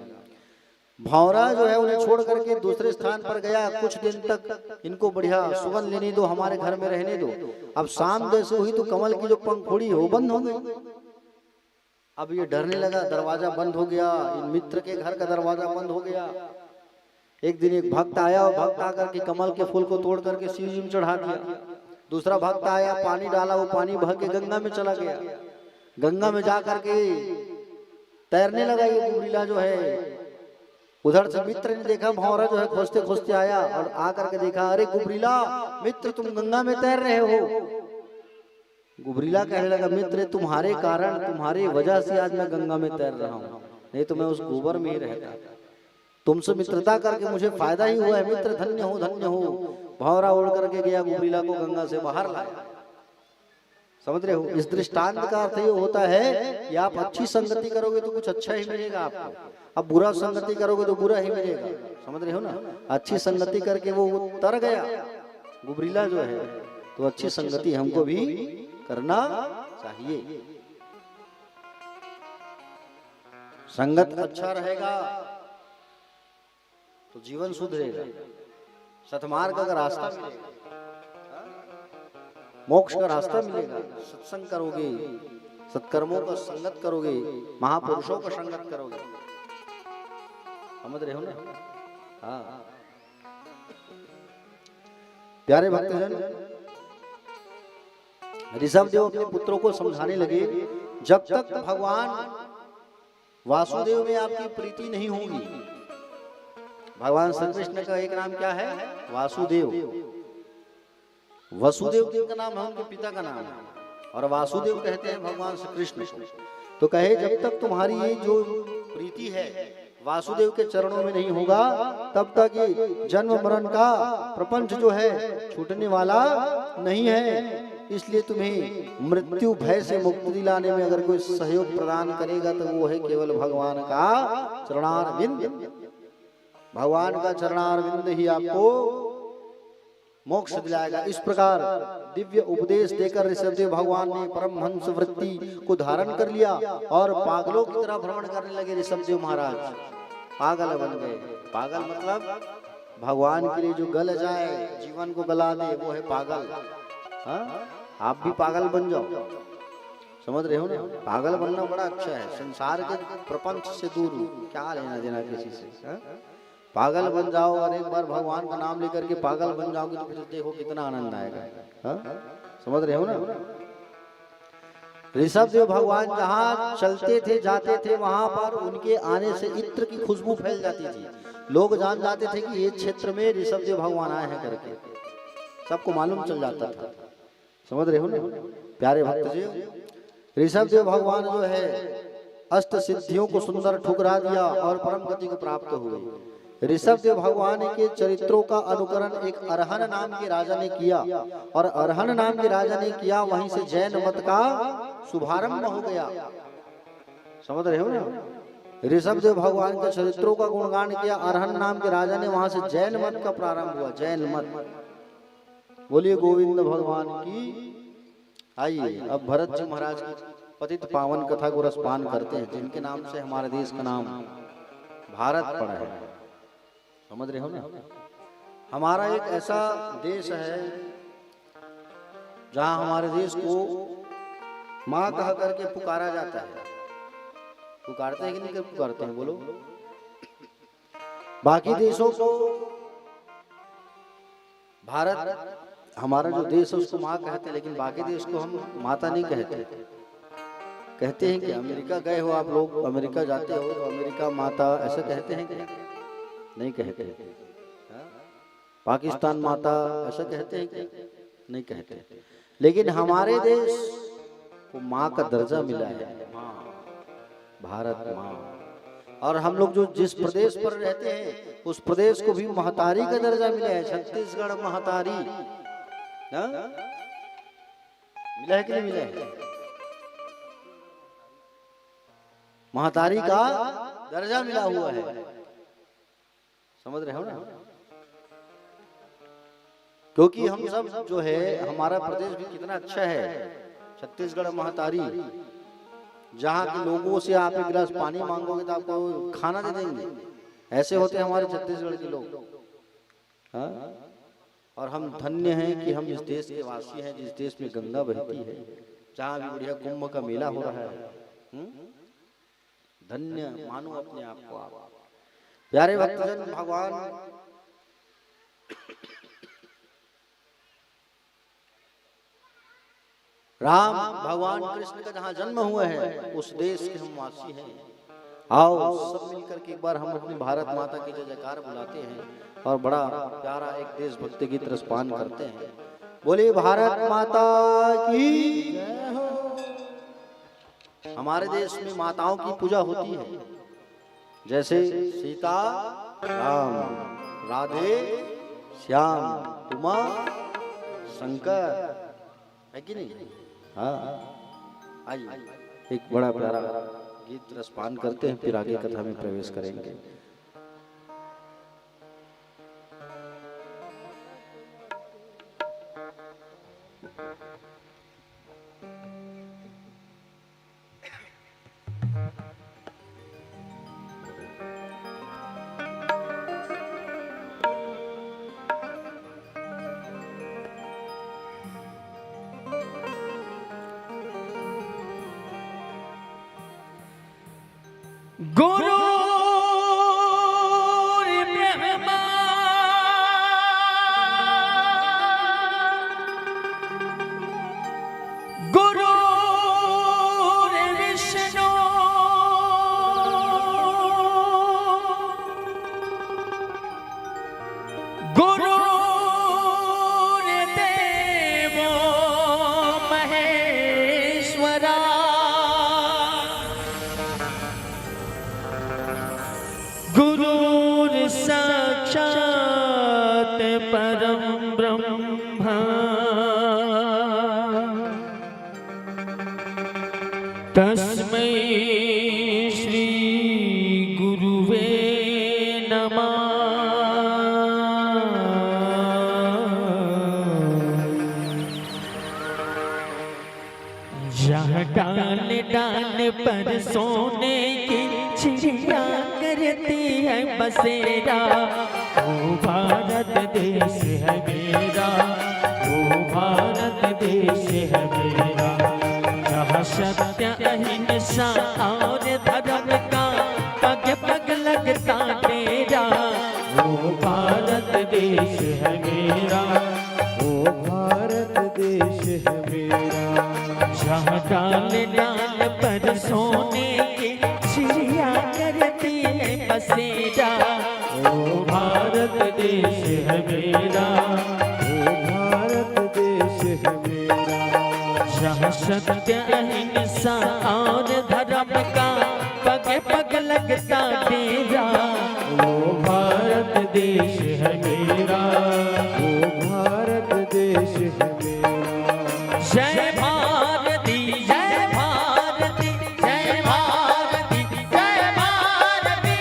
भौरा जो है उन्हें छोड़ करके दूसरे स्थान पर गया। कुछ दिन तक इनको बढ़िया सुगंध लेने दो, हमारे घर में रहने दो। अब शाम जैसे हुई तो कमल की जो पंखुड़ी है वो बंद हो गई। अब ये डरने लगा, दरवाजा बंद हो गया, इन मित्र के घर का दरवाजा बंद हो गया। एक दिन एक भक्त आया और भक्त आकर के कमल के फूल को तोड़ करके शिव जी में चढ़ा दिया। दूसरा भक्त आया, पानी डाला, वो पानी बह के गंगा में चला गया। गंगा में जा करके तैरने लगा ये गुबरीला जो है। उधर से मित्र ने देखा, भौरा जो है खोजते खोजते आया और आकर के देखा, अरे गुबरीला मित्र तुम गंगा में तैर रहे हो। गुबरीला कहने लगा, मित्र तुम्हारे कारण तुम्हारी वजह से आज मैं गंगा में तैर रहा हूँ, नहीं तो मैं उस गोबर में ही रहता। तुमसे मित्रता करके मुझे फायदा ही हुआ है, मित्र धन्य हो धन्य हो। भौरा उड़ करके गया, गुबरीला को गंगा से बाहर लाया। समझ रहे हो? इस दृष्टांत का अर्थ ये होता है कि आप अच्छी संगति करोगे तो कुछ अच्छा ही मिलेगा आपको, अब बुरा संगति करोगे तो बुरा ही मिलेगा। समझ रहे हो ना? अच्छी संगति करके वो तर गया गुबरीला जो है, तो अच्छी संगति हमको भी करना चाहिए। संगत अच्छा रहेगा तो जीवन सुधरेगा, सतमार्ग का रास्ता मिलेगा, मोक्ष का रास्ता मिलेगा। सत्संग करोगे, सत्कर्मों का संगत करोगे, महापुरुषों का संगत करोगे। समझ रहे हो ना? हाँ प्यारे भक्तजन, ऋषभ देव अपने पुत्रों को समझाने लगे, जब तक भगवान वासुदेव में आपकी प्रीति नहीं होगी। भगवान श्री कृष्ण का एक नाम क्या है? वासुदेव। वसुदेव जिनका नाम है उनके पिता का नाम है, और वासुदेव कहते हैं भगवान श्री कृष्ण को। तो कहे जब तक तुम्हारी ये जो प्रीति है वासुदेव के चरणों में नहीं होगा, तब तक ये जन्म मरण का प्रपंच जो है छूटने वाला नहीं है। इसलिए तुम्हें मृत्यु भय से मुक्ति दिलाने में अगर कोई सहयोग प्रदान करेगा तो वो है केवल भगवान का चरणारविंद। भगवान का चरणारविंद ही आपको मोक्ष दिलाएगा। इस प्रकार दिव्य उपदेश देकर ऋषभदेव भगवान ने परमहंस वृत्ति को धारण कर लिया और पागलों की तरह भ्रमण करने लगे। ऋषभदेव महाराज पागल बन गए। पागल मतलब भगवान के लिए जो गल जाए, जीवन को गला दे, वो है पागल। हाँ? आप भी पागल बन जाओ। समझ रहे हो ना? पागल बनना बड़ा अच्छा है। संसार के प्रपंच से दूर क्या लेना देना किसी से। हाँ? पागल बन जाओ और एक बार भगवान का नाम लेकर के पागल बन जाओगे तो फिर देखो कितना आनंद आएगा। हाँ? समझ रहे हो ना? ऋषभदेव भगवान जहाँ चलते थे जाते थे वहां पर उनके आने से इत्र की खुशबू फैल जाती थी। लोग जान जाते थे कि ये क्षेत्र में ऋषभदेव भगवान आए हैं करके, सबको मालूम चल जाता था। समझ रहे हो ना प्यारे भक्तजन? ऋषभदेव भगवान जो है अष्ट सिद्धियों को सुंदर ठुकरा दिया और परम गति को प्राप्त हुए। ऋषभदेव भगवान के चरित्रों का अनुकरण एक अरहन नाम के राजा ने किया, और अरहन नाम के राजा ने किया, वहीं से जैन मत का शुभारंभ हो गया। समझ रहे हो ना? ऋषभदेव भगवान के चरित्रों का गुणगान किया अरहन नाम के राजा ने, वहां से जैन मत का प्रारंभ हुआ। जैन मत। बोलिए गोविंद भगवान की। आइए अब भरत जी महाराज की पतित पावन कथा को रसपान करते हैं, जिनके नाम से हमारे देश का नाम भारत पड़ा है। समझ रहे हो ना? हमारा एक ऐसा देश है जहां हमारे देश को माँ कह करके पुकारा जाता है। पुकारते हैं कि नहीं पुकारते हैं? बोलो। बाकी देशों को भारत हमारा जो देश है उसको माँ कहते हैं, लेकिन बाकी देश को हम माता नहीं कहते। कहते हैं कि अमेरिका गए हो आप लोग, अमेरिका जाते हो तो अमेरिका माता ऐसा कहते हैं क्या? नहीं कहते। पाकिस्तान माता ऐसा कहते हैं क्या? नहीं कहते। लेकिन हमारे देश को माँ का दर्जा मिला है। माँ, भारत माँ। और हम लोग जो जिस प्रदेश पर रहते हैं उस प्रदेश को भी महतारी का दर्जा मिला है, छत्तीसगढ़ महतारी। हाँ? मिला है कि नहीं मिला है? महतारी का दर्जा मिला हुआ है, समझ रहे हो ना? क्योंकि हम सब जो है, हमारा प्रदेश भी कितना अच्छा है, छत्तीसगढ़ महतारी, जहाँ के लोगों से आप एक गिलास पानी मांगोगे तो आपको खाना दे देंगे। ऐसे होते हैं हमारे छत्तीसगढ़ के लोग। हाँ? और हम धन्य हैं कि हम इस देश के वासी हैं, जिस देश में गंगा बहती है, जहाँ भी बढ़िया कुंभ का मेला हो रहा है। धन्य मानो अपने आप को आप। प्यारे भक्तजन, भगवान राम भगवान कृष्ण का जहाँ जन्म हुआ है उस देश के हम वासी हैं। आओ सब मिलकर के एक बार हम अपनी भारत माता की जय जयकार बुलाते हैं और बड़ा प्यारा एक देशभक्ति गीत रसपान करते हैं। बोले भारत माता की जय हो। हमारे देश में माताओं की पूजा होती है, जैसे सीता राम, राधे श्याम, उमा शंकर, है कि नहीं? हाँ, आइए एक बड़ा प्यारा गीत रसपान करते हैं, फिर आगे कथा में प्रवेश करेंगे। गुरु ब्रह्मा गुरु विष्णु गुरु देवो महेश्वरा गुरुर साक्षात् परम ब्रह्म तस्मै श्री गुरुवे नमः। जहाँ डाल डाल पर सोने की चिड़िया करती है बसेरा, ओ भारत देश है मेरा, ओ भारत देश है मेरा। जहाँ सत्य अहिंसा और धर्म का पग पग लगता तेरा, ओ भारत देश है मेरा, ओ भारत देश है मेरा। जहाँ डाल डाल पर सोने की चिड़िया करती है बसेरा, ओ भारत देश है मेरा, ओ भारत देश है मेरा। जहाँ सत्य अहिंसा और धर्म का पग पग लगता तेरा, ओ भारत देश है मेरा, ओ भारत देश है मेरा। जय भारती जय भारती जय भारती जय भारती।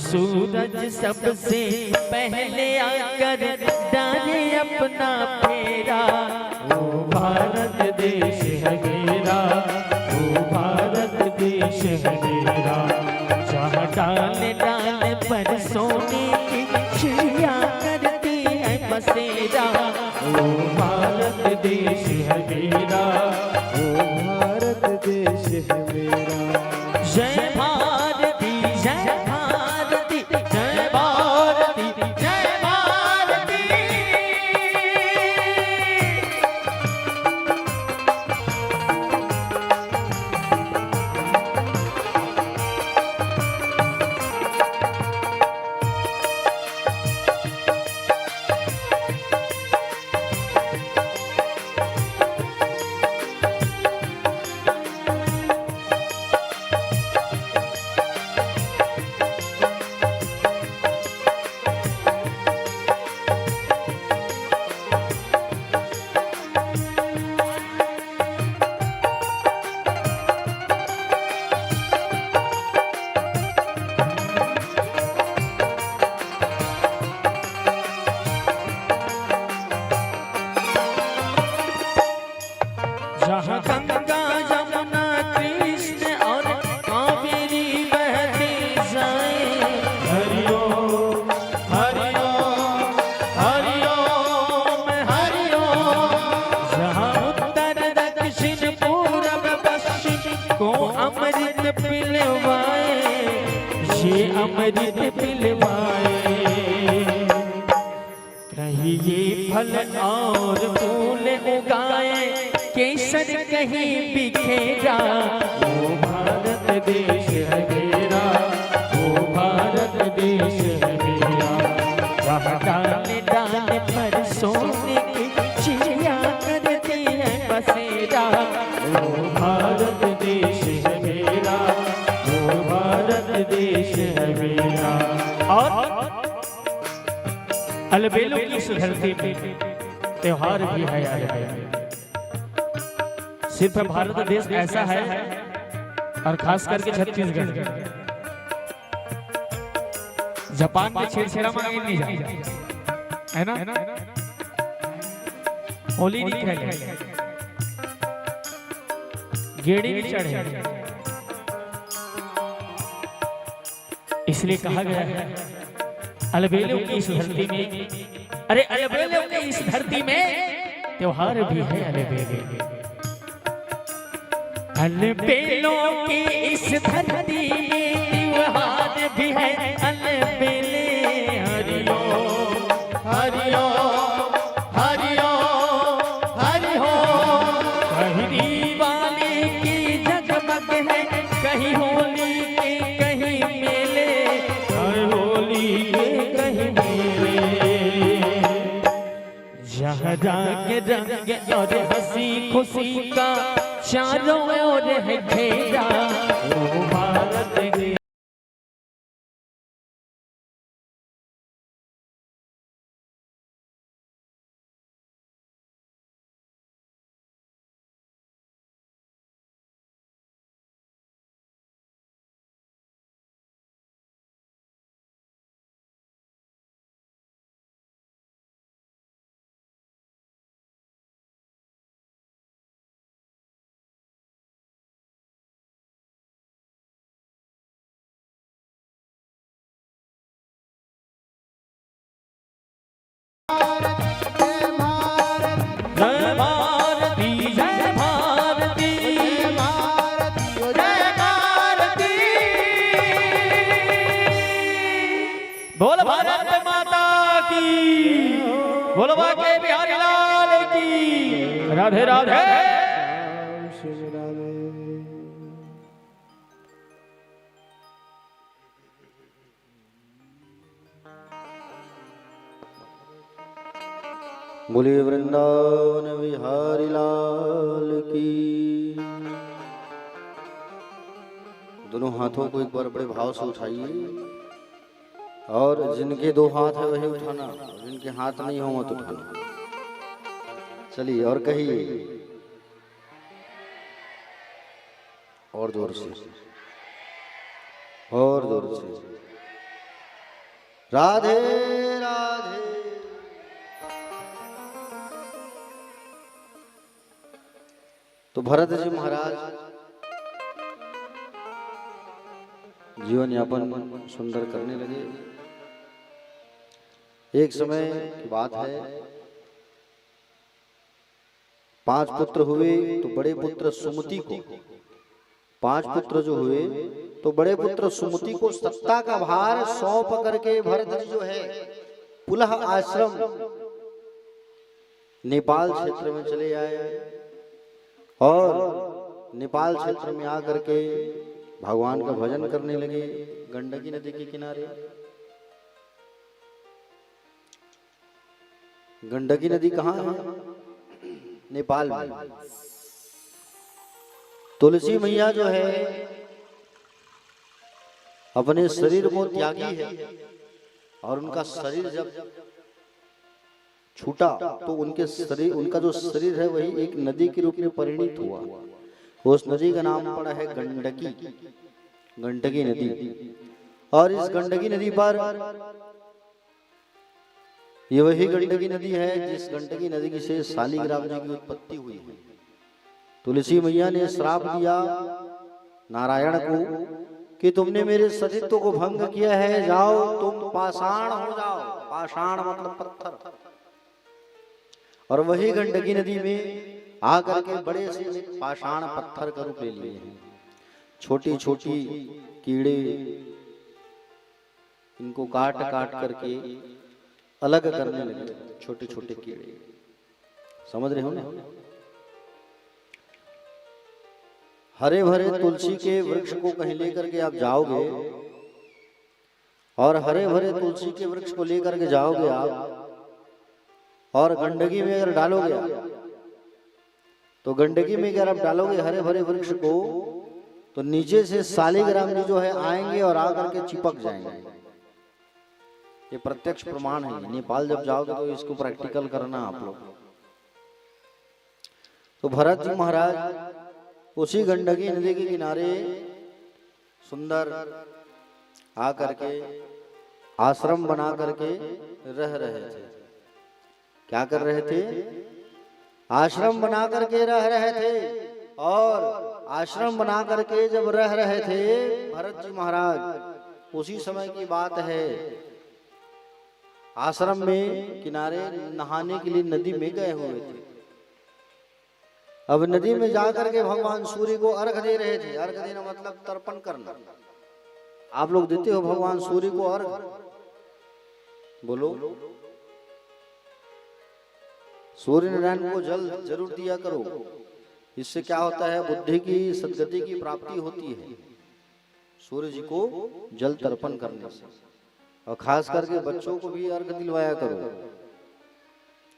सूरज सबसे पहले आकर डाले अपना फेरा। ओ भारत देश है मेरा, ओ भारत देश है मेरा, जहाँ डाल डाल पर सोने की चिड़िया करती है बसेरा। ओ भारत देश है मेरा, ओ भारत देश है मेरा। जय भारती जय भारती जय भारती जय भारती। जहाँ गंगा यमुना कृष्ण और कावेरी बहती जाए। हरिओम हरिओम हरिओम हरिओम। जहाँ उत्तर दक्षिण पूरब पश्चिम को अमृत पिलवाए, ये अमृत पिलवाए। कहीं ये फल और फूल उगाए, केसर कहीं बिखेरा। ओ भारत देश है मेरा, ओ भारत देश है मेरा, वहाँ डाल डाल पर सोने की चिड़िया करती है बसेरा। ओ भारत देश है मेरा, ओ भारत देश है मेरा। और अलबेलों की इस धरती में त्योहार भी है अलबेले। सिर्फ भारत देश ऐसा है, और खास करके छत्तीसगढ़, जापान में छेड़छेड़ा मांगे नहीं जाता है ना, होली नहीं खेले, गेड़ी नहीं चढ़े। इसलिए कहा गया है अलबेलों की इस धरती में, अरे अलबेलों की इस धरती में त्योहार भी है अलबेले। अलबेलों की इस धरती में त्योहार भी है अलबेले। हरिओम हरिओम हरिओम हरिओम। कहीं दिवाली की जगमग है, कहीं होली के कहीं मेले, कहीं होली के कहीं मेले। जहाँ रंग रंग और हंसी खुशी का चारों ओर है घेरा। ओ भारत देश जय भारती जय भारती जय भारती। बोल भारत माता की, बोल बाके बिहारी लाल की। राधे राधे। श्री राधे। बोलिए वृंदावन बिहारी लाल की। दोनों हाथों को एक बार बड़े भाव से उठाइए, और जिनके दो हाथ है वही उठाना, जिनके हाथ नहीं हो मत उठाना। चलिए और कहिए, और जोर से, और जोर से। राधे राधे। तो भरत जी महाराज जीवन यापन सुंदर करने लगे। एक समय की बात है, 5 पुत्र हुए। तो बड़े पुत्र सुमति को, 5 पुत्र जो हुए तो बड़े पुत्र सुमति को सत्ता का भार सौंप करके भरत जी जो है पुलह आश्रम नेपाल क्षेत्र में चले आए। और नेपाल क्षेत्र में आकर के भगवान का भजन करने लगे गंडकी नदी के किनारे। गंडकी नदी कहाँ है? नेपाल में। तुलसी मैया जो है अपने शरीर को त्यागी है, और उनका शरीर जब छूटा तो उनके शरीर, उनका जो शरीर है वही एक नदी के रूप में परिणित हुआ। उस नदी का नाम पड़ा है गंडकी, गंडकी नदी। और इस गंडकी नदी पर, ये वही गंडकी नदी है जिस गंडकी नदी की से शालिग्राम जी की उत्पत्ति हुई है। तुलसी मैया ने श्राप दिया नारायण को कि तुमने मेरे सतीत्व को भंग किया है, जाओ तुम पाषाण हो जाओ। पाषाण मतलब पत्थर। और वही गंडकी नदी में आकर के बड़े से पाषाण पत्थर का रूप ले लिए हैं। छोटी छोटी कीड़े, इनको काट काट करके अलग करने लगे, छोटे छोटे कीड़े। समझ रहे हो ना? हरे भरे तुलसी के वृक्ष को कहीं लेकर के आप जाओगे, और हरे भरे तुलसी के वृक्ष को लेकर के जाओगे आप, और गंडकी में अगर डालोगे आप, तो गंडकी में अगर आप डालोगे हरे भरे वृक्ष को, तो नीचे से शालिग्राम जी जो है आएंगे और आकर के चिपक जाएंगे। ये प्रत्यक्ष प्रमाण है। नेपाल जब जाओगे तो इसको प्रैक्टिकल करना आप लोग। तो भरत जी महाराज उसी गंडकी नदी के किनारे सुंदर आकर के आश्रम बना करके रह रहे थे। क्या कर रहे थे? आश्रम बना करके रह रहे थे। और आश्रम बना करके जब रह रहे थे भरत जी महाराज, उसी समय की बात है, आश्रम में किनारे नहाने के लिए नदी में गए हुए थे। अब नदी में जाकर के भगवान सूर्य को अर्घ दे रहे थे। अर्घ देना मतलब तर्पण करना। आप लोग देते हो भगवान सूर्य को अर्घ? बोलो। सूर्य नारायण को जल जरूर दिया करो। इससे क्या होता है? बुद्धि की सद्गति की प्राप्ति होती है सूर्य जी को जल तर्पण करने से। और खास करके बच्चों को भी अर्घ दिलवाया करो।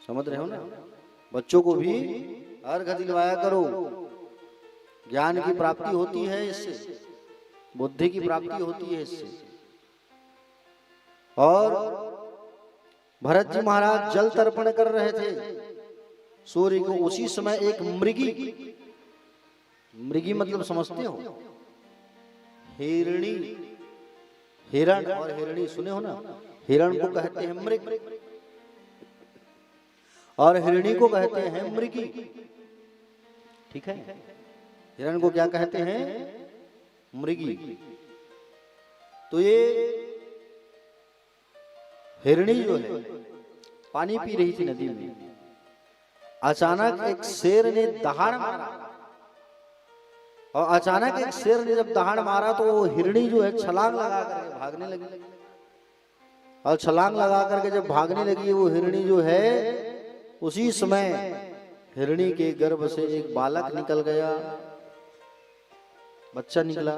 समझ रहे हो ना? बच्चों को भी अर्घ दिलवाया करो। ज्ञान की प्राप्ति होती है इससे, बुद्धि की प्राप्ति होती है इससे। और भरत जी महाराज जल तर्पण कर रहे थे सूर्य को। उसी समय एक मृगी, मृगी मतलब समझते हो? हिरणी, हिरण और हिरणी सुने हो ना? हिरण को कहते हैं मृग और हिरणी को कहते हैं मृगी। ठीक है? हिरण को क्या कहते हैं? मृगी। तो ये हिरणी जो है पानी पी रही थी नदी में। अचानक एक शेर ने दहाड़ मारा, और अचानक एक शेर ने जब दहाड़ मारा तो वो हिरणी जो है छलांग लगा करके भागने लगी। और छलांग लगा करके जब भागने लगी वो हिरणी जो है, उसी समय हिरणी के गर्भ से एक बालक निकल गया, बच्चा निकला,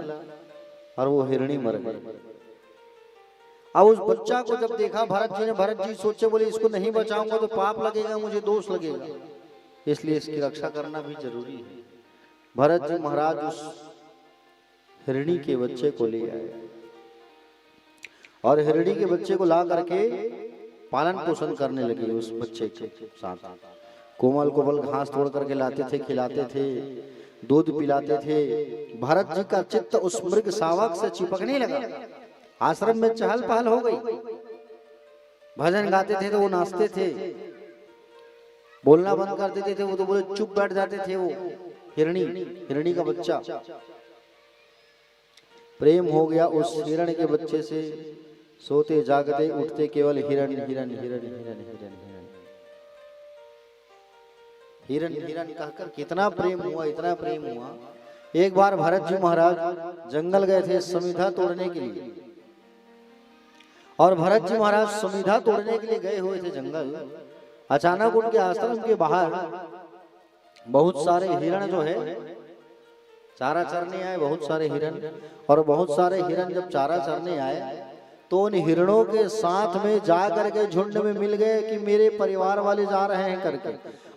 और वो हिरणी मर गई। अब उस बच्चा को जब देखा भरत जी सोचे, बोले इसको नहीं बचाऊंगा तो पाप लगेगा, मुझे दोष लगेगा, इसलिए इसकी रक्षा करना भी जरूरी है। भरत जी महाराज उस हिरणी के बच्चे को ले आए, और हिरणी के बच्चे को ला करके पालन पोषण करने लगे। उस बच्चे के साथ कोमल कोमल घास तोड़ करके लाते थे, खिलाते थे, दूध पिलाते थे। भरत जी का चित्त उस मृग शावक से चिपकने लगा। आश्रम में चहल पहल हो गई। भजन गाते थे तो वो नाचते थे, बोलना बंद कर देते थे वो तो बोले चुप बैठ जाते थे। वो हिरणी, हिरणी का बच्चा, प्रेम हो गया उस हिरण के बच्चे से, सोते जागते उठते केवल हिरण हिरण हिरण हिरण हिरण हिरण हिरण हिरण कहकर कितना प्रेम हुआ, इतना प्रेम हुआ। एक बार भरत जी महाराज जंगल गए थे समिधा तोड़ने के लिए, और भरत जी महाराज समिधा तोड़ने के लिए गए हुए थे जंगल। अचानक उनके आश्रम के बाहर बहुत सारे हिरण जो है चारा चरने आए, बहुत सारे हिरण। और बहुत सारे हिरण जब चारा चरने आए तो उन हिरणों के साथ में जा करके झुंड में मिल गए कि मेरे परिवार वाले जा रहे हैं करके,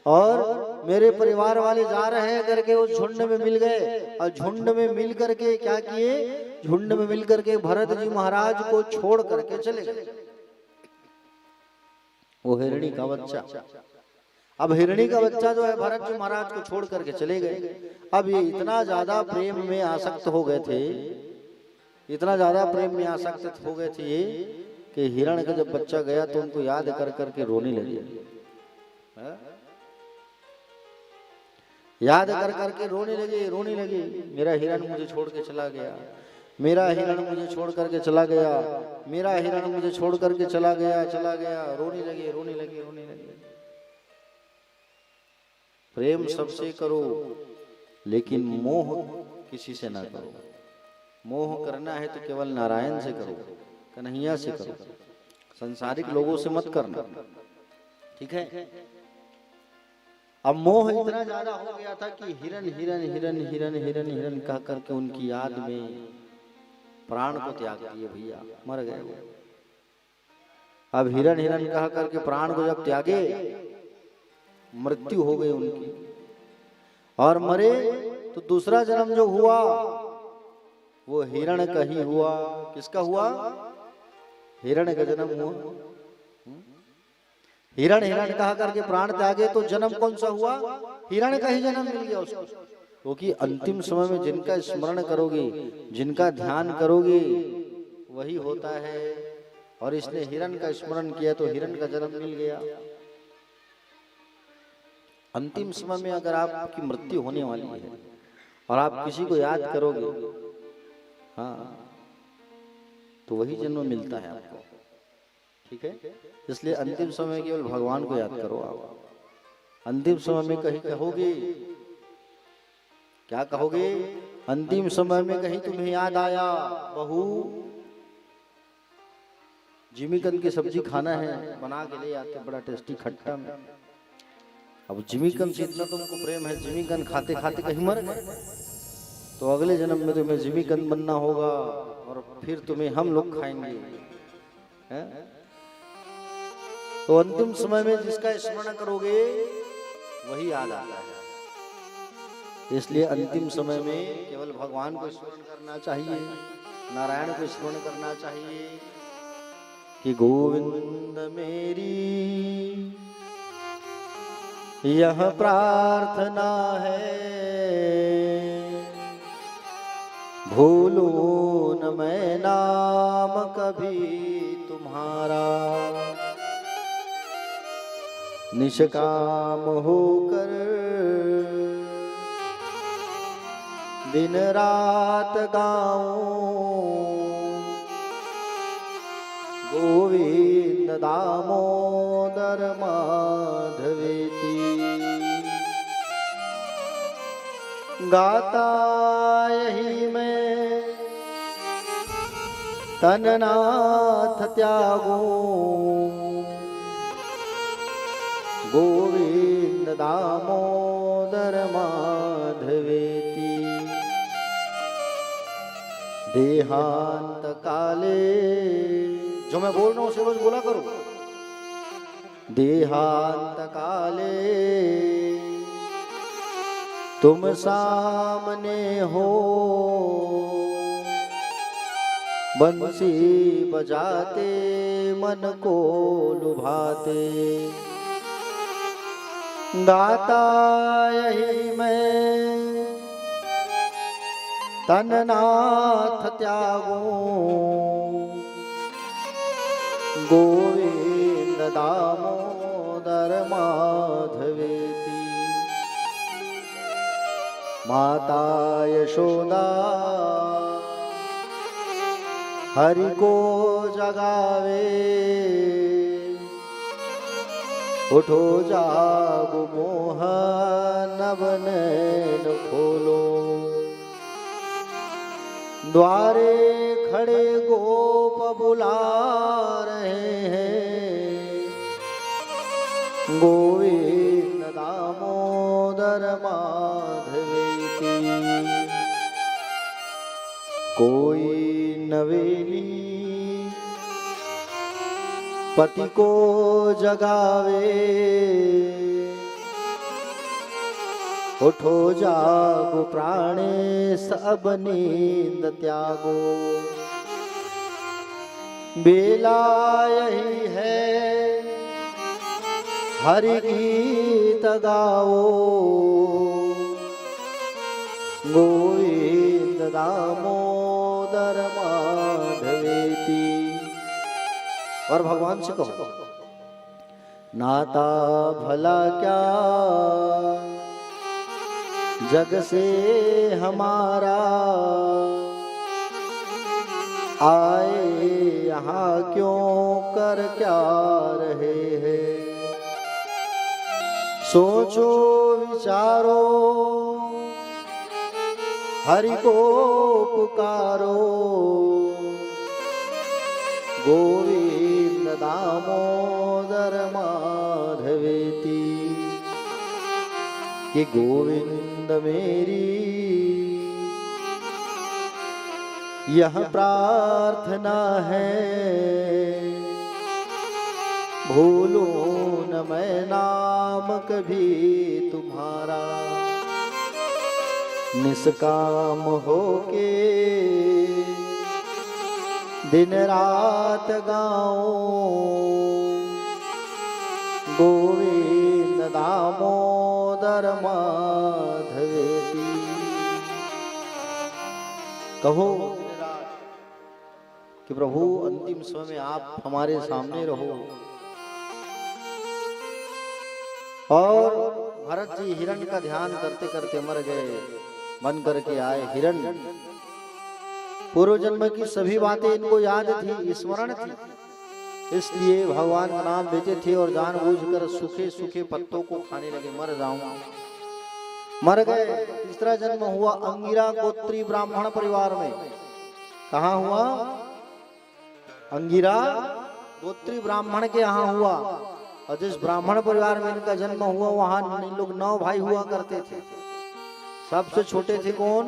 और मेरे परिवार वाले जा रहे हैं करके वो झुंड में मिल गए। और झुंड में मिल करके क्या किए, झुंड में मिल करके भरत जी महाराज को छोड़ करके चले गए, वो हिरणी का बच्चा। अब हिरणी का बच्चा जो है भरत जी महाराज को छोड़ करके चले गए। अब ये इतना ज्यादा प्रेम में आसक्त हो गए थे, इतना ज्यादा प्रेम में आसक्त हो गए थे ये कि हिरण का जब बच्चा गया तो उनको याद कर करके रोने लगे, याद कर करके रोने लगे। मेरा हिरण मुझे छोड़ के चला गया, मेरा हिरण मुझे छोड़ करके चला गया, मेरा हिरण मुझे छोड़ करके चला गया, रोने लगे। प्रेम सबसे करो लेकिन मोह किसी से ना करो। मोह करना है तो केवल नारायण से करो, कन्हैया से करो, संसारिक लोगों से मत करना, ठीक है। अब मोह इतना ज्यादा हो गया था कि हिरण हिरण हिरण हिरण हिरण हिरण कह करके उनकी याद में प्राण को त्याग दिए भैया, मर गए वो। अब हिरण हिरण कह करके प्राण को जब त्यागे, मृत्यु हो गई उनकी, और मरे तो दूसरा जन्म जो हुआ वो हिरण का ही हुआ। किसका हुआ? हिरण का जन्म हुआ। हिरण हिरण कहा करके प्राण त्यागे तो जन्म कौन सा हुआ? हिरण का ही जन्म मिल गया उसको। क्योंकि अंतिम समय में जिनका स्मरण करोगे, जिनका ध्यान करोगे, वही होता है। और इसने हिरण का स्मरण किया तो हिरण का जन्म मिल गया। अंतिम समय में अगर आपकी मृत्यु होने वाली है और आप किसी को याद करोगे, हाँ, तो वही जन्म मिलता है आपको, ठीक है। इसलिए अंतिम समय केवल भगवान को याद करो। आप अंतिम समय में कहीं कहोगे, क्या कहोगे? अंतिम समय में कहीं तुम्हें याद आया, बहू जिमीकंद की सब्जी खाना है, बना के ले आते, बड़ा टेस्टी खट्टा में। अब जिमीकंद से इतना तुमको प्रेम है, जिमीकंद खाते खाते कहीं मर गए, तो अगले जन्म में तुम्हें जिमीकंद बनना होगा और फिर तुम्हें हम लोग खाएंगे, हैं? तो अंतिम समय में जिसका स्मरण करोगे वही याद आता है। इसलिए अंतिम समय में केवल भगवान को स्मरण करना चाहिए, नारायण को स्मरण करना चाहिए कि गोविंद मेरी यह प्रार्थना है, भूलू न मैं नाम कभी तुम्हारा, निष्काम होकर दिन रात गाऊं, गोविंद दामोदर माधवेति। गाता यही मैं तननाथ त्यागूं, गोविंद दामोदर माधवेति। देहांत काले, जो मैं बोल रहा हूं उसे रोज बोला करो। देहांत काले तुम सामने हो, बंसी बजाते मन को लुभाते। गाता यही मैं तननाथ त्यागूं, गोविंद दामोदर माधवेति। माता यशोदा हरि को जगावे, उठो जागो मोहन नैन खोलो। द्वारे खड़े गोप बुला रहे हैं, गोविंद दामोदर माधवेति। कोई नवेली पति को जगावे, उठो जागो प्राणेश अब नींद त्यागो। बेला यही है हरि गीत गाओ, गोविंद दामोदर माधवेति। और भगवान से कहो, नाता भला क्या जग से हमारा, आए यहाँ क्यों कर क्या रहे हैं। सोचो विचारो हरि को पुकारो, गोविंद दामोदर माधवेति। कि गोविंद मेरी यह प्रार्थना है, भूलूं न मैं नाम कभी तुम्हारा। निष्काम होके दिन रात गाऊं, गोविंद दामोदर माधवेति। कहो कि प्रभु अंतिम समय में आप हमारे सामने रहो। और भरत जी हिरण्य का ध्यान करते करते मर गए, बन करके आए हिरण्य। पूर्व जन्म की सभी बातें इनको याद थी, स्मरण थी, इसलिए भगवान का नाम लेते थे और जानबूझकर सूखे सूखे पत्तों को खाने लगे। मर जाऊंगा, मर गए। तीसरा जन्म हुआ अंगिरा गोत्री ब्राह्मण परिवार में। कहाँ हुआ? अंगिरा गोत्री ब्राह्मण के यहाँ हुआ। और जिस ब्राह्मण परिवार में इनका जन्म हुआ वहां इन लोग 9 भाई हुआ करते थे। सबसे छोटे थे कौन?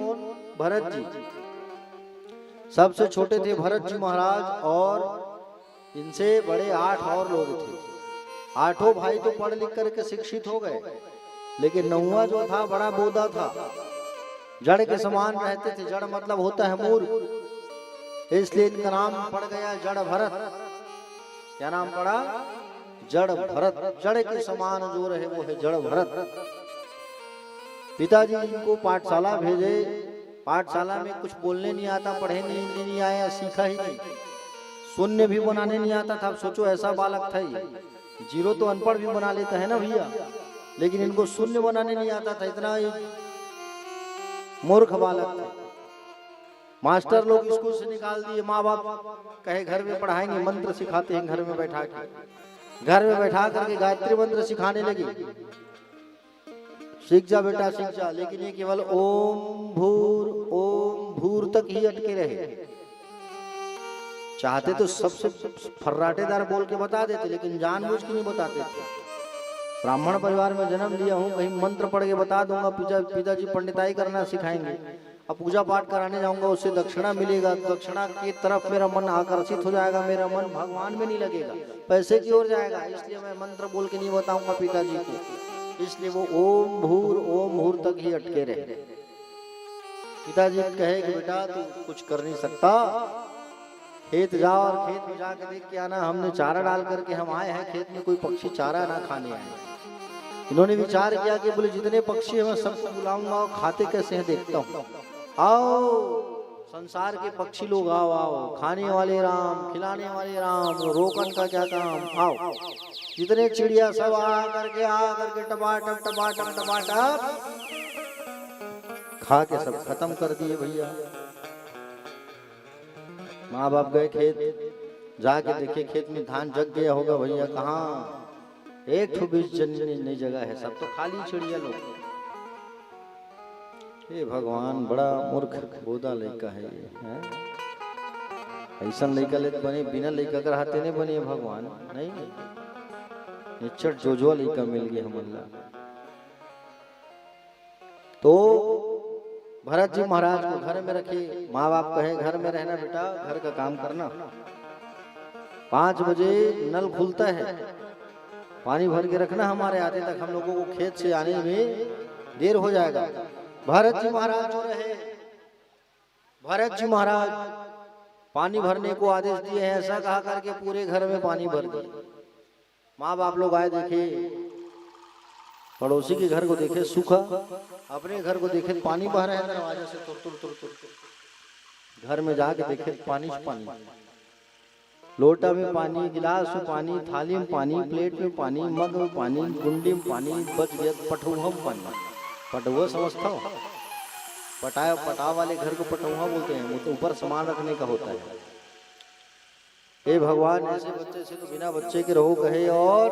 भरत जी। सबसे छोटे थे भरत जी महाराज, और इनसे बड़े 8 और लोग थे। 8 भाई तो पढ़ लिख करके शिक्षित हो गए, लेकिन 9वां जो था बड़ा बोधा था, जड़ के समान रहते थे। जड़ मतलब होता है मूर्ख, इसलिए इनका नाम पड़ गया जड़ भरत। क्या नाम पड़ा? जड़ भरत। जड़ के समान जो रहे वो है जड़ भरत। पिताजी इनको पाठशाला भेजे। पाठशाला में कुछ बोलने नहीं आता, पढ़े नहीं आया, सीखा ही नहीं, शून्य भी बनाने नहीं आता था। अब सोचो ऐसा बालक था ये। 0 तो अनपढ़ भी बना लेता है ना भैया, लेकिन इनको शून्य बनाने नहीं आता था। इतना मूर्ख बालक था। मास्टर लोग स्कूल से निकाल दिए, माँ बाप कहे घर में पढ़ाएंगे, मंत्र सिखाते हैं घर में बैठा के। घर में बैठा करके गायत्री मंत्र सिखाने लगे। सीख जा बेटा सीख जा, लेकिन ये केवल ओम भूर तक ही अटके रहे। चाहते तो सबसे फर्राटेदार बोल के बता देते, लेकिन जानबूझ के नहीं बताते थे। ब्राह्मण परिवार में जन्म लिया हूँ, कहीं मंत्र पढ़ के बता दूंगा, पिताजी पंडिताई करना सिखाएंगे, अब पूजा पाठ कराने जाऊंगा उससे दक्षिणा मिलेगा, दक्षिणा की तरफ मेरा मन आकर्षित हो जाएगा, मेरा मन भगवान में नहीं लगेगा, पैसे की ओर जाएगा। इसलिए मैं मंत्र बोल के नहीं बताऊंगा पिताजी को। इसलिए वो ओम भूर तक ही अटके रहे। पिताजी कहे कि बेटा तू कुछ कर नहीं सकता, खेत जाओ और खेत में जाकर देख के आना, हमने चारा डाल करके हम आए हैं, खेत में कोई पक्षी चारा ना खाने आए। इन्होंने विचार किया कि बोले जितने पक्षी हैं मैं सबको बुलाऊंगा और खाते कैसे हैं देखता हूँ। आओ संसार के पक्षी लोग आओ आओ, खाने वाले राम, खिलाने वाले राम, रोकन का क्या काम, आओ। जितने चिड़िया सब आ करके टपाटप टपाटप टपाटप खा के सब खत्म कर दिए भैया। माँ बाप गए खेत, जाके देखे खेत में धान जग गया होगा भैया, कहाँ एक ठो बीज जन्नी नई जगह है, सब तो खाली चिड़िया लोग। हे भगवान, बड़ा मूर्ख बोदा लड़का है ये, हैं? ऐसा लड़का ले बने, बिना लड़का कर हाथे नहीं बने भगवान, नहीं निचट जोजो लड़का मिल गया हमला। तो भरत जी महाराज को घर में रखे, माँ बाप कहे घर में रहना बेटा, घर का काम करना। 5 बजे नल खुलता है, पानी भर के रखना, हमारे आते तक हम लोगों को खेत से आने में देर हो जाएगा। भरत जी महाराज जो रहे, भरत जी महाराज पानी भरने को आदेश दिए हैं, ऐसा कहा करके पूरे घर में पानी भर दिए। माँ बाप लोग आए, देखे पड़ोसी के घर को देखे सूखा, अपने घर को देखे पानी बह रहा है दरवाजे से तुर तुर तुर तुर। घर में जाके देखे पानी से पानी, लोटा में पानी, गिलास में पानी, थाली में पानी, प्लेट में पानी, मग में पानी, गुंडी में पानी, बच गया पटुआ में पानी। पटुआ समझता हो? पटाव वाले घर को पटुआ बोलते हैं, वो तो ऊपर सामान रखने का होता है। हे भगवान, ऐसे बच्चे से तो बिना बच्चे के रहो कहे, और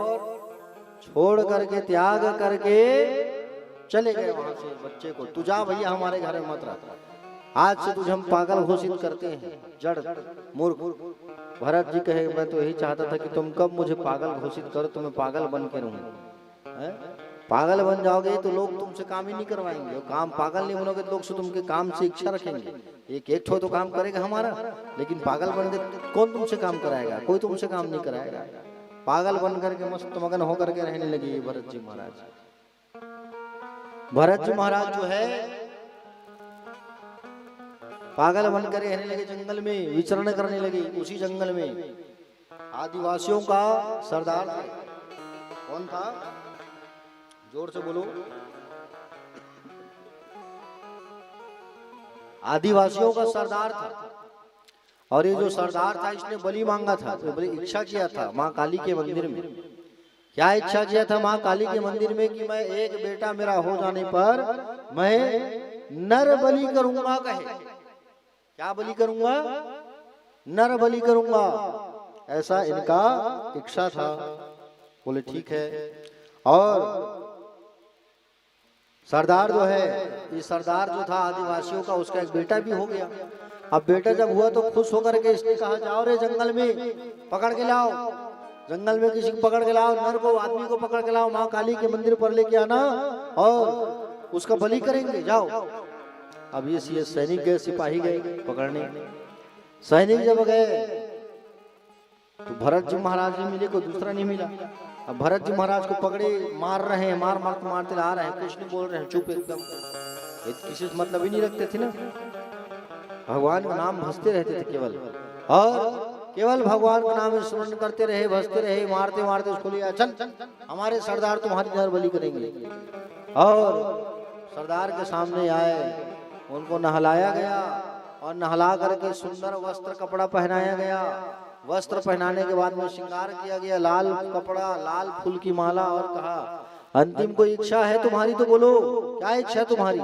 छोड़ करके त्याग करके चले गए वहां से बच्चे को। तू जा भैया, हमारे घर में मत रह, आज से तुझे हम पागल घोषित करते हैं, जड़ मूर्ख। भरत जी कहे, मैं तो यही चाहता था कि तुम कब मुझे पागल घोषित करो, तो मैं पागल बन के रहूं। पागल बन जाओगे तो लोग तुमसे काम ही नहीं करवाएंगे, और काम पागल नहीं बनोगे तो लोग से तुमके काम से इच्छा रखेंगे। एक ठो तो काम करेगा हमारा, लेकिन पागल बन गए कौन तुमसे काम कराएगा? कोई तुमसे काम नहीं कराएगा। पागल बन करके मस्त मगन होकर के रहने लगे भरत जी महाराज। भरत जी महाराज जो है पागल बन कर रहने लगे, जंगल में विचरण करने लगे। उसी जंगल में आदिवासियों का सरदार कौन था? जोर से बोलो। आदिवासियों का सरदार था, और ये जो सरदार था इसने बलि मांगा था, तो बड़ी इच्छा किया था माँ काली के मंदिर में। क्या इच्छा किया था माँ काली के मंदिर में कि मैं एक बेटा मेरा हो जाने पर मैं नर बलि करूंगा। कहे क्या बलि करूंगा? नर बलि करूंगा, ऐसा इनका इच्छा था। बोले ठीक है। और सरदार जो है, ये सरदार जो था आदिवासियों का, उसका एक बेटा भी हो गया। अब बेटा जब हुआ तो खुश होकर के इसने कहा, जाओ रे जंगल में पकड़ के लाओ, जंगल में किसी को पकड़ के लाओ, नर को आदमी को पकड़ के लाओ, माँ काली के मंदिर पर लेके आना और उसका बलि करेंगे, जाओ। अब ये सैनिक गए, सिपाही गए पकड़ने। सैनिक जब गए तो भरत जी महाराज ने मिले, कोई दूसरा नहीं मिला। अब भरत जी महाराज को पकड़े, मार रहे हैं, मारते ला रहे हैं, कुछ नहीं बोल रहे हैं, चुप एकदम। किसी से मतलब ही नहीं रखते थे ना, भगवान का नाम भजते रहते थे केवल, और केवल भगवान का नाम स्मरण करते रहे, भजते रहे। मारते मारते उसको लिया, चल हमारे सरदार तुम्हारी नर बलि करेंगे। और सरदार के सामने आए, उनको नहलाया गया, और नहला करके सुंदर वस्त्र कपड़ा पहनाया गया। वस्त्र पहनाने के बाद में श्रृंगार किया गया, लाल कपड़ा, लाल फूल की माला, और कहा अंतिम कोई इच्छा है तुम्हारी तो बोलो, क्या इच्छा है तुम्हारी?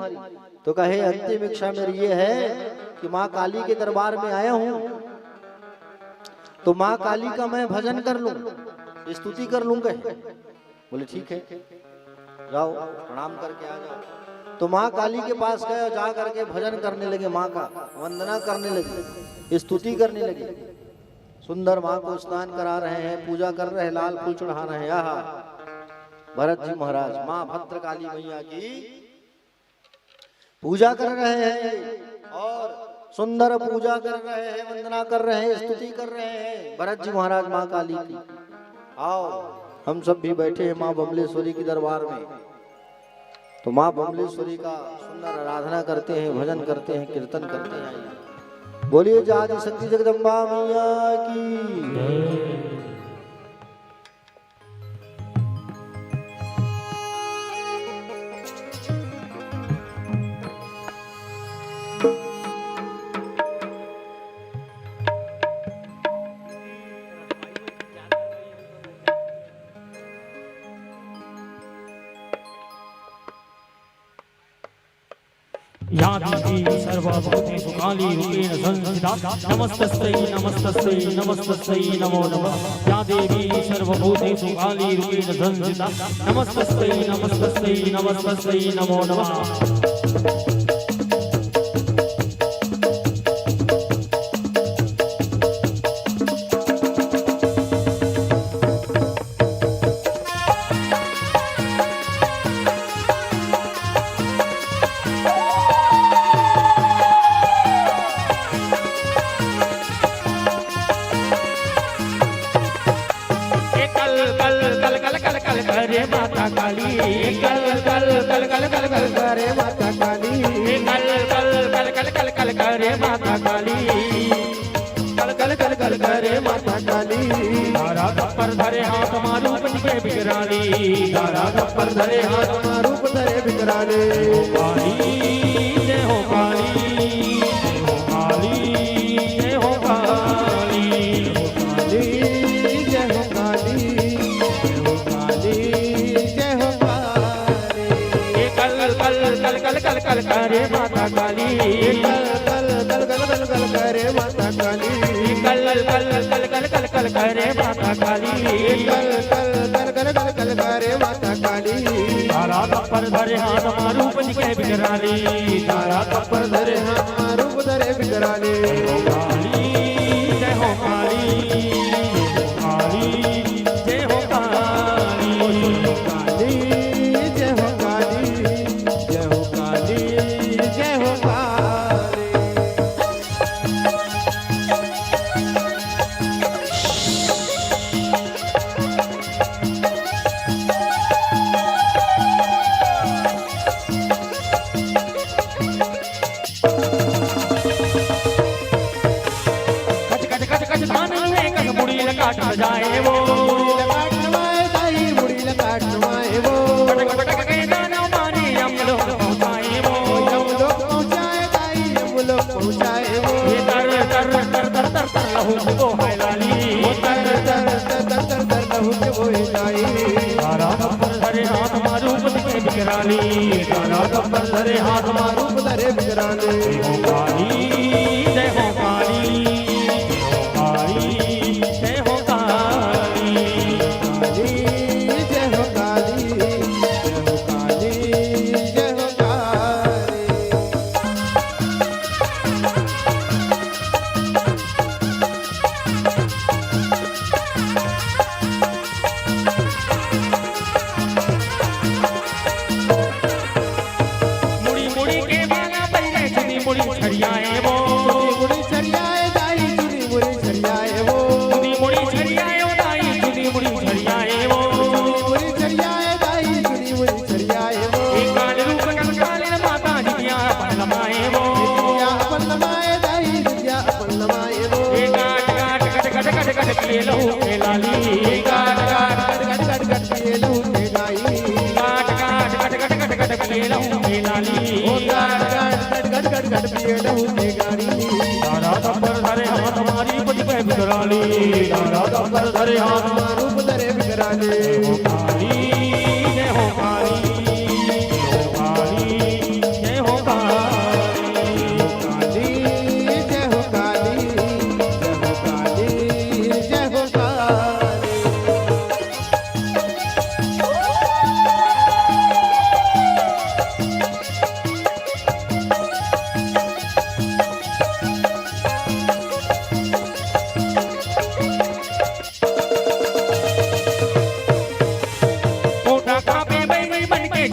तो कहे अंतिम इच्छा मेरी ये है कि माँ काली के दरबार में आया हूँ, तो माँ काली का मैं भजन कर लूं, स्तुति कर लूं। कहे बोले ठीक है, जाओ प्रणाम करके आ जाओ। तो माँ काली के पास गए और जा करके भजन करने लगे, माँ का वंदना करने लगे, स्तुति करने लगे। सुंदर माँ को स्नान करा रहे हैं, पूजा कर रहे हैं, लाल फूल चढ़ा रहे हैं। आहा, भरत जी महाराज माँ भद्रकाली मैया की पूजा कर रहे हैं, और सुंदर पूजा कर रहे हैं, वंदना कर रहे हैं, स्तुति कर रहे हैं भरत जी महाराज माँ काली की। आओ हम सब भी बैठे हैं माँ बमलेश्वरी की दरबार में, तो माँ बमलेश्वरी का सुंदर आराधना करते हैं, भजन करते हैं, कीर्तन करते हैं। बोलिए जय आदि शक्ति जगदम्बा मैया की। या देवी सर्वभूतेषु काली रूपेण संस्थिता नमस्तस्यै नमस्तस्यै नमस्तस्यै नमो नमः या देवी सर्वभूतेषु काली रूपेण संस्थिता नमस्तस्यै नमस्तस्यै नमस्तस्यै नमो नमः करे माता काली कल कल कल कल कल कल करे माता काली कल कल कल कल कल कल करे माता काली कल कल कल कल करे माता काली धारा पर धरे हाथ मारू बन के बिगराली धारा पर धरे हाथ मारू धरे बिगराली काली जय हो काली जय हो काली जय हो काली कल कल करे माता काली कल कल कल कल कल कल करे माता काली कल कल कल कल कल कल करे माता काली कल कल कल कल कल कल करे माता काली तारा पर धरे हाथ मारू बन के बिगराली तारा पर धरे हाथ मारू धरे बिगराली काली जय हो काली काली जय हो काली काली जय हो काली जय हो काली जय हो काली कच धान में कच मुड़ी लकाट जाए वो लकाट नवाए दाई मुड़ी लकाट नवाए वो कटक कटक के गाना माने हम लोग पहुंचाए वो हम लोग पहुंचाए दाई हम लोग पहुंचाए वो ये तर तर तर तर तर तर लहू को है लाली वो तर तर तर तर तर तर लहू को है लाई तारा पर धरे हाथ मारू बन के बिगराली तारा पर धरे हाथ मारू धरे बिगराली हो काली जय हो काली जय हो काली जय हो काली जय हो काली मुड़ी मुड़ी के बाला पहले चुनी मुड़ी छड़ियाए वो मुड़ी छड़ियाए दाई चुनी मुड़ी छड़ियाए वो चुनी मुड़ी छड़ियाए दाई चुनी मुड़ी छड़ियाए वो मुड़ी छड़ियाए दाई चुनी मुड़ी छड़ियाए वो एक काल रूप कंकाल माता जिया अपन लमाए वो जिया अपन लमाए दाई जिया अपन लमाए वो एक काट काट कट कट कट कट के लहू के लाली एक काट काट कट कट कट कट के लहू के गाई काट काट कट कट कट कट के लहू के लाली ओ काट काट कट कट कट के लहू के गाड़ी तारा पर धरे हाथ मारी पति पे बिगराली तारा पर धरे हाथ मारू धरे बिगराली हो काली जय हो काली जय हो काली जय हो काली जय हो काली जय हो काली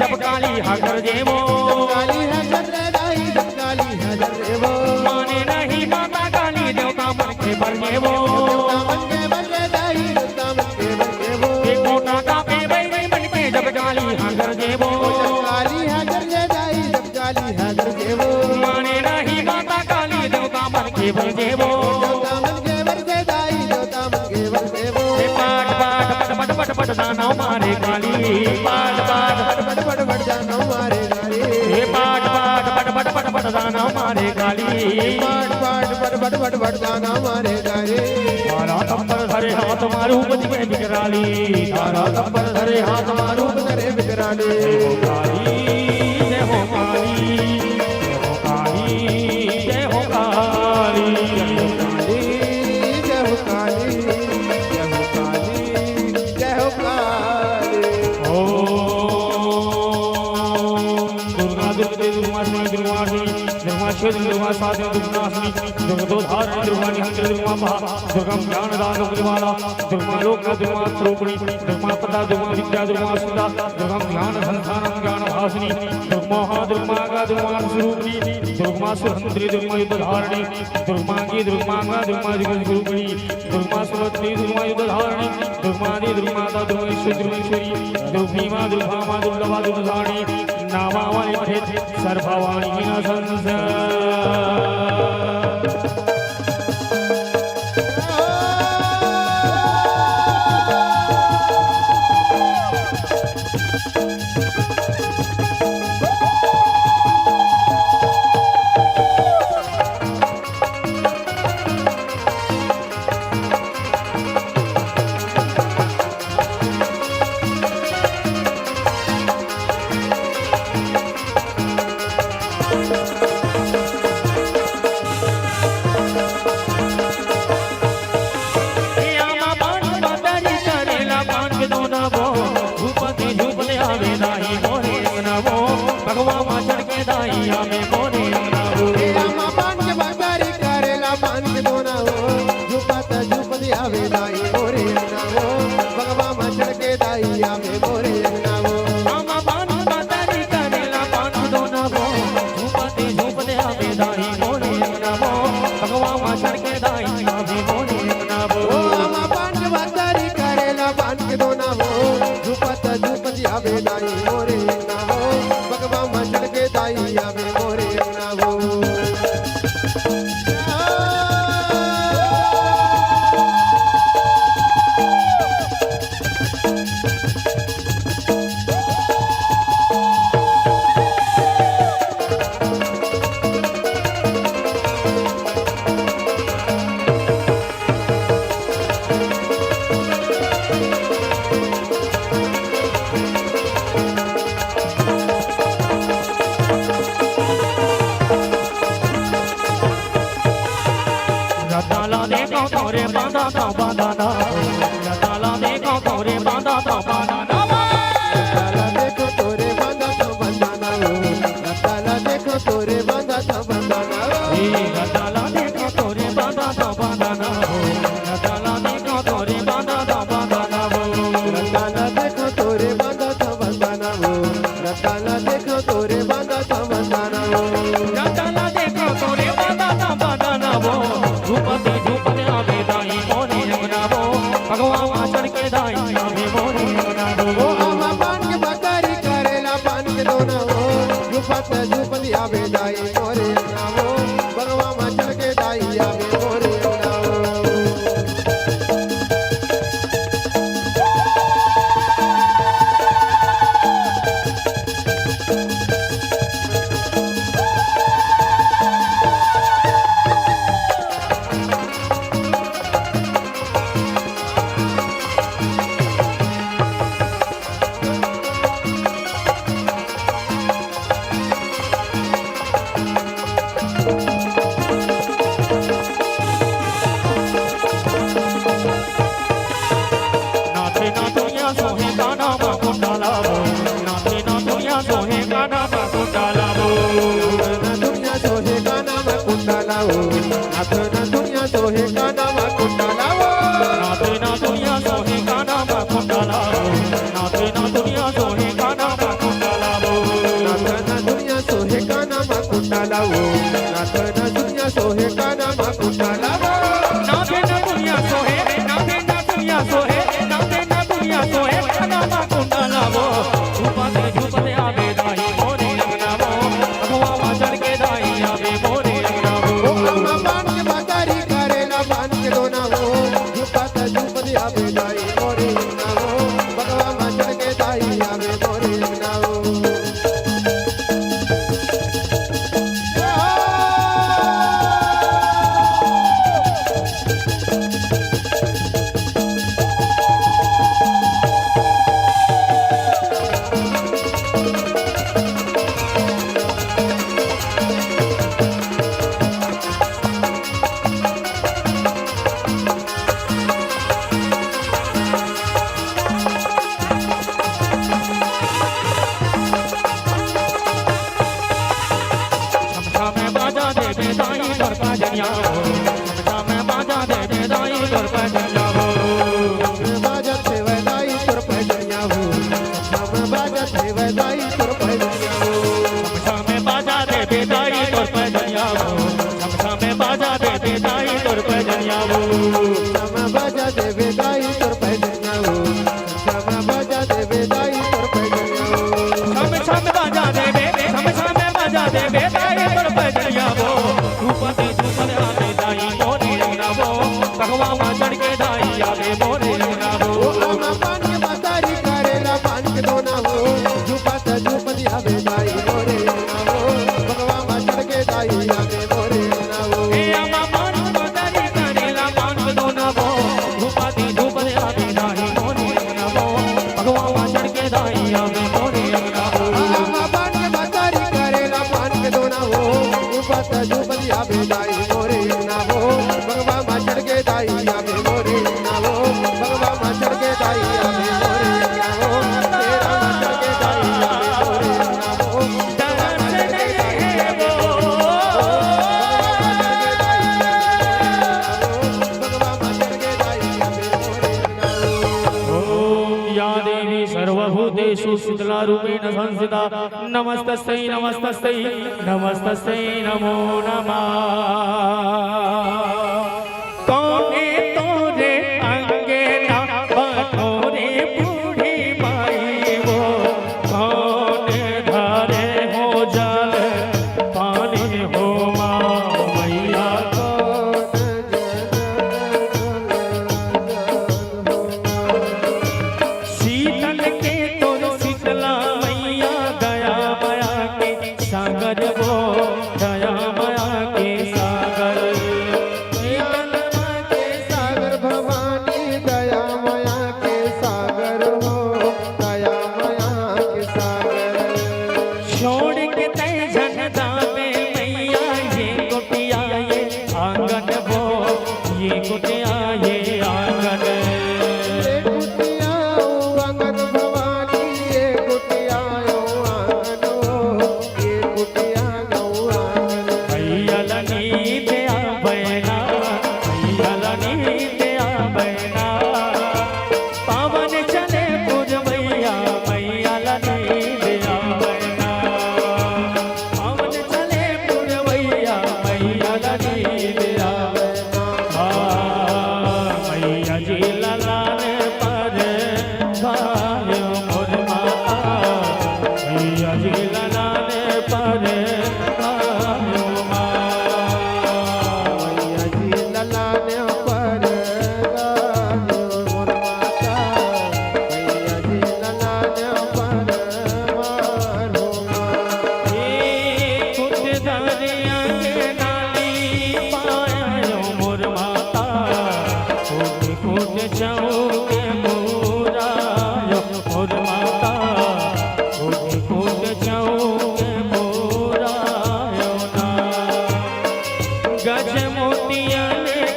जब काली हजर जेवो काली हजर दाई जब काली हजर जेवो माने नहीं माता काली देवता मन के बर जेवो मन के बर दाई देवता मन के बर जेवो एक कोटा का पे बई मन के जब काली हजर जेवो काली हजर दाई जब काली हजर जेवो माने नहीं माता काली देवता मन के बर जेवो देवता मन के बर दाई देवता मन के बर जेवो पाट पाट पट पट पट दाना मारे काली पाट पाट पट पट पट दाना मारे काली हे पाट पाट पट पट पट पट दाना मारे काली पाट पाट पट पट पट पट दाना मारे काली तारा पर धरे हाथ मारू बन के बिगराली तारा पर धरे हाथ मारू धरे बिगराली हो काली जय हो काली जय हो दुर्गा स्वाति दुर्गानाशिनी दुर्गोधारिणी दुर्गा निहंत्र दुर्गा महा दुर्गा ज्ञानदान दुर्गा दुर्गा लोक दुर्गा स्वरूपिणी दुर्गा पदा दुर्गा विद्या दुर्गा सुधा दुर्गा ज्ञान संधानम ज्ञान भासिनी दुर्गा दुर्गा दुर्गा स्वरूपिणी दुर्गा सुरंद्री दुर्गा युद्धधारिणी दुर्गांगी दुर्गा दुर्गा जगत गुरुपिणी दुर्गा सुरत्नी दुर्गा युद्धधारिणी दुर्गादी दुर्गाता दुर्गेश्वरी दुर्भीमा दुर्भामा दुर्लभा दुर्धारिणी नामावली पठेत सर्ववाणी न संशय पैजनिया हो छम छम बाजा दे बेदाई तोर पैजनिया हो बाजा थे वैदाई तुर पैजनिया हो छम बाजा थे वैदाई तुर पैजनिया हो छम छम बाजा दे बेदाई तोर पैजनिया हो छम छम बाजा दे बेदाई तोर पैजनिया हो छम बाजा दे वैदाई तुर पैजनिया हो छम बाजा दे वैदाई तुर पैजनिया हो छम छम बाजा दे छम छम बाजा दे बेदाई तोर पैजनिया हो रूपति सुपर आवे दाई मोरे रंगना हो भगवा मा चढ़ के दाई आवे मोरे रंगना हो आमा पान के बातारी करेला पान के दोना हो झुपत झुपत आवे दाई मोरे ना हो भगवा मा चढ़ के दाई आवे मोरे ना हो ए आमा पान बातारी करेला पान के दोना हो रूपति सुपर आवे दाई मोरे रंगना हो भगवा मा चढ़ के दाई आवे मोरे रंगना हो आमा पान के बातारी करेला पान के दोना हो झुपत झुपत आवे दाई मोरे ना हो भगवा मा चढ़ के दाई आवे मोरे ना हो भगवा मा चढ़ के दाई आवे मोरे ना हो तेरा मा चढ़ के दाई आवे मोरे ना हो दर्शन है वो भगवा मा चढ़ के दाई आवे मोरे ना हो ओम या देवी सर्वभूतेषु शीतलारूपेण संस्थिता नमस्तस्यै नमस्तस्यै नमस्तस्यै नमो नमः कौने तोरे अंगे ना बटोरे बूढ़ी माई वो कौने धारे हो जल पानी हो माँ मैया शीतल के तोर शीतला मैया दया माया के सागर वो दया माया के सागर शीतल माँ के सागर भवानी दया माया के सागर हो दया माया के सागर छोड़ के तय जनता में मैया ये कुटिया ये आंगन वो ये कुटिया ये आंगन ये कुटिया आंगन भवानी ये कुटिया आंगन हो ये कुटिया आंगन मैया लनी दया बैना मैया लनी दया बैना पावन चले पुर मैया मैया लनी दया बैना पावन चले पुर मैया मैया लनी दया बैना मैया जी ललान पर गायो मोर माता मैया जी ललान पर गायो माँ मैया जी ललाने पर गायो मोर माता मैया जी ललाने पर मारो कुछ दरिया के नाली पायो मोर माता कुछ कुछ चौके मोरायो मोर माता कुछ कुछ चौके मोरायो ना गज मोतिया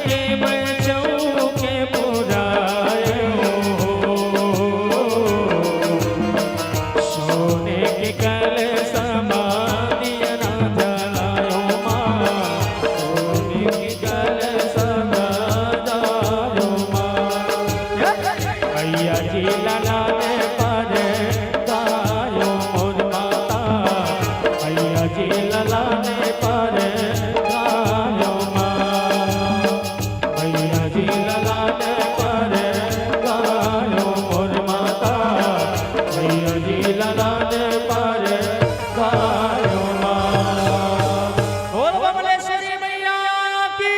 के मैं चौके मोरायो सोने के कल समाधिया ना जलायो माँ सोने के कल समाधायो माँ मैया जी ललाने पर गायो मोर माता मैया जी ललाने पर गायो माँ मैया जी ललाने पर गायो मोर माता मैया जी ललाने पर गायो माँ बोल बमलेश्वरी मैया की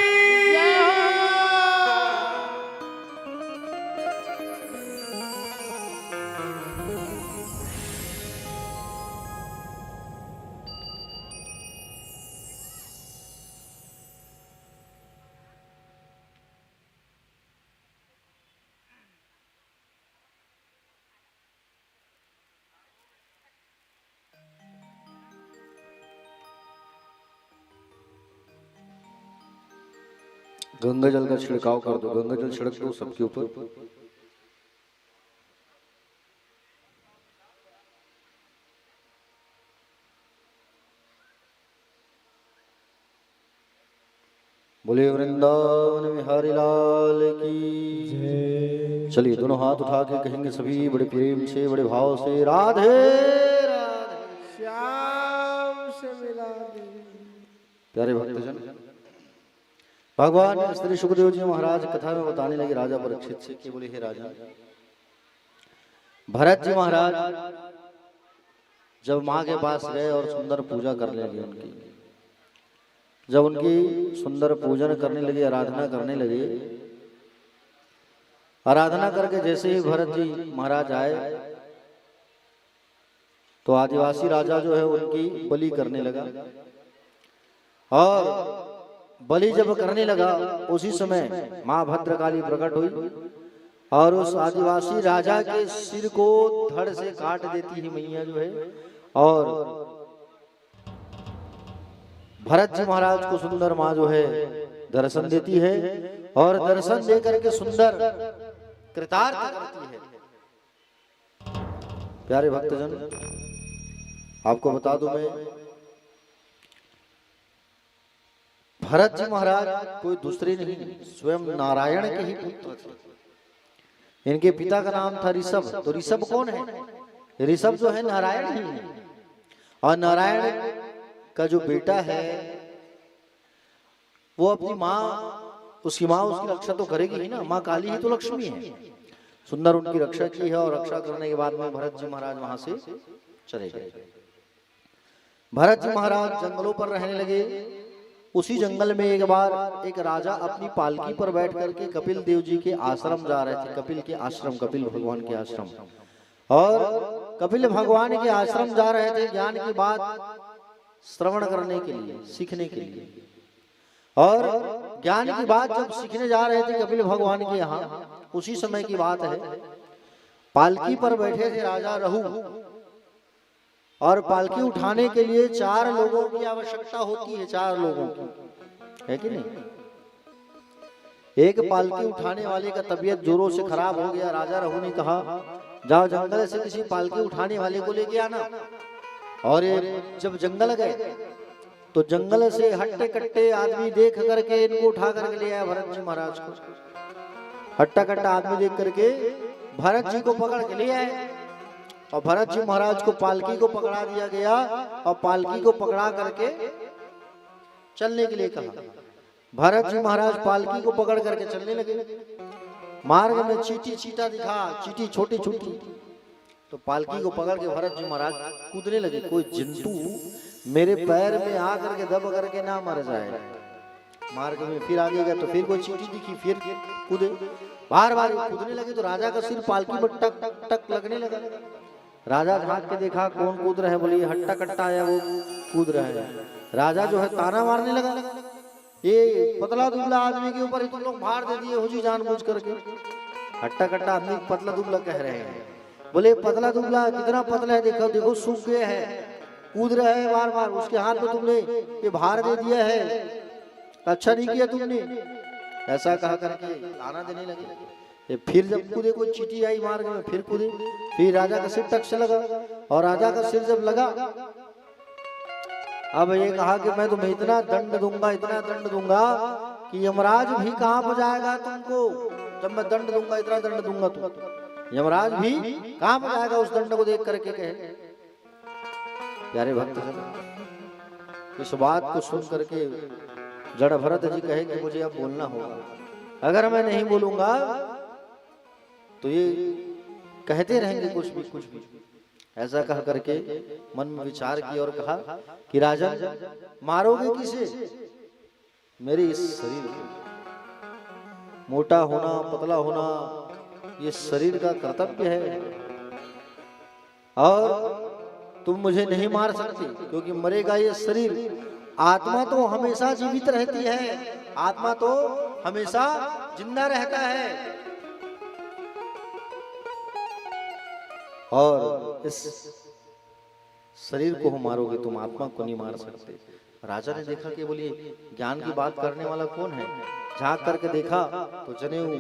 गंगा जल का छिड़काव कर दो, गंगा जल छिड़क दो सबके ऊपर। बोले वृंदावन बिहारी लाल की। चलिए दोनों हाथ उठा के कहेंगे सभी बड़े प्रेम से बड़े भाव से राधे राधे श्याम से मिला दे। प्यारे भक्तजन, भगवान श्री सुखदेव जी महाराज कथा में बताने लगे राजा परीक्षित से कि बोले हे राजा, भरत जी महाराज जब माँ के पास गए और सुंदर पूजा करने लगे उनकी, जब उनकी सुंदर पूजन करने लगे, आराधना करने लगे, आराधना करके जैसे ही भरत जी महाराज आए तो आदिवासी राजा जो है उनकी बलि करने लगा। और बलि जब करने लगा उसी समय माँ भद्रकाली प्रकट हुई और उस आदिवासी राजा के सिर को धड़ से काट देती है मैया जो है, और भरत जी महाराज को सुंदर माँ जो है दर्शन देती है और दर्शन देकर के सुंदर कृतार्थ करती है। प्यारे भक्तजन, आपको बता दूं मैं, भरत जी महाराज कोई दूसरे नहीं, स्वयं नारायण के ही पुत्र थे। इनके पिता का नाम था ऋषभ। तो ऋषभ कौन है? ऋषभ जो है नारायण ही है। और नारायण का जो बेटा है वो अपनी माँ, उसकी माँ उसकी रक्षा तो करेगी ही ना, माँ काली ही तो लक्ष्मी है। सुंदर उनकी रक्षा की है और रक्षा करने के बाद में भरत जी महाराज वहां से चले गए। भरत जी महाराज जंगलों पर रहने लगे। उसी जंगल में एक बार एक राजा अपनी पालकी पर बैठ करके कपिल देव जी के आश्रम जा रहे थे। कपिल के आश्रम, कपिल भगवान के आश्रम। और कपिल भगवान के आश्रम जा रहे थे ज्ञान की बात श्रवण करने के लिए, सीखने के लिए। और ज्ञान की बात जब सीखने जा रहे थे कपिल भगवान के यहाँ, उसी समय की बात है, पालकी पर बैठे थे राजा रहु। और पालकी उठाने के लिए 4 लोगों की आवश्यकता होती है, 4 लोगों की, है कि नहीं? एक पालकी उठाने वाले का तबीयत जोरों से खराब हो गया। राजा रहु ने कहा जाओ जंगल से किसी पालकी उठाने वाले को लेके आना। और जब जंगल गए तो जंगल से हट्टे कट्टे आदमी देख करके इनको उठा करके ले आया भरत जी महाराज को। हट्टा कट्टा आदमी देख करके भरत जी को पकड़ के ले आए और भरत जी महाराज को पालकी को पकड़ा दिया गया और पालकी को पकड़ा करके चलने के लिए कहा। भरत जी महाराज पालकी को पकड़ करके चलने लगे। मार्ग में चीटी चीटा दिखा, चीटी छोटी छोटी, तो पालकी को पकड़ के भरत जी महाराज कूदने लगे। कोई जंतु मेरे पैर में आ करके दब करके ना मर जाए। मार्ग में फिर आगे गए तो फिर कोई चीटी दिखी, फिर कूदे, बार बार कूदने लगे। तो राजा का सिर पालकी पर टक टक टक लगने लगा। राजा झांक के देखा कौन कूद रहा है, बोले ये हट्टा कट्टा आया वो कूद रहा है। राजा जो है ताना मारने लगा, ये पतला दुबला आदमी के ऊपर तुम लोग मार दे दिए हो जी जानबूझ करके। हट्टा कट्टा आदमी पतला दुबला कह रहे हैं। बोले पतला दुबला कितना पतला है, देखो देखो सूख गया है, कूद रहा है बार बार, उसके हाथ में तुमने ये भार दे दिया है, अच्छा नहीं किया तुमने। ऐसा कहा करके ताना देने लगे। ये फिर जब कूदे, कोई चीटी आई मार्ग में, फिर कूदे, फिर राजा का सिर टक से लगा। और राजा का सिर जब लगा, अब ये कहा कि मैं तुम्हें इतना दंड दूंगा, इतना दंड दूंगा कि यमराज भी कांप जाएगा तुमको। जब मैं दंड दूंगा, इतना दंड दूंगा तुम, यमराज भी कांप जाएगा उस दंड को देख करके कहे। प्यारे भक्तजन, इस बात को सुन करके जड़ भरत जी कहे कि मुझे अब बोलना होगा, अगर मैं नहीं बोलूंगा तो ये कहते रहेंगे कुछ भी कुछ भी। ऐसा कह करके मन में विचार किया और कहा कि राजन मारोगे किसे? मेरे इस शरीर को। मोटा होना पतला होना ये शरीर का कर्तव्य है और तुम मुझे नहीं मार सकते, क्योंकि मरेगा ये शरीर। आत्मा तो हमेशा जीवित रहती है, आत्मा तो हमेशा जिंदा रहता है। और इस शरीर को मारोगे तुम, आत्मा को नहीं मार सकते। राजा ने देखा कि बोलिए ज्ञान की बात करने वाला कौन है। झांक करके देखा तो जनेऊ,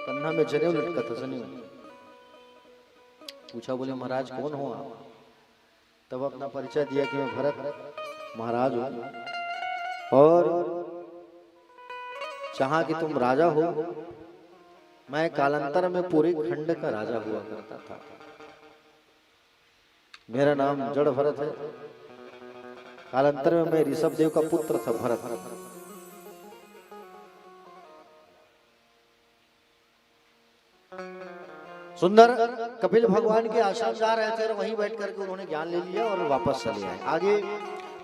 कन्हा में जनेऊ लटका था, जनेऊ। पूछा, बोले महाराज कौन हो आप? तब अपना परिचय दिया कि मैं भरत महाराज हूँ और चाहा कि तुम राजा हो, मैं कालांतर में पूरे खंड का राजा हुआ करता था। मेरा नाम जड़ भरत है। कालांतर में मैं ऋषभ देव का पुत्र था भरत। सुंदर कपिल भगवान के आश्रम जा रहे थे और वहीं बैठ करके उन्होंने ज्ञान ले लिया और वापस चले आए। आगे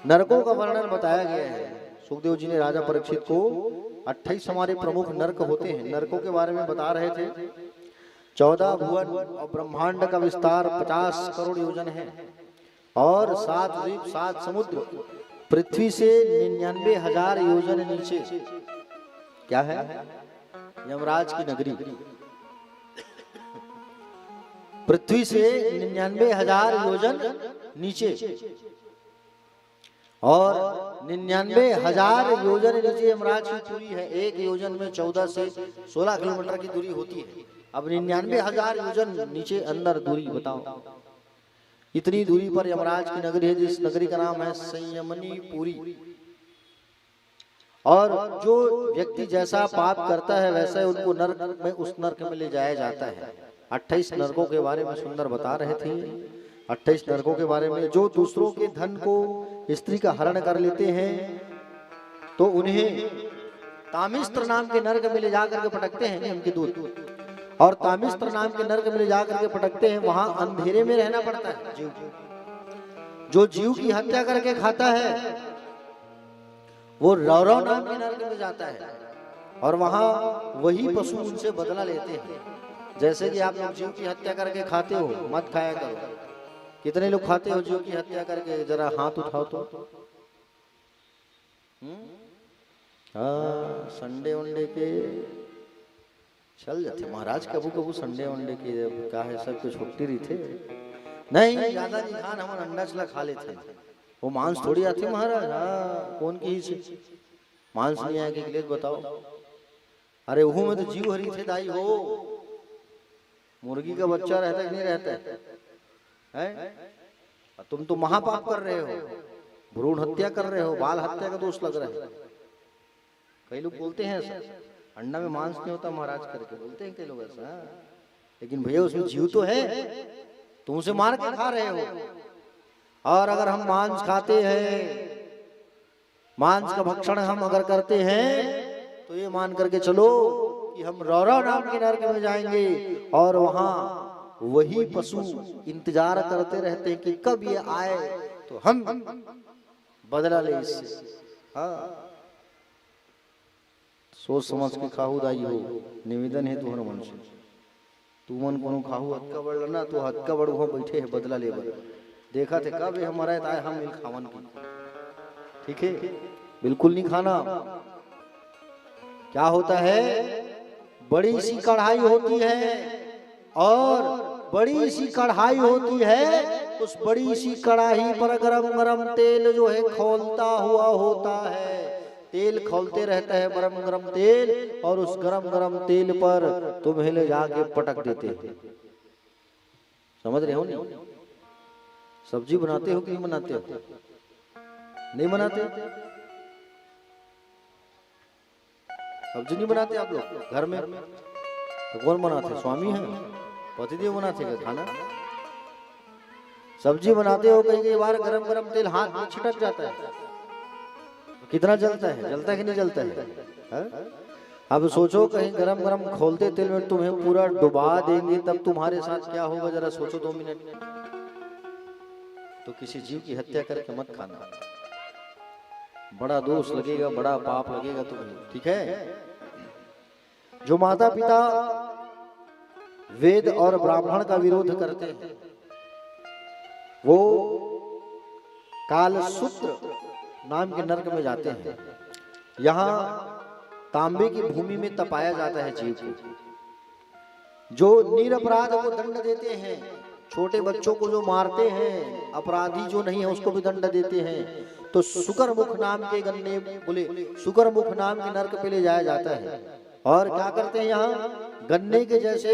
नरकों का वर्णन बताया गया है। सुखदेव जी ने राजा परीक्षित को 28 हमारे प्रमुख नरक होते हैं, नरकों के बारे में बता रहे थे। 14 भुवन और ब्रह्मांड का विस्तार 50 करोड़ योजन है और 7 द्वीप 7 समुद्र पृथ्वी से 99,000 योजन नीचे क्या है? यमराज की नगरी। पृथ्वी से 99,000 योजन नीचे और 99,000 योजन नीचे यमराज की दूरी है। एक योजन में 14 से 16 किलोमीटर की दूरी होती है। अब 99,000 योजन नीचे अंदर दूरी बताओ। इतनी दूरी पर यमराज की नगरी है, जिस नगरी का नाम है संयमनी पुरी। और जो व्यक्ति जैसा पाप करता है वैसा उनको नरक में, उस नरक में ले जाया जाता है। 28 नरकों के बारे में सुंदर बता रहे थे। 28 नरकों के बारे में, जो दूसरों के धन को स्त्री का हरण कर लेते हैं तो उन्हें तामिस्त्र नाम के नरक में ले जाकर के पटकते हैं नियम के दूत। और तामिस्त्र नाम के नरक में ले जाकर के पटकते हैं, वहां अंधेरे में रहना पड़ता है जीव। जो जीव की हत्या करके खाता है वो रौरव नाम के नरक में जाता है और वहां वही पशु उनसे बदला लेते हैं। जैसे कि आप लोग जीव की हत्या करके खाते हो, मत खाया करो। कितने लोग खाते हो जीव की हत्या करके? जरा हाथ उठाओ तो। हाँ, संडे वंडे के चल जाते महाराज, कबू कबू संडे वंडे के क्या है, सब कुछ छुट्टी रही थे। नहीं ज्यादा नहीं खान, हम अंडा चला खा लेते। वो मांस थोड़ी आती महाराज। हाँ, कौन की ही से मांस नहीं आया कि बताओ। अरे वो में तो जीव हरी थे दाई हो। मुर्गी का बच्चा रहता कि नहीं रहता है? तुम तो महापाप कर रहे हो, भ्रूण हत्या कर रहे हो, बाल हत्या का दोष लग रहा है। कई लोग बोलते हैं ऐसा, अंडा में मांस नहीं होता महाराज करके बोलते हैं कई लोग ऐसा। लेकिन भैया उसमें जीव तो है, तुम उसे मार के खा रहे हो। और अगर हम मांस खाते हैं, मांस का भक्षण हम अगर करते हैं तो ये मान करके चलो कि हम रौरव नाम के नरक में जाएंगे और वहां वही पशु इंतजार करते रहते हैं कि कब ये आए तो हम बदला ले इससे। हाँ, सोच समझ के खाहू दाई हो, निवेदन है तुहर मन से। तू मन कोनो खाहू हद का बढ़ ना, तो हद का बढ़ वहां बैठे है बदला ले बर। देखा थे कब हमारा आए हम मिल खावन की, ठीक है? बिल्कुल नहीं खाना। क्या होता है? बड़ी सी कढ़ाई होती है और बड़ी सी कढ़ाई होती है, उस बड़ी सी कढ़ाई पर गरम गरम तेल जो है खौलता हुआ होता है। तेल खौलते रहता है, गरम गरम तेल, और उस गरम गरम तेल पर तुम्हें ले जाके पटक देते हैं। समझ रहे हो नहीं? सब्जी बनाते हो कि नहीं बनाते हो? नहीं बनाते? सब्जी नहीं बनाते आप लोग घर में? तो कौन बनाते? स्वामी है, पतिदेव बनाते हैं खाना। सब्जी बनाते हो, कई बार गरम गरम तेल हाथ में छिटक जाता है, कितना जलता है? जलता है कि नहीं जलता है? अब सोचो कहीं गरम गरम खोलते तेल में तुम्हें पूरा डुबा देंगे, तब तुम्हारे साथ क्या होगा? जरा सोचो 2 मिनट। तो किसी जीव की हत्या करके मत खाना, बड़ा दोष लगेगा, बड़ा पाप लगेगा तुम्हें, ठीक है? जो माता पिता वेद और ब्राह्मण का विरोध करते हैं वो कालसूत्र नाम के नरक में जाते हैं। यहाँ तांबे की भूमि में तपाया जाता है जीव को। जो निरपराध को दंड देते हैं, छोटे बच्चों को जो मारते हैं, अपराधी जो नहीं है उसको भी दंड देते हैं। तो शुकर मुख नाम के गन्ने बोले शुकर मुख नाम के नरक पे ले जाया जाता है। और क्या करते हैं? यहाँ गन्ने के जैसे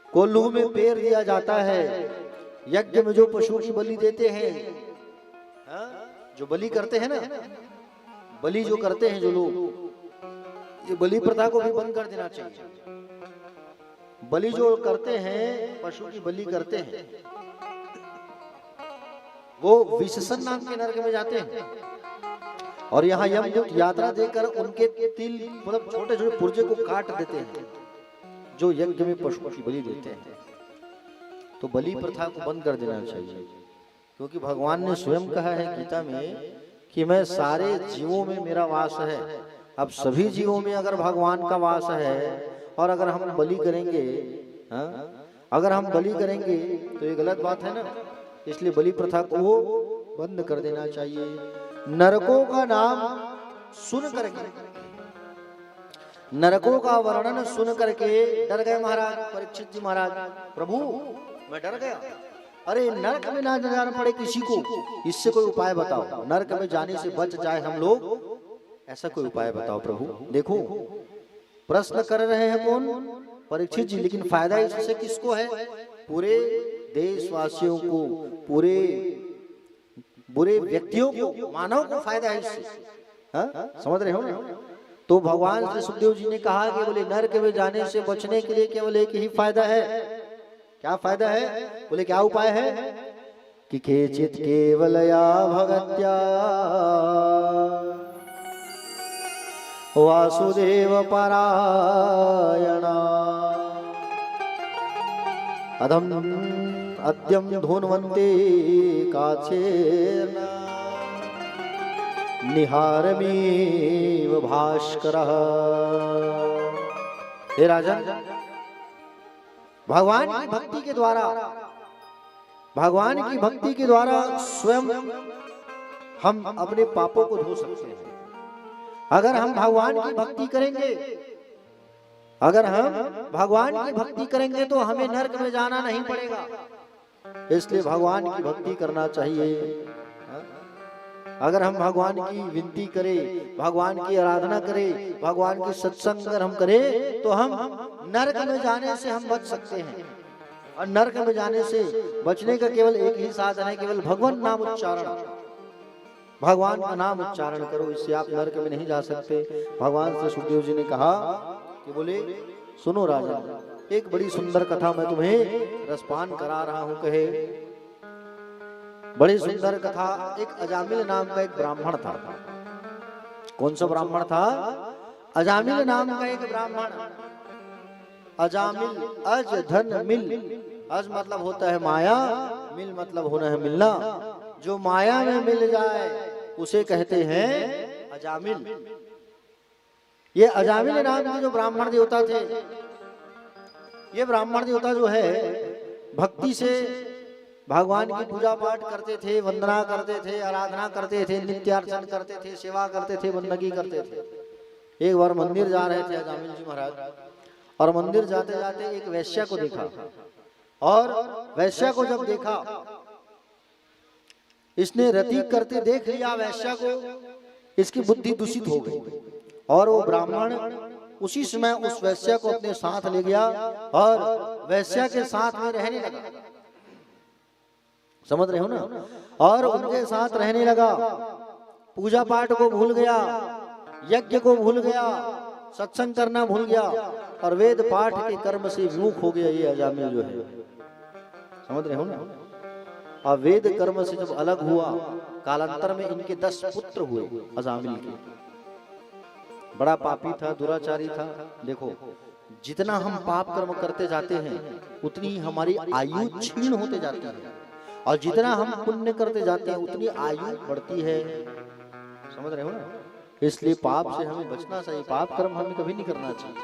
कोल्हू में पेड़ दिया जाता है। यज्ञ में जो पशु की बलि देते हैं, जो बलि करते हैं ना, बलि जो करते हैं जो लोग, ये बलि प्रथा को भी बंद कर देना चाहिए। बलि जो करते हैं, पशु की बलि करते हैं, वो विशेषण नाम के नरक में जाते हैं। और यहाँ यमदूत यात्रा देकर उनके तिल मतलब छोटे छोटे पुर्जे को काट देते हैं, जो यज्ञ में पशु की बलि देते हैं। तो बलि प्रथा को बंद कर देना चाहिए, क्योंकि भगवान ने स्वयं कहा है गीता में कि मैं सारे जीवों में मेरा वास है। अब सभी जीवों में अगर भगवान का वास है और अगर हम बलि करेंगे, अगर हम बलि करेंगे तो ये गलत बात है ना। इसलिए बलि प्रथा को बंद कर देना चाहिए। नरकों का नाम सुन करके, नरकों का वर्णन सुन करके डर गए महाराज परीक्षित जी महाराज। प्रभु मैं डर गया, अरे नरक में ना जाना पड़े किसी को, इससे कोई उपाय बताओ, नरक में जाने से बच जाए हम लोग, ऐसा कोई उपाय बताओ प्रभु। देखो प्रश्न कर रहे हैं कौन? परीक्षित जी। लेकिन फायदा इससे किसको है? पूरे देशवासियों को, पूरे बुरे व्यक्तियों को, मानव को फायदा है इससे। समझ रहे हो ना? तो भगवान श्री सुखदेव जी ने कहा कि बोले नरक में जाने से बचने के लिए केवल एक ही फायदा है। क्या फायदा है? बोले क्या उपाय है? कि केचित केवलया भगत्या वासुदेव परायणा अधम अद्यम धून्वन्ते काछेन निहारमीव भास्करः। हे राजन, भगवान की भक्ति के द्वारा, भगवान की भक्ति के द्वारा स्वयं हम अपने पापों को धो सकते हैं। अगर हम भगवान की भक्ति करेंगे, अगर हम भगवान की भक्ति करेंगे तो हमें नरक में जाना नहीं पड़ेगा। इसलिए भगवान की भक्ति करना चाहिए। अगर हम भगवान की विनती करें, भगवान की आराधना करें, भगवान की सत्संग अगर हम करें तो हम नरक में जाने से हम बच सकते हैं। और नरक में जाने से बचने का केवल एक ही साधन है, केवल भगवान नाम उच्चारण। भगवान का नाम उच्चारण करो, इससे आप नरक में नहीं जा सकते। भगवान श्री सुखदेव जी ने कहा कि बोले सुनो राजन, एक बड़ी सुंदर कथा मैं तुम्हें रसपान करा रहा हूं। कहे बड़ी सुंदर कथा। एक अजामिल नाम का एक ब्राह्मण था। कौन सा ब्राह्मण था? अजामिल नाम का एक ब्राह्मण। अजामिल, अज धन मिल। अज मतलब होता है माया, मिल मतलब होना है मिलना। जो माया में मिल जाए उसे कहते हैं अजामिल। ये अजामिल नाम के जो ब्राह्मण देवता थे, ये ब्राह्मण देवता जो है भक्ति से भगवान की पूजा पाठ करते थे, वंदना करते थे, आराधना करते थे, नित्यार्चन करते थे, सेवा करते थे, बंदगी करते थे। एक बार मंदिर जा रहे थे अजामिल जी महाराज, और मंदिर जाते जाते एक वैश्या को देखा। और वैश्या को जब देखा, इसने रति करते देख लिया वैश्या को, इसकी बुद्धि दूषित हो गई। और वो ब्राह्मण उसी समय उस वैश्या को अपने साथ ले गया और वैश्या के साथ में रहने लगा। समझ रहे हो ना? और उनके साथ रहने लगा। पूजा पाठ को भूल गया, यज्ञ को भूल गया, सत्संग करना भूल गया, और वेद पाठ के कर्म से विमुख हो गया ये अजामिल जो है। समझ रहे हो ना? और वेद कर्म से जब अलग हुआ, कालांतर में इनके 10 पुत्र हुए अजामिल के। बड़ा पापी था, दुराचारी था। देखो जितना हम पाप कर्म करते जाते हैं उतनी हमारी आयु क्षीण होते जाती है, और जितना हम पुण्य करते जाते हैं उतनी आयु बढ़ती है। समझ रहे हो ना? इसलिए पाप से हमें बचना चाहिए, पाप कर्म हमें कभी नहीं करना चाहिए।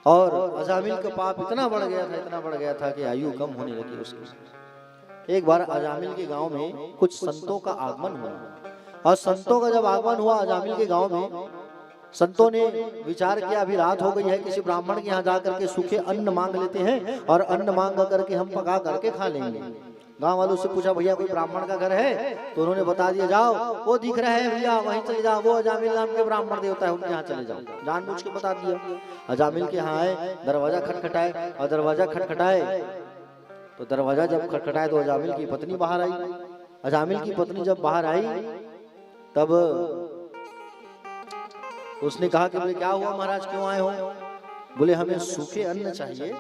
और अजामिल का पाप इतना बढ़ गया था, इतना बढ़ गया था कि आयु कम होने लगी उसकी। एक बार अजामिल के गांव में कुछ संतों का आगमन हुआ, और संतों का जब आगमन हुआ अजामिल के गांव में, संतों ने विचार किया अभी रात हो गई है, किसी ब्राह्मण के यहाँ जाकर के सूखे अन्न मांग लेते हैं, और अन्न मांग करके हम पका करके खा लेंगे। गांव वालों से पूछा भैया कोई ब्राह्मण का घर है? तो उन्होंने बता दिया जाओ वो दिख रहा है भैया, वहीं चले जाओ, वो अजामिल नाम के ब्राह्मण देवता है, उनके यहाँ चले जाओ। जानबूझ के बता दिया। अजामिल के यहाँ आए, दरवाजा खटखटाए, और दरवाजा खटखटाए तो दरवाजा जब खटखटाए तो अजामिल की पत्नी बाहर आई। अजामिल की पत्नी जब बाहर आई तब तो उसने कहा कि बोले क्या हुआ महाराज, क्यों आए हो? बोले हमें सूखे अन्न चाहिए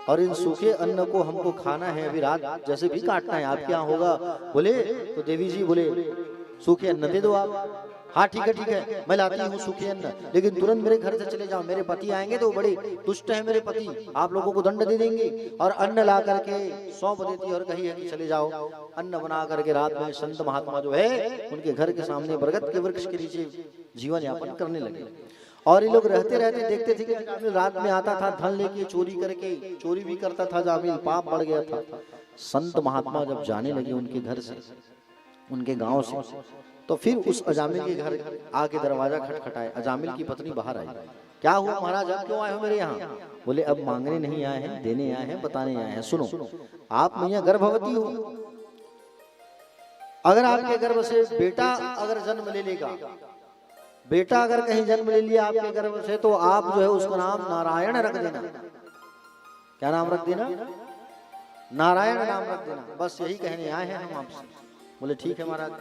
और इन सूखे अन्न को हमको खाना है, अभी रात जैसे भी काटना है, आपके यहाँ होगा? बोले तो देवी जी बोले सूखे अन्न दे दो आप। हाँ ठीक है मैं लाती हूँ सूखे अन्न, लेकिन तुरंत मेरे घर से चले जाओ, मेरे पति आएंगे तो बड़े दुष्ट है मेरे पति, आप लोगों को दंड दे देंगे। और अन्न ला करके सौंप देती है और कही है कि चले जाओ। अन्न बना करके रात में संत महात्मा जो है उनके घर के सामने बरगद के वृक्ष के नीचे जीवन यापन करने लगे। और ये लोग रहते रहते देखते थे कि जामिल रात में आता था धन लेके, चोरी करके, चोरी भी करता था जामिल, पाप बढ़ गया था। संत महात्मा जब जाने लगे उनके घर से, उनके गांव से, तो फिर उस अजामिल के घर आके दरवाजा खटखटाए। अजामिल की पत्नी बाहर आई। क्या हुआ महाराज, आप क्यों आए हो मेरे यहाँ? बोले अब मांगने नहीं आए हैं, देने आए हैं, बताने आए हैं। सुनो, आप मैया गर्भवती हो, अगर आपके गर्भ से बेटा अगर जन्म ले लेगा, बेटा अगर कहीं जन्म ले लिया आपके गर्भ से, तो आप जो है उसका नाम नारायण रख देना। क्या नाम रख देना? नारायण नाम रख देना। बस यही कहने आए हैं हम आपसे। बोले ठीक है महाराज।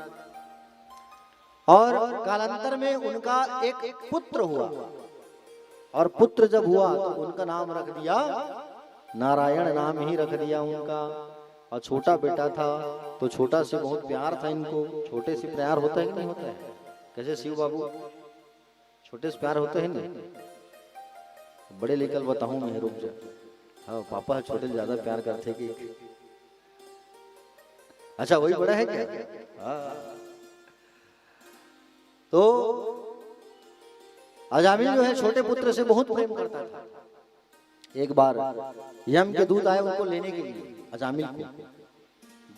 और कालांतर में उनका एक पुत्र हुआ, और पुत्र जब हुआ तो उनका नाम रख दिया नारायण, नाम ही रख दिया उनका। और छोटा बेटा था तो छोटा से बहुत प्यार था इनको। छोटे से प्यार होता है कि नहीं होता है? कैसे शिव बाबू, छोटे से प्यार होते हैं नहीं? बड़े लेकर बताऊं मैं, रुक जा। हाँ पापा छोटे से ज्यादा प्यार करते कि? अच्छा वही बड़ा है क्या? हाँ। तो अजामिल जो है छोटे पुत्र से बहुत प्रेम करता था। एक बार यम के दूत आए उनको लेने के लिए, अजामिल को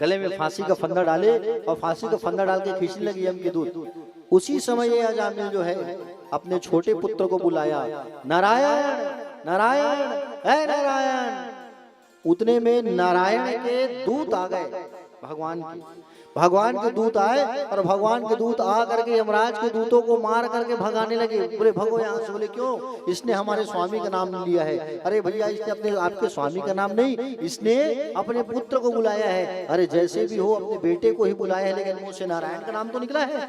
गले में फांसी का फंदा डाले और फांसी का फंदा डाल के खींचने लगे यम के दूत। उसी समय ये अजामिल जो है अपने छोटे पुत्र को बुलाया, नारायण नारायण है नारायण। उतने में नारायण के दूत आ गए, भगवान के दूत आए, और भगवान के दूत आ करके यमराज के दूतों को मार करके भगाने लगे। बोले भगो यहाँ से। बोले क्यों? इसने हमारे स्वामी का नाम लिया है। अरे भैया इसने अपने आपके स्वामी का नाम नहीं, इसने अपने पुत्र को बुलाया है। अरे जैसे भी हो अपने बेटे को ही बुलाया है, लेकिन मुंह से नारायण का नाम तो निकला है।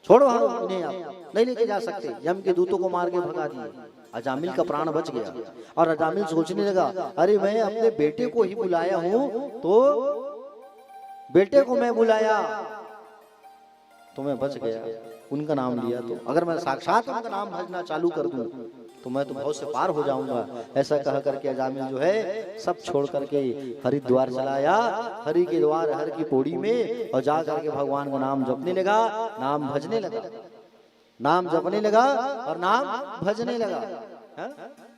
छोड़ो हाँ इन्हें, आप नहीं लेके जा सकते। यम के दूतों को मार के भगा दिए। अजामिल का प्राण बच गया। और अजामिल सोचने लगा, अरे मैं अपने बेटे को ही बुलाया हूँ, तो बेटे को मैं बुलाया तो मैं बच गया, उनका नाम लिया। तो अगर मैं साक्षात उनका नाम भजना चालू कर दूं तो मैं तो बहुत से पार हो जाऊंगा। ऐसा कह करके अजामिल जो है सब छोड़ करके हरिद्वार चलाया, हरि के द्वार हर की पौड़ी में, और जा करके भगवान का नाम जपने लगा, नाम भजने लगा, नाम जपने लगा और नाम भजने लगा।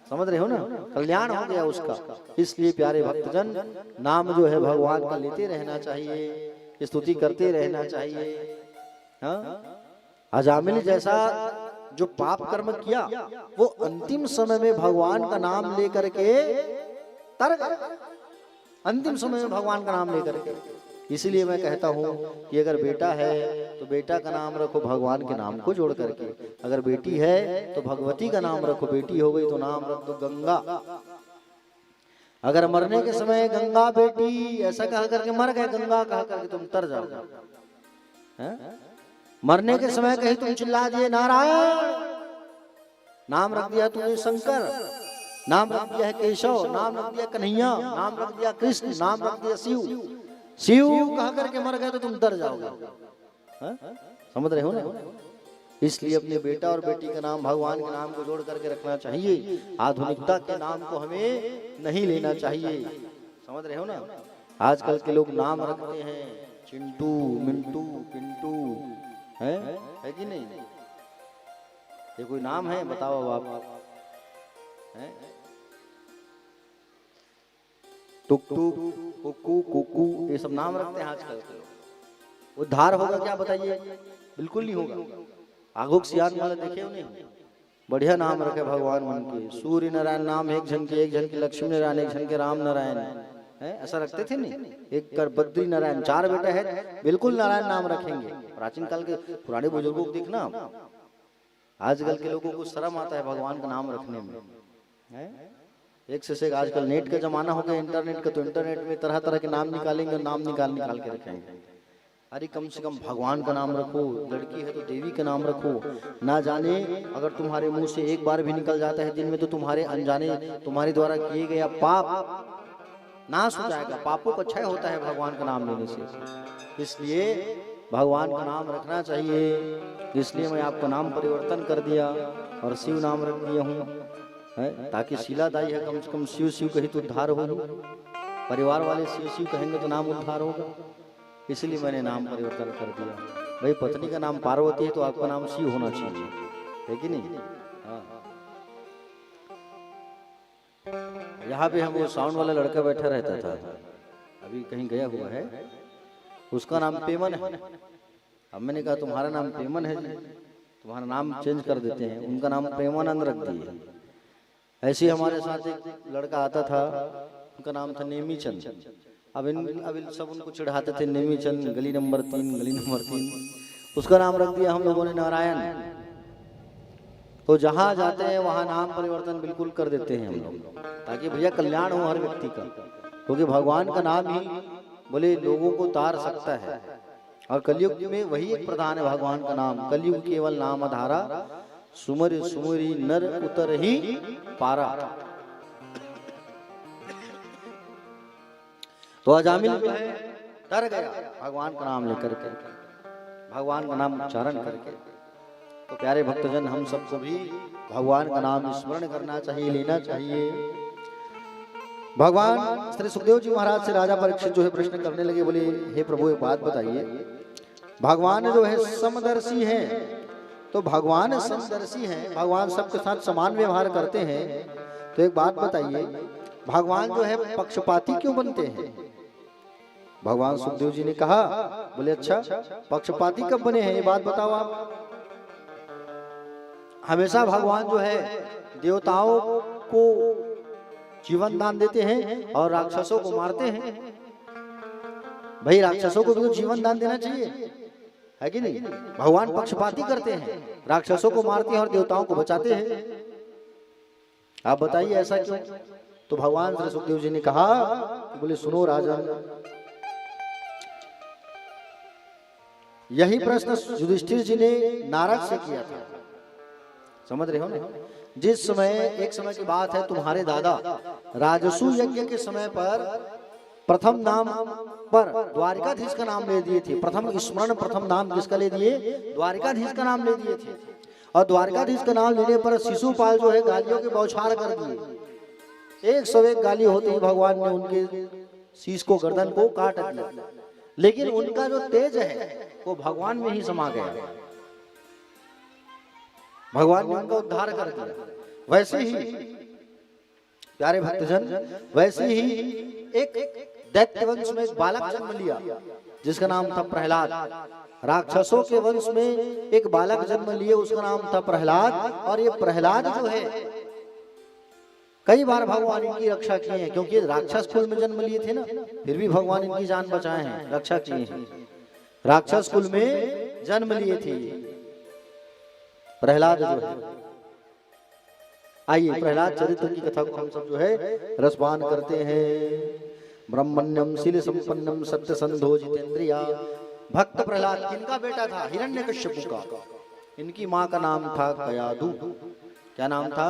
समझ रहे हो ना? कल्याण हो गया उसका। इसलिए प्यारे भक्तजन, नाम जो है भगवान का लेते रहना चाहिए, स्तुति करते रहना चाहिए। हाँ? अजामिल जैसा जो पाप कर्म किया वो अंतिम समय में भगवान का नाम लेकर के तर गया, अंतिम समय में भगवान का नाम लेकर के। इसीलिए मैं कहता हूँ कि अगर बेटा है तो बेटा का नाम रखो भगवान के नाम को जोड़ करके, अगर बेटी है तो भगवती का नाम रखो, बेटी हो गई तो नाम रख दो गंगा। अगर मरने के समय गंगा बेटी ऐसा कहा करके मर गए, गंगा कहा करके तुम तर जाओ। मरने के समय कहीं तुम चिल्ला दिए नारायण, नाम रख दिया तुमने शंकर, नाम रख दिया है केशव, नाम रख दिया कन्हैया, नाम रख दिया कृष्ण, नाम रख दिया शिव, शिव कहा करके मर गए तो तुम डर जाओगे। समझ रहे हो ना? इसलिए अपने बेटा और बेटी का नाम भगवान के नाम को जोड़ करके रखना चाहिए। आधुनिकता के नाम को हमें नहीं लेना चाहिए। समझ रहे हो ना? आजकल के लोग नाम रखते हैं चिंटू, मिंटू, पिंटू, है कि नहीं? ये कोई नाम है? बताओ अब आप। टुक टुक, कुकू, कुकू, ये सब नाम रखते हैं आजकल के लोग। उद्धार होगा क्या बताइए? बिल्कुल नहीं होगा। आगुक सियान वाले देखे उन्हें, बढ़िया नाम रखे भगवान मन के। सूर्य नारायण नाम एक जन के लक्ष्मी नारायण, एक जन के राम नारायण है, ऐसा रखते थे नहीं? एक कर बद्री नारायण, 4 बेटे हैं, बिल्कुल नारायण नाम रखेंगे। प्राचीन काल के पुराने बुजुर्गों को देखना। आजकल के लोगों को शर्म आता है भगवान का नाम रखने में। एक से एक आजकल नेट का जमाना हो गया, इंटरनेट का, तो इंटरनेट में तरह तरह के नाम निकालेंगे और नाम निकाल के रखेंगे। अरे कम से कम भगवान का नाम रखो, लड़की है तो देवी का नाम रखो। ना जाने अगर तुम्हारे मुंह से एक बार भी निकल जाता है दिन में तो तुम्हारे अनजाने तुम्हारे द्वारा किए गया पाप नाश हो जाएगा। पापों का क्षय होता है भगवान का नाम लेने से। इसलिए भगवान का नाम रखना चाहिए। इसलिए मैं आपका नाम परिवर्तन कर दिया और शिव नाम रख दिया हूँ, ताकि शीलादाई है, कम से कम शिव शिव कही तो उद्धार हो। परिवार वाले शिव शिव कहेंगे तो नाम उद्धार होगा, इसलिए मैंने नाम परिवर्तन कर दिया। भाई पत्नी का नाम पार्वती है तो आपका नाम शिव होना चाहिए, है कि नहीं? हाँ। यहाँ पे हम वो साउंड वाला लड़का बैठा रहता था, अभी कहीं गया हुआ है, उसका नाम पेमन है। अब मैंने कहा तुम्हारा नाम पेमन है, तुम्हारा नाम चेंज कर देते हैं। उनका नाम प्रेमानंद रख दिए। ऐसे हमारे साथ एक लड़का आता था, उनका नाम था नेमीचंद। अब सब उनको चिढ़ाते थे, नेमीचंद गली नंबर 3, गली नंबर 3। उसका नाम रख दिया हम लोगों ने नारायण। तो जहां जाते हैं वहां नाम परिवर्तन बिल्कुल कर देते हैं हम लोग, ताकि भैया कल्याण हो हर व्यक्ति का। क्योंकि भगवान का नाम ही बोले लोगों को तार सकता है, और कलयुग में वही एक प्रधान है भगवान का नाम। कलयुग केवल नाम धारा, सुमर सुमरी नर उतर ही पारा। तो अजामिल जो है डर गया भगवान का नाम लेकर के, भगवान का नाम उच्चारण करके। तो प्यारे भक्तजन, हम सबको भी भगवान का नाम स्मरण करना चाहिए, लेना चाहिए। भगवान श्री सुखदेव जी महाराज से राजा परीक्षित जो है प्रश्न करने लगे, बोले हे प्रभु एक बात बताइए, भगवान जो है समदर्शी हैं, तो भगवान समदर्शी हैं, भगवान सबके साथ समान व्यवहार करते हैं, तो एक बात बताइए भगवान जो है पक्षपाती क्यों बनते हैं? भगवान सुखदेव जी ने कहा, बोले अच्छा पक्षपाती कब बने हैं ये बात बताओ आप। हमेशा भगवान जो है देवताओं को जीवन दान देते हैं और राक्षसों को मारते हैं। भाई राक्षसों को भी तो जीवन दान देना चाहिए, है कि नहीं? भगवान पक्षपाती करते हैं, राक्षसों को मारते हैं और देवताओं को बचाते हैं। आप बताइए ऐसा क्यों? तो भगवान श्री सुखदेव जी ने कहा, बोले सुनो राजन, यही प्रश्न युधिष्ठिर जी ने नारद से किया था, समझ रहे हो ना? जिस समय एक समय की बात है, तुम्हारे दादा राजसु यज्ञ के समय पर प्रथम नाम पर द्वारिकाधीश का नाम ले दिए थे। प्रथम स्मरण प्रथम नाम किसका ले दिए? द्वारिकाधीश का नाम ले दिए थे। और द्वारिकाधीश का नाम लेने पर शिशुपाल जो है गालियों के बौछार कर दिए। 101 गाली होते ही भगवान ने उनके शीश को, गर्दन को काट दिया। लेकिन उनका जो तेज है वो भगवान में ही समा गया, भगवान ने उनका उद्धार कर दिया। वैसे ही प्यारे भक्तजन, वैसे ही एक दैत्य वंश में एक बालक जन्म लिया जिसका नाम था प्रहलाद। राक्षसों के वंश में एक बालक जन्म लिए, उसका नाम था प्रहलाद। और ये प्रहलाद जो है कई बार भगवान इनकी रक्षा किए हैं, क्योंकि राक्षस कुल में जन्म लिए थे ना, फिर भी भगवान इनकी जान बचाए हैं, रक्षा किए हैं। राक्षस कुल में जन्म लिए थे प्रहलाद जो है। आइए प्रहलाद चरित्र की कथा को हम सब जो है रसपान करते हैं। ब्रह्मण्यम शील संपन्नम सत्य संधो जितेंद्रिया। भक्त प्रहलाद किनका बेटा था? हिरण्यकश्यपु का। इनकी माँ का नाम था कयाधु। क्या नाम था?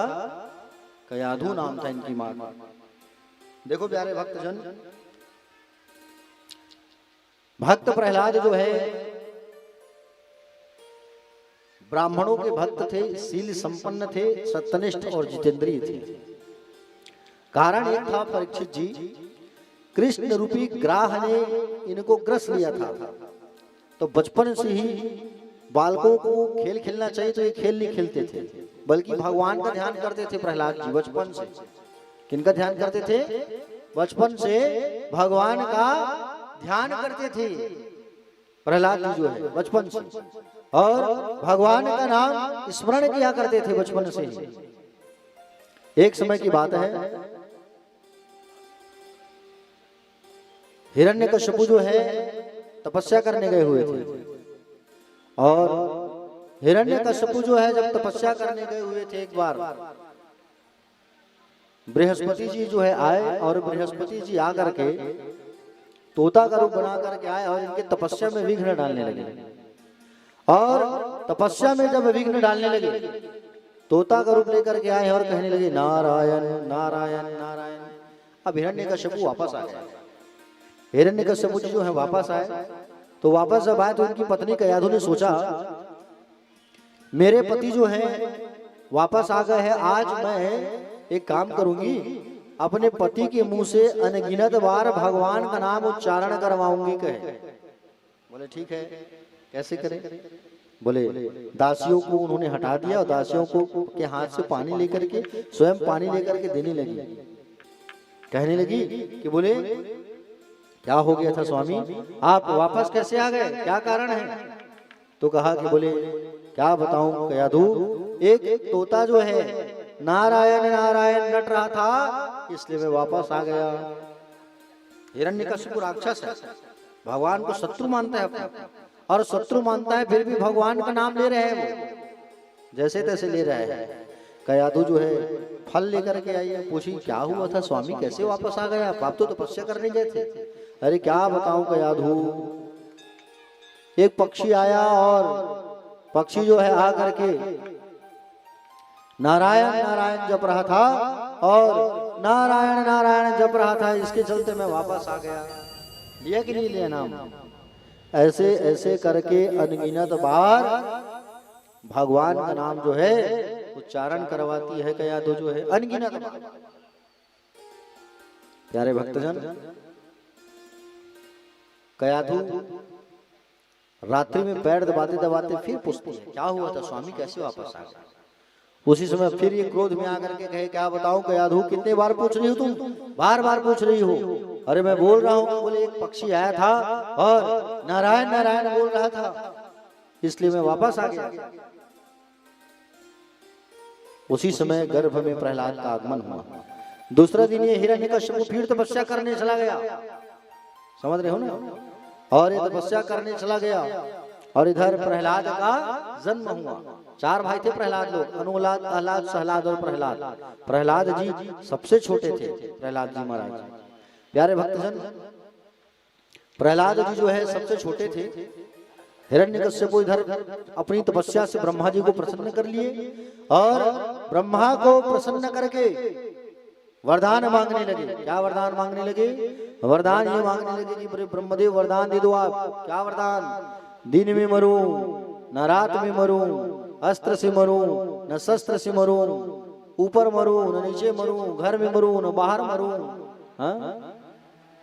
कयाधु नाम था इनकी माँ का। देखो प्यारे भक्तजन, भक्त प्रहलाद जो है ब्राह्मणों के भक्त थे, शील संपन्न थे, सत्यनिष्ठ और जितेंद्रिय थे। कारण एक था, परीक्षित जी कृष्ण रूपी ग्राह ने इनको ग्रस लिया था। तो बचपन से ही बालकों को खेल खेलना चाहिए, तो ये खेल नहीं खेलते थे, बल्कि भगवान का ध्यान करते थे प्रहलाद जी बचपन से। किनका ध्यान करते थे? बचपन से भगवान का ध्यान करते थे प्रहलाद जी जो है बचपन से, और भगवान का नाम स्मरण किया करते थे बचपन से ही। एक समय की बात है, हिरण्यकश्यपु जो है तपस्या करने गए हुए थे, और हिरण्यकश्यपु जो है जब तपस्या करने गए हुए थे, एक बार बृहस्पति जी जो है आए, और बृहस्पति जी आकर के तोता का रूप बना करके आए और इनके तपस्या में विघ्न डालने लगे। और तपस्या में जब विघ्न डालने लगे, तोता का रूप लेकर के आए और कहने लगे नारायण नारायण नारायण। अब हिरण्यकश्यपु वापस आ गया। हिरण्यकश्यपु जी जो है वापस आए, तो वापस जब आए तो इनकी पत्नी कयाधु ने सोचा मेरे पति जो है वापस आ गए हैं, आज मैं एक काम करूंगी, अपने पति के मुंह से अनगिनत बार भगवान का नाम उच्चारण करवाऊंगी। कहे बोले ठीक है, कैसे करें? बोले दासियों को उन्होंने हटा दिया और दासियों को के हाथ से पानी लेकर के स्वयं पानी लेकर के देने लगी। कहने लगी कि बोले क्या हो गया था स्वामी, आप वापस कैसे आ गए, क्या कारण है? तो कहा कि बोले क्या बताऊं कयाधु, एक तोता जो है नारायण नारायण रट रहा था, इसलिए मैं वापस आ गया। हिरण्यकशिपु राक्षस है, भगवान को शत्रु मानता है अपना, और शत्रु मानता है फिर भी भगवान का नाम ले रहे हैं, वो जैसे तैसे ले रहे हैं। कयाधु जो है फल लेकर के आई है, पूछी क्या हुआ था स्वामी, कैसे वापस आ गया, आप तो तपस्या करने गए थे। अरे क्या बताऊं कयाधु, एक पक्षी आया और पक्षी जो है आ करके नारायण नारायण जप रहा था और नारायण नारायण जप रहा था, इसके चलते मैं वापस आ गया। लिया कि नहीं लिया नाम? ऐसे ऐसे करके अनगिनत बार भगवान का नाम जो है उच्चारण करवाती है कयाधु जो है, अनगिनत बार। प्यारे भक्तजन, कयाधु रात्रि में पैर दबाते दबाते फिर पूछती है क्या हुआ था स्वामी, कैसे वापस आ गए? उसी समय फिर ये क्रोध में आकर के कहे क्या बताऊं कयाधु, कितने बार पूछ रही हो तुम, बार बार पूछ रही हो। अरे मैं बोल रहा हूँ, बोले एक पक्षी आया था और नारायण नारायण बोल रहा था, इसलिए मैं वापस आ गया। उसी समय गर्भ में प्रहलाद का आगमन हुआ। दूसरा दिन ये हिरण्यकश्यप फिर तपस्या करने चला गया, समझ रहे हो ना, और ये तपस्या करने चला गया। और इधर प्रहलाद का जन्म हुआ। चार भाई थे प्रहलाद लोग, अनुलाद अहलाद सहलाद और प्रहलाद। प्रहलाद जी सबसे छोटे थे, प्रहलाद जी महाराज। प्यारे भक्तजन, प्रहलाद जी जो है सबसे छोटे थे। हिरण्यकश्यप इधर अपनी तपस्या से ब्रह्मा जी को प्रसन्न कर लिए और ब्रह्मा को प्रसन्न करके वरदान मांगने लगे। क्या वरदान मांगने लगे? वरदान ये मांगने लगे कि ब्रह्मदेव वरदान दे दो आप। क्या वरदान? दिन में मरूं न रात में मरूं, अस्त्र से मरूं न शस्त्र से मरूं, ऊपर मरूं न नीचे मरूं, घर में मरूं न बाहर मरूं।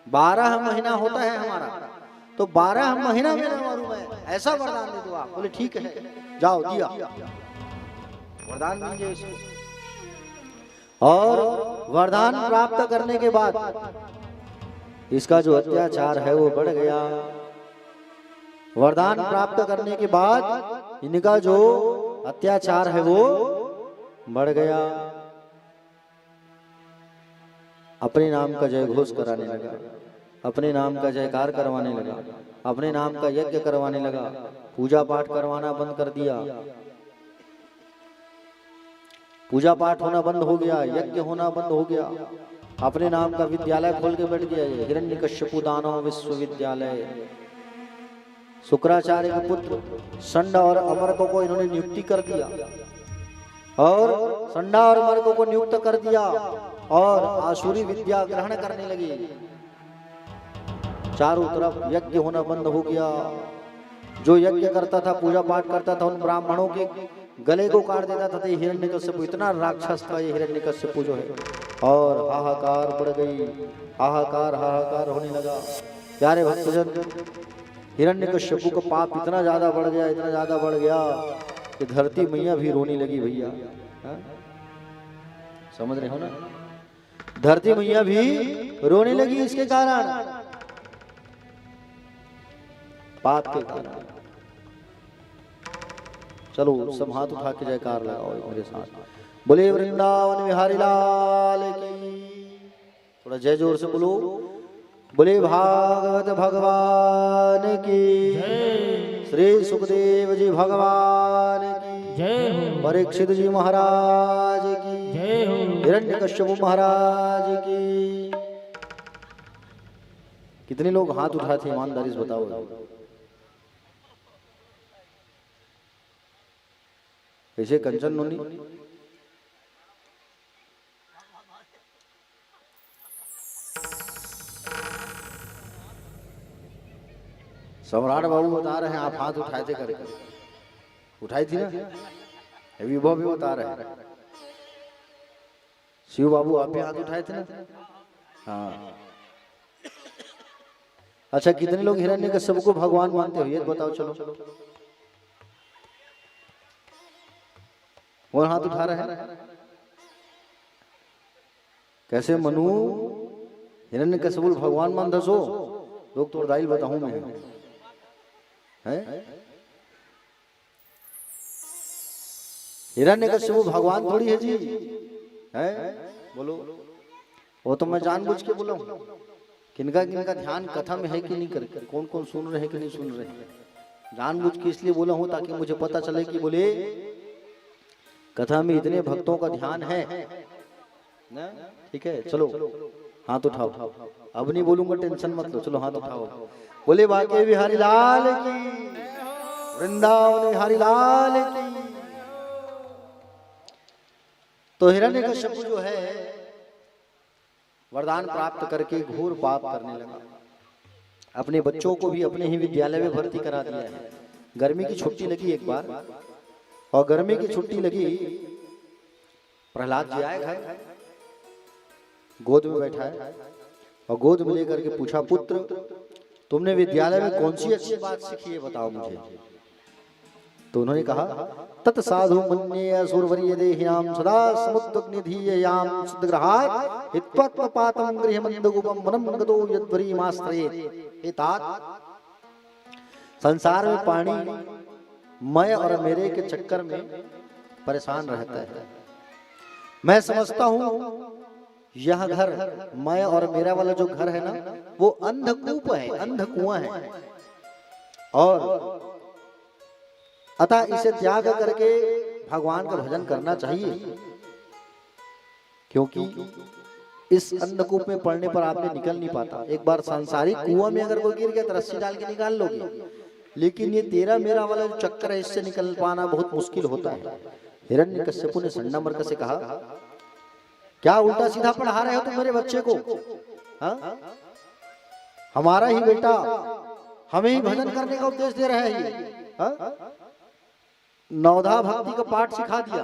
12 महीना होता है हमारा, तो 12 महीना में न मरूं मैं, ऐसा वरदान दे दो आप। बोले ठीक है, जाओ, दिया वरदान मांगे। और वरदान प्राप्त करने के बाद इसका जो अत्याचार है वो बढ़ गया। वरदान प्राप्त करने के बाद इनका जो अत्याचार है वो बढ़ गया। अपने नाम का जय घोष कराने लगा, अपने नाम का जयकार करवाने लगा, अपने नाम का यज्ञ करवाने लगा, पूजा पाठ करवाना बंद कर दिया। पूजा पाठ होना बंद हो गया, यज्ञ होना बंद हो गया, अपने नाम का विद्यालय खोल के बैठ गया। हिरण्यकश्यपु दानव विश्वविद्यालय। शुक्राचार्य के पुत्र संड और अमरको को इन्होंने नियुक्ति कर दिया, और संडा और अमरको को नियुक्त कर दिया और आसुरी विद्या ग्रहण करने लगे। चारों तरफ यज्ञ होना बंद हो गया। जो यज्ञ करता था, पूजा पाठ करता था, उन ब्राह्मणों के गले को काट देता था। हिरण्यकश्यप इतना राक्षस था ये हिरण्यकश्यप जो है। और हाहाकार बढ़ गई, हाहाकार हाहाकार होने लगा। प्यारे भक्तजन, हिरण्यकश्यप का पाप इतना ज्यादा बढ़ गया, इतना ज्यादा बढ़ गया कि धरती मैया भी रोने लगी। भैया समझ रहे हो ना, धरती मैया भी रोने लगी इसके कारण, पाप के कारण। चलो सब हाथ उठा के जयकार लगाओ मेरे साथ। बोले वृंदावन बिहारी लाल की। थोड़ा जय जोर से बोलो। बोले भागवत भगवान की, श्री सुखदेव जी भगवान की जय, परीक्षित जी महाराज की जय, हिरण्यकश्यप महाराज की। कितने लोग हाथ उठाए थे ईमानदारी से बताओ। ऐसे कंचन नोनी सम्राट बाबू बता रहे हैं आप हाथ उठाए थे करके, उठाई थी ना, विभव भी बता रहे हैं। शिव बाबू आप भी हाथ उठाए थे ना? हाँ। अच्छा कितने लोग हिरण्यकश्यप को भगवान मानते हो ये बताओ। चलो कौन हाथ उठा रहा है? कैसे मनु हिरण्यकश्यप भगवान मान दसो लोग तो दाइल बताऊं मैं है। हिरण्यकश्यप भगवान थोड़ी है जी है। बोलो वो तो मैं जानबूझ के बोला हूं। किनका किनका ध्यान कथा में है कि नहीं करके, कौन कौन सुन रहे हैं कि नहीं सुन रहे हैं, जानबूझ के इसलिए बोला हूं ताकि मुझे पता चले कि बोले कथा में इतने भक्तों का ध्यान है ना। ठीक है चलो हाथ उठाओ। अब नहीं बोलूंगा टेंशन मत लो, चलो हाथ उठाओ। बोले बाके बिहारी लाल की, वृंदावन बिहारी लाल की। तो हिरण्यकश्यप जो है वरदान प्राप्त करके घोर पाप करने लगा। अपने बच्चों को भी अपने ही विद्यालय में भर्ती करा दिया है। गर्मी की छुट्टी लगी एक बार, और गर्मी की छुट्टी लगी, प्रहलाद जी आए घर, गोद में बैठा है और गोद में लेकर के पूछा पुत्र तुमने विद्यालय में कौन सी अच्छी बात सीखी है बताओ मुझे। तो उन्होंने कहा तत् साधु मन्ये असुरवर्य देह्याम सदा समुद्रग्निधीयाम सिद्धग्रहात् हित्पत्पातम गृहमन्दगुपम वनं गतो यद्वरीमाश्रयेत्। हे तात संसार में पानी मैं और मेरे के चक्कर में परेशान रहता है। मैं समझता हूं यह घर मैं और मेरा वाला जो घर है ना वो अंधकूप है, अंध कुआं है, और अतः इसे त्याग करके भगवान का भजन करना चाहिए, क्योंकि इस अंधकूप में पड़ने पर आपने निकल नहीं पाता। एक बार सांसारिक कुआं में अगर कोई गिर गया तो रस्सी डाल के निकाल लोगे, लेकिन ये तेरा मेरा वाला जो चक्कर है इससे निकल पाना बहुत मुश्किल होता है। हिरण्यकश्यप ने सन्ना मरकर से कहा क्या उल्टा सीधा पढ़ा रहे हो तुम मेरे बच्चे को? हा? हमारा ही बेटा हमें ही भजन करने का उपदेश दे रहा है ये। नवधा भक्ति का पाठ सिखा दिया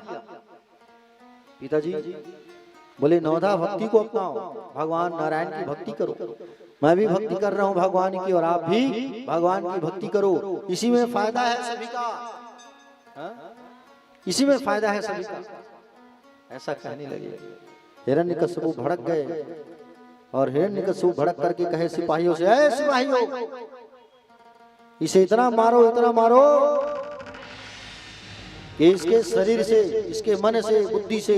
पिताजी। बोले नवधा भक्ति को अपनाओ, भगवान नारायण की भक्ति करो। मैं भी भक्ति कर रहा हूं भगवान की और आप भी भगवान की भक्ति करो, इसी में फायदा है सभी का, इसी में फायदा है सभी का। ऐसा कहने लगे। हिरण्यकश्यप भड़क गए और हिरण्यकश्यप भड़क करके कहे सिपाहियों से, ऐ सिपाहियों इसे इतना मारो कि इसके शरीर से, इसके मन से, बुद्धि से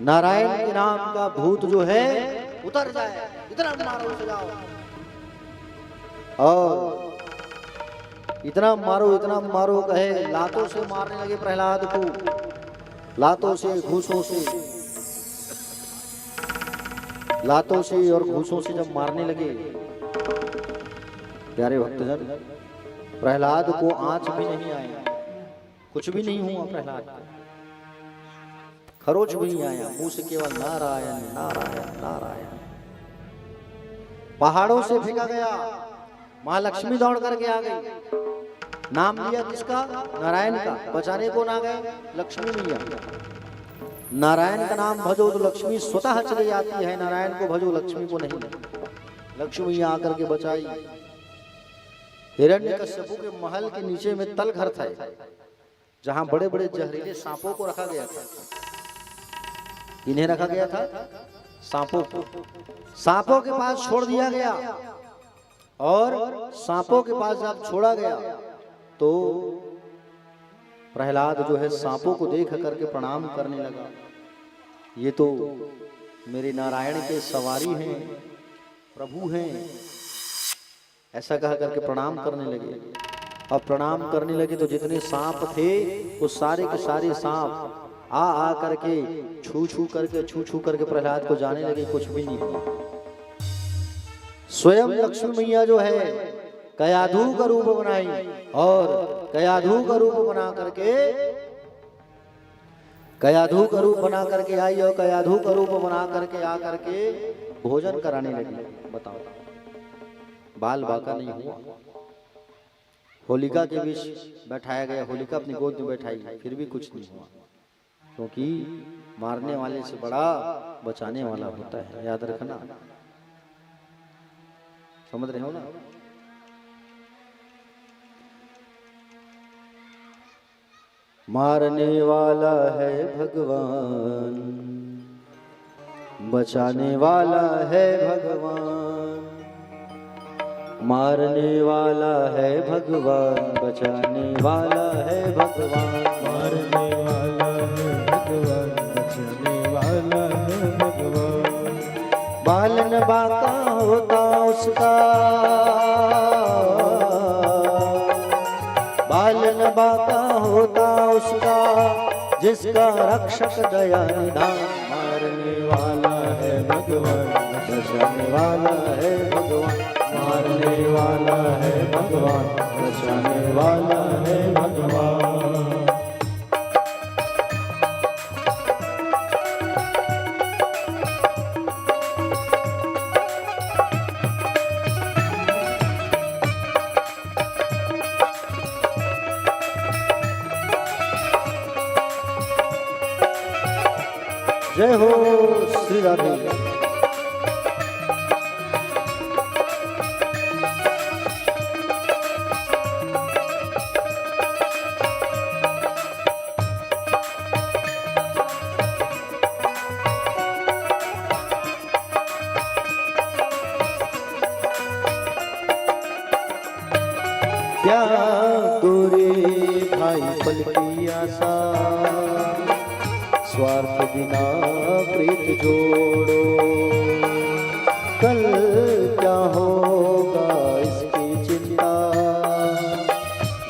नारायण के नाम का भूत जो है उतर जाए। इतना मारो उसे जाओ, और इतना मारो कहे लातों से मारने लगे प्रहलाद को, लातों से घूसों से, लातों से और घूसों से जब मारने लगे प्यारे भक्तजन, प्रहलाद को आंच भी नहीं आया, कुछ भी नहीं हुआ प्रहलाद को, खरोच भी नहीं आया, मुंह से केवल नारायण नारायण नारायण। पहाड़ों से फेंका गया, महालक्ष्मी दौड़ करके आ गई। नाम लिया किसका? नारायण का। बचाने को ना गए लक्ष्मी मैया। नारायण का नाम भजो तो लक्ष्मी स्वतः चली आती है, नारायण को भजो लक्ष्मी को नहीं। लक्ष्मी मैया आकर के बचाई। हिरण्यकश्यप के महल के नीचे में तल घर था, जहां बड़े बड़े जहरीले सांपों को रखा गया था। इन्हें रखा गया था सांपों को। सांपों के पास छोड़ दिया गया, और सांपों के पास जब छोड़ा गया तो प्रहलाद जो है सांपों को देख करके प्रणाम करने लगा। ये तो मेरे नारायण के सवारी हैं, प्रभु हैं, ऐसा कह करके प्रणाम करने लगे। अब प्रणाम करने लगे तो जितने सांप थे वो सारे के सारे सांप आ करके छू छू करके प्रहलाद को जाने लगे। कुछ भी नहीं हुआ। स्वयं लक्ष्मी मैया जो है कयाधु का रूप बनाई और कयाधु का रूप बना करके कयाधु का रूप बना करके आई और कयाधु का रूप बना करके आ करके भोजन कराने लगी। बताओ, बाल बाका नहीं हुआ। होलिका के बीच बैठाया गया, होलिका अपनी गोद में बैठाई, फिर भी कुछ नहीं हुआ, क्योंकि मारने वाले से बड़ा बचाने वाला होता है, याद रखना। समझ रहे हो ना? मारने वाला है भगवान, बचाने वाला है भगवान। मारने वाला है भगवान, बचाने वाला है भगवान। मारने वाला है भगवान, बचाने वाला है भगवान। बालन बाका होता उसका, बालन बाका होता उसका, जिसका रक्षक दया निधान। मारने वाला है भगवान, बचाने वाला है भगवान। मारने वाला है भगवान, बचाने वाला है भगवान। जय हो श्री राधे। क्या गोरे भाई पल की आशा, स्वार्थ बिना प्रीत जोड़ो। कल क्या होगा इसकी चिंता,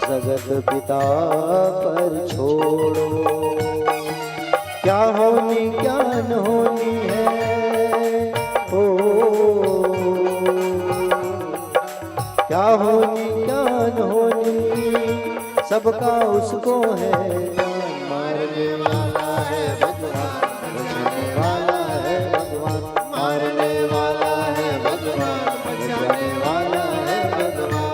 जगत पिता पर छोड़ो। क्या होनी क्या न होनी है, ओ क्या होनी क्या न होनी, सबका उसको है। मारने वाला है भगवान, बचाने वाला है भगवान। मारने वाला है भगवान, बचाने वाला है भगवान।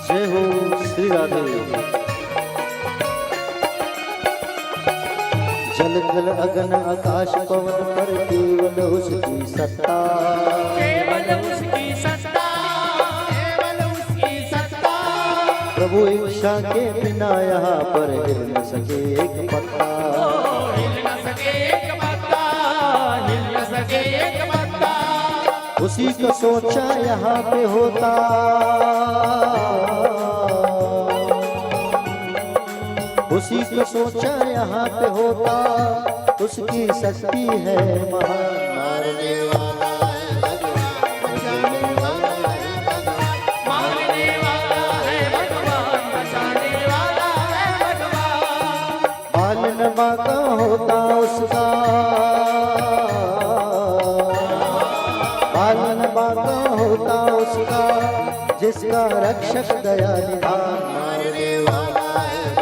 जय हो श्री राधे। जल जल अगन आकाश पवन पर केवल उसकी सत्ता, केवल उसकी सत्ता, केवल उसकी सत्ता। प्रभु इच्छा के बिना यहाँ पर हिल न सके एक पत्ता, हिल न सके एक पत्ता, हिल न सके एक पत्ता। उसी को सोचा यहाँ पे होता, उसी को सोचा यहाँ पे होता, उसकी शक्ति है महान। मारने वाला है भगवान, बचाने वाला है भगवान। मारने वाला है भगवान, बचाने वाला है भगवान। पालन बाका होता उसका, पालन बाका होता उसका, जिसका रक्षक दया निधान। मारने वाला है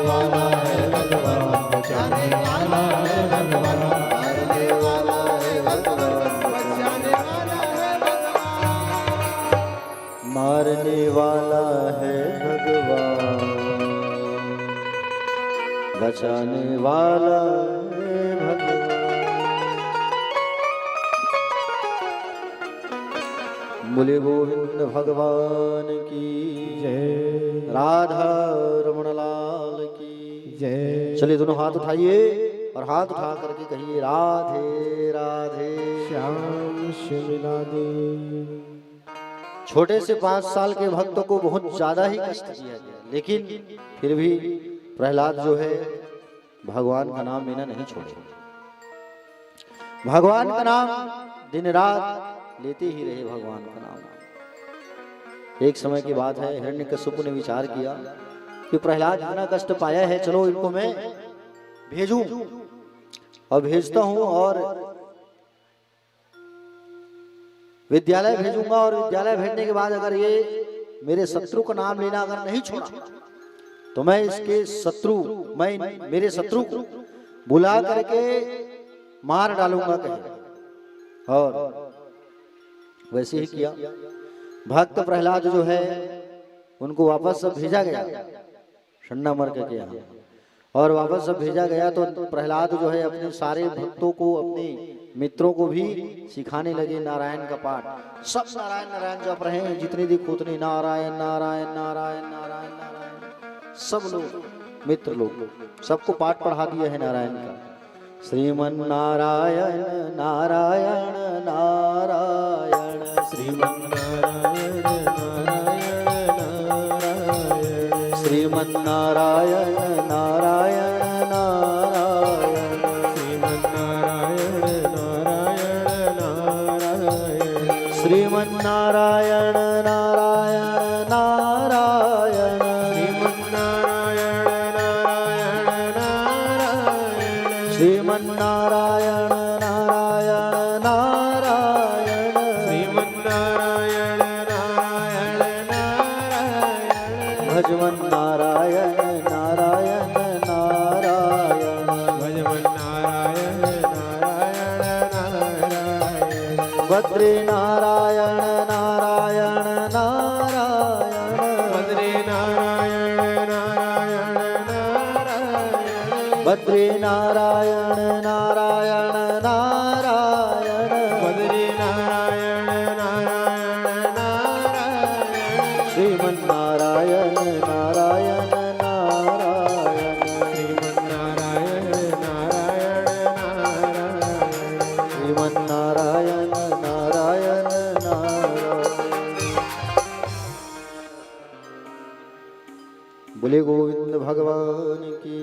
वाला है भगवान, बचाने वाला है भगवान, मारने वाला है भगवान, बचाने वाला है भगवान, मारने वाला है भगवान, बचाने वाला है भगवान। बोले गोविंद भगवान की जय राधा रमण लाल की जय। चलिए दोनों हाथ उठाइए और हाथ उठा करके कहिए राधे राधे। श्याम शिमिला दे। छोटे से 5 साल के भक्तों को बहुत ज्यादा ही कष्ट दिया गया, लेकिन फिर भी प्रहलाद जो है भगवान का नाम लेना नहीं छोड़े। भगवान का नाम दिन रात लेते ही रहे, भगवान का नाम। एक समय की बात है, हिरण्यकश्यप ने विचार किया कि प्रहलाद इतना कष्ट पाया है, चलो इनको मैं भेजूं और भेजता हूं और विद्यालय भेजूंगा, और विद्यालय भेजने के बाद अगर ये मेरे शत्रु का नाम लेना अगर नहीं छोड़ा तो मैं मेरे शत्रु को बुला करके मार डालूंगा कहीं। और वैसे ही किया। भक्त प्रहलाद जो है उनको वापस सब भेजा गया शंडामर्क के यहाँ, और वापस सब भेजा गया तो प्रहलाद जो है अपने सारे भक्तों को, अपने मित्रों को भी सिखाने लगे नारायण का पाठ। सब नारायण नारायण जप रहे हैं, जितने दिख उतने नारायण नारायण नारायण नारायण नारायण। सब लोग मित्र लोग सबको पाठ पढ़ा दिया है नारायण का। श्रीमन नारायण नारायण नारायण, श्रीमन नारायण नारायण नारायण, श्रीमन नारायण नारायण नारायण, श्रीमन नारायण नारायण नारायण, श्रीमन नारायण नारायण नारायण, श्रीमन नारायण नारायण नारायण, श्रीमन नारायण नारायण नारायण, श्रीमन नारायण नारायण नारायण, भजमन नारायण नारायण नारायण, भजमन नारायण नारायण नारायण, बद्री नारायण नारायण नारायण, बद्री नारायण नारायण नारायण, बद्री नारायण नारायण नारायण, बद्री नारायण नारायण नारायण, श्रीमन नारायण नारायण नारायण, श्रीमन नारायण नारायण नारायण, श्रीमन नारायण नारायण नारायण। बोले गोविंद भगवान की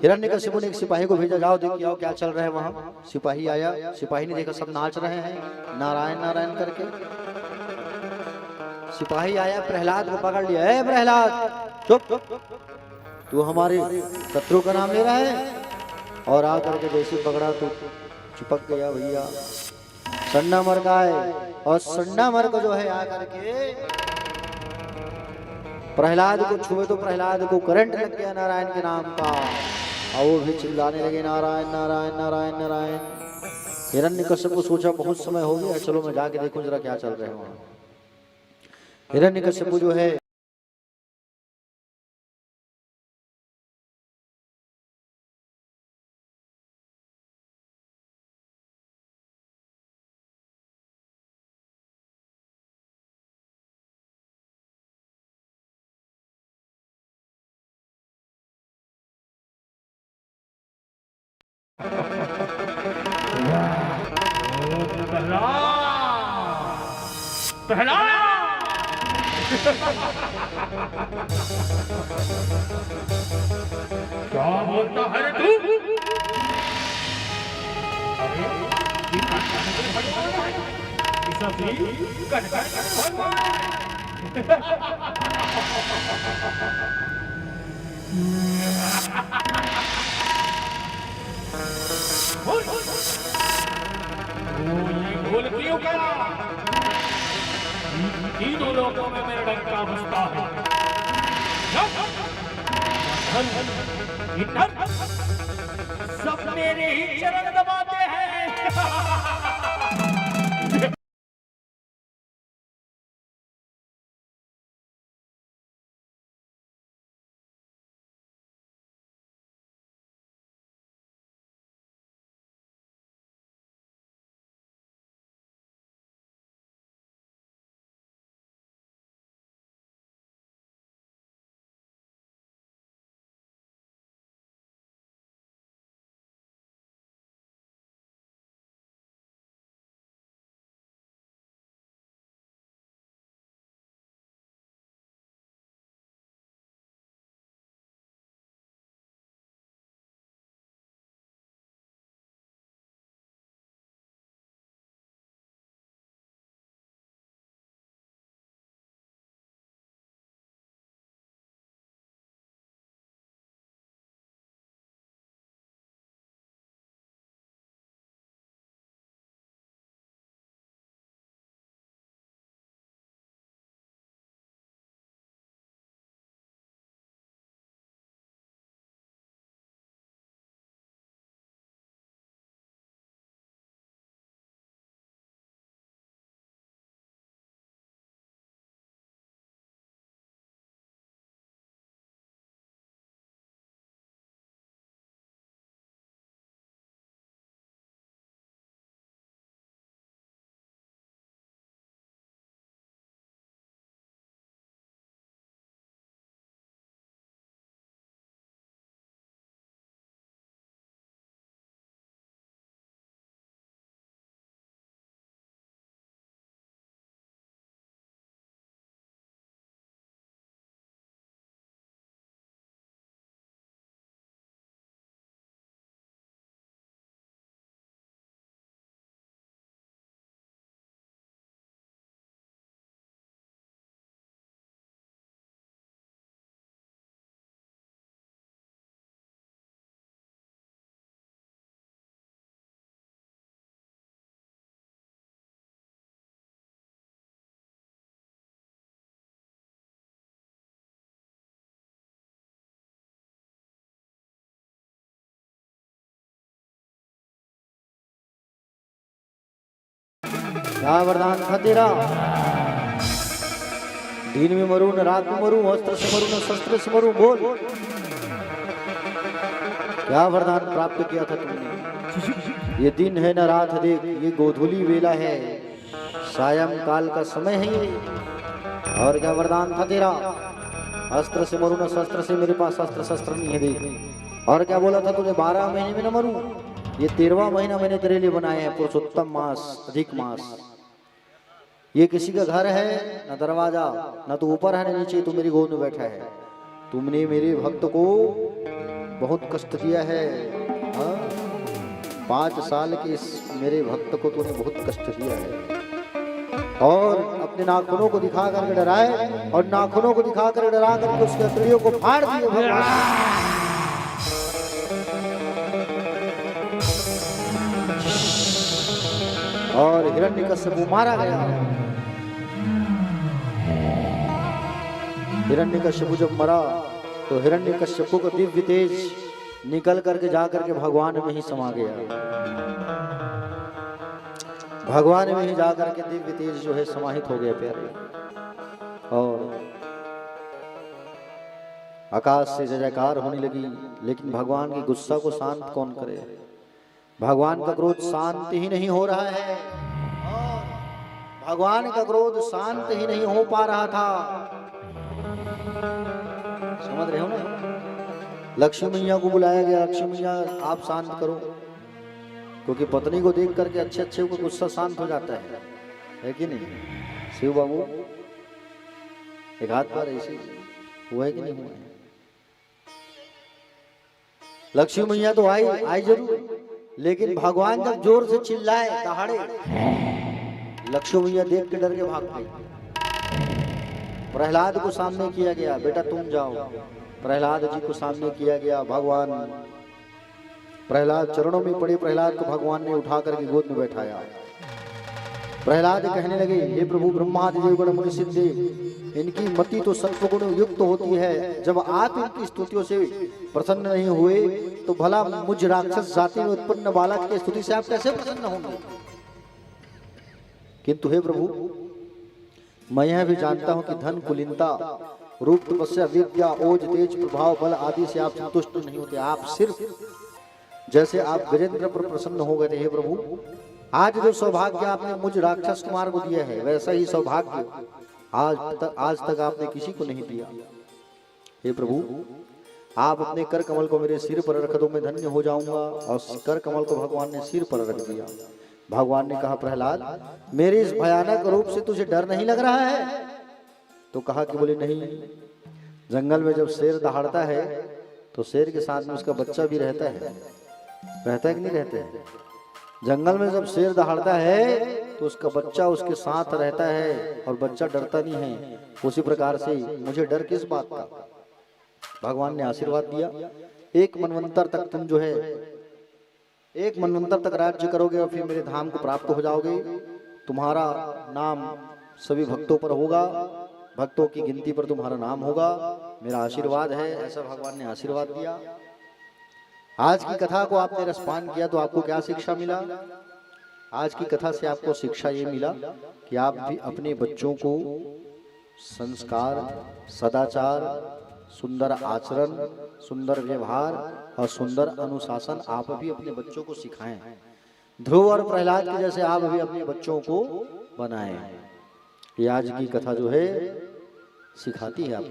हिरण्यकश्यप ने एक सिपाही को भेजा, जाओ देख के आओ क्या चल रहा है वहां। सिपाही आया, सिपाही ने देखा सब नाच रहे हैं नारायण नारायण करके। सिपाही आया, प्रहलाद को पकड़ लिया। ए प्रहलाद चुप, तू हमारे शत्रु का नाम ले रहा है। और आ करके जैसे पकड़ा तो चिपक गया भैया। संडामर्क आए और संडामर्क जो है आ करके प्रहलाद को छुए तो प्रहलाद को करंट लग गया नारायण के नाम का, और वो भी चिल्लाने लगे नारायण नारायण नारायण नारायण। हिरण्यकश्यप को सोचा बहुत समय हो गया, चलो मैं जाके देखूं जरा क्या चल रहा है वहां। हिरण्यकश्यप जो है क्या बोलता है तू? अरे ये सब भी कटकट भूल क्यों करा? तीनों लोगों में मेरा डंका बजता है। सब मेरे ही चरण दबाते हैं। क्या वरदान था तेरा? दिन में मरूं न रात में मरूं, अस्त्र से मरूं न शस्त्र से मरूं, बोल क्या वरदान प्राप्त किया था तुमने? ये दिन है न रात है, देख ये गोधूली वेला है, सायं काल का समय है ये। और क्या वरदान था तेरा? अस्त्र से मरूं न शस्त्र से, मेरे पास अस्त्र शस्त्र नहीं है देख। और क्या बोला था तूने? 12 महीने में न मरूं, ये 13वां महीना मैंने तेरे लिए बनाया है, पुरुषोत्तम मास, अधिक मास। ये किसी का घर है न दरवाजा, न तो ऊपर है न नीचे, तू मेरी गोद में बैठा है। तुमने मेरे भक्त को बहुत कष्ट दिया है, 5 साल के इस मेरे भक्त को तूने बहुत कष्ट दिया है। और अपने नाखूनों को दिखा करके डराए, और नाखूनों को दिखा कर डरा करके उसके हथेलियों को फाड़ दिए भगवान। और हिरण्यकश्यप मारा गया। हिरण्यकश्यप जब मरा तो हिरण्यकश्यप का दिव्य तेज निकल करके जा करके भगवान में ही समा गया। भगवान में ही जा करके दिव्य तेज जो है समाहित हो गया प्यारे। और आकाश से जय जयकार होने लगी, लेकिन भगवान के गुस्सा को शांत कौन करे? भगवान का क्रोध शांत ही नहीं हो रहा है, भगवान का क्रोध शांत ही नहीं हो पा रहा था। समझ रहे हो ना? लक्ष्मी मैया को बुलाया गया, लक्ष्मी मैया आप शांत करो, क्योंकि पत्नी को देख करके अच्छे अच्छे को गुस्सा शांत हो जाता है कि नहीं? शिव बाबू एक हाथ पर ऐसे हुआ है कि नहीं हुआ है? लक्ष्मी मैया तो आई जरूर, लेकिन भगवान जब जोर से चिल्लाए दहाड़े, लक्ष्मी मैया देख के डर के भाग गई। प्रहलाद को सामने किया गया, बेटा तुम जाओ। प्रहलाद जी को सामने किया गया, भगवान प्रहलाद चरणों में पड़े। प्रहलाद को भगवान ने उठा करके गोद में बैठाया। प्रहलाद कहने लगे, हे प्रभु ब्रह्मादि देवगण मुनि सिद्धि, इनकी मति तो सत्वगुण युक्त होती है। जब आप इनकी स्तुतियों से प्रसन्न नहीं हुए तो भला मुझ राक्षस जाति में उत्पन्न बालक की स्तुति से आप कैसे प्रसन्न होंगे? किंतु हे प्रभु, मैं यह भी जानता हूं कि धन, कुलीनता, रूप, तपस्या, विद्या, ओज, तेज, प्रभाव, बल आदि से आप संतुष्ट नहीं होते। आप सिर्फ जैसे आप गजेंद्र पर प्रसन्न हो गए थे हे प्रभु, आज जो सौभाग्य आपने मुझ राक्षस कुमार को दिया है वैसा ही सौभाग्य आज तक आपने किसी को नहीं दिया। हे प्रभु, आप अपने कर कमल को मेरे सिर पर रख दो, मैं धन्य हो जाऊंगा। और कर कमल को भगवान ने सिर पर रख दिया। भगवान ने कहा, प्रहलाद, मेरे इस भयानक रूप से तुझे डर नहीं लग रहा है? तो कहा कि बोले नहीं, जंगल में जब शेर दहाड़ता है तो शेर के साथ में उसका बच्चा भी रहता है कि नहीं रहता है? जंगल में जब शेर दहाड़ता है तो उसका बच्चा उसके साथ रहता है और बच्चा डरता नहीं है। उसी प्रकार से मुझे डर किस बात का? भगवान ने आशीर्वाद दिया, एक मनवंतर तक तुम जो है, एक मनवंतर तक राज्य करोगे और फिर मेरे धाम को प्राप्त हो जाओगे। तुम्हारा नाम सभी भक्तों पर होगा, भक्तों की गिनती पर तुम्हारा नाम होगा। मेरा आशीर्वाद है, ऐसा भगवान ने आशीर्वाद दिया। आज की कथा को आपने रसपान किया तो आपको क्या शिक्षा मिला? आज की कथा से आपको शिक्षा ये मिला कि आप भी अपने बच्चों को संस्कार, सदाचार, सुंदर आचरण, सुंदर व्यवहार और सुंदर अनुशासन आप भी अपने बच्चों को सिखाएं। ध्रुव और प्रहलाद के जैसे आप भी अपने बच्चों को बनाएं। ये आज की कथा जो है सिखाती है आपको।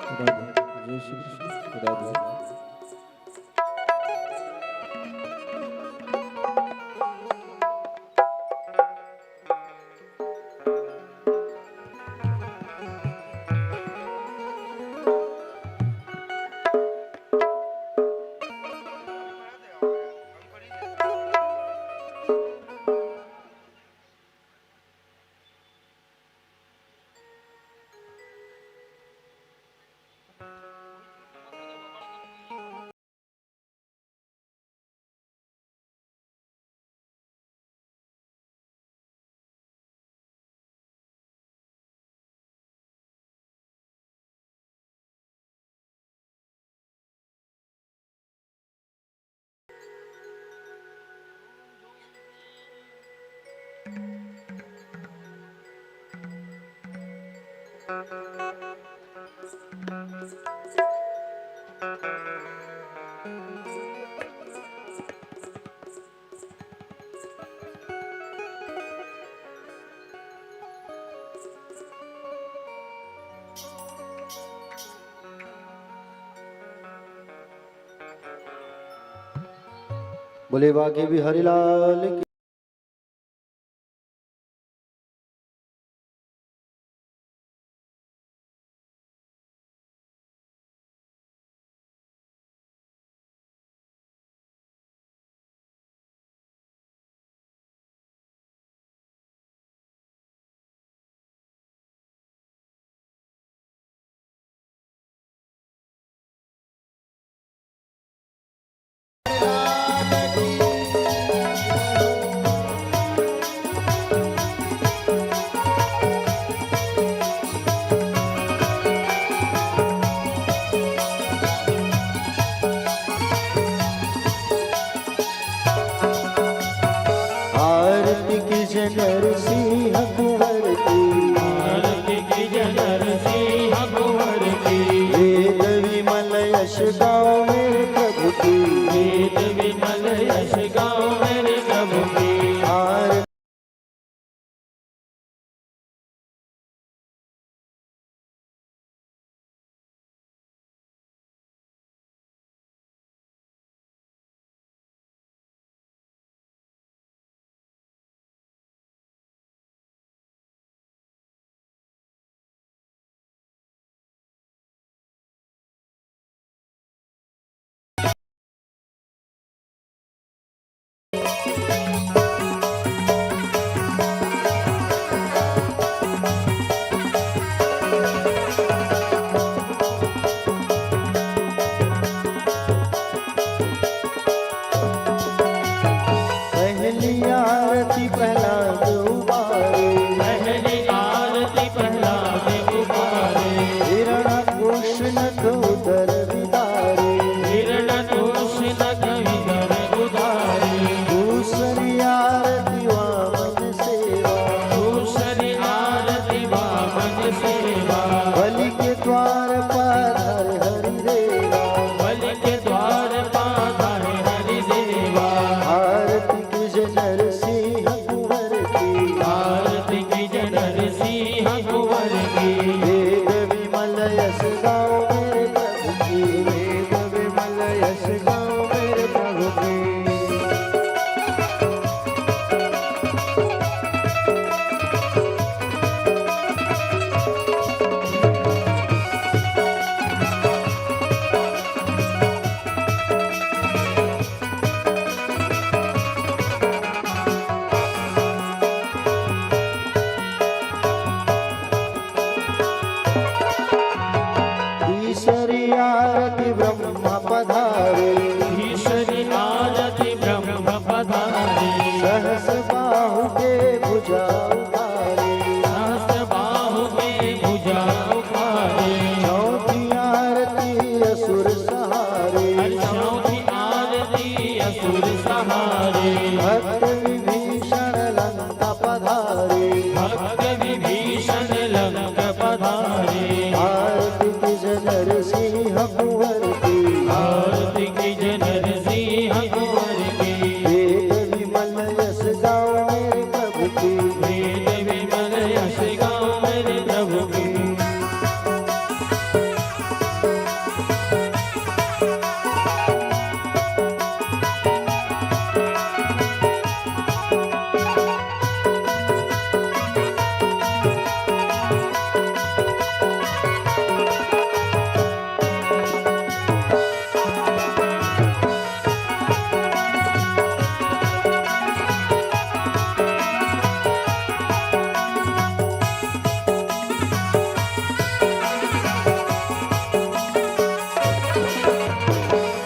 जय श्री कृष्ण। राधे। बोले बाके बिहारी लाल की। आरती की जय नरसिंह कुंवर की, आरती की जय यश गाओ मेरे प्रभु की, वेद विमल यश गाओ मेरे प्रभु की। आरती पहली आरती प्रहलाद उबारे, पहली आरती प्रहलाद उबारे, हिरण्यकोश नख उदर विदारे, हिरण्यकोश नख विदर उदारे। दूसरी आरती वामन सेवा, दूसरी आरती वामन सेवा, बलि के द्वार पर हरि देवा, बलि के द्वार पाधार हरि देवा। आरती की नरसिंह कुंवर की, आरती की जनर सिंह कुंवर की। वेद विमल यश गाओ मेरे प्रभु की, वेद विमल यश गाओ मेरे प्रभु की। तीसरी आरती ब्रह्म पधारे, ईश्वरी आरती ब्रह्म पधारे, सहस बाहु के भुजा उतारे, सहस्र बाहु में भुजा उठारे। चौथी आरती असुर सहारे, चौथी आरती असुर सहारे, भक्त विभीषण लंका पधारे, भक्त विभीषण लंक पधारे। आरती की नरसिंह कुंवर की, आरती की जनर सिंह कुंवर की। वेद विमल यश गाओ मेरे प्रभु की, वेद विमल यश गाओ मेरे प्रभु की।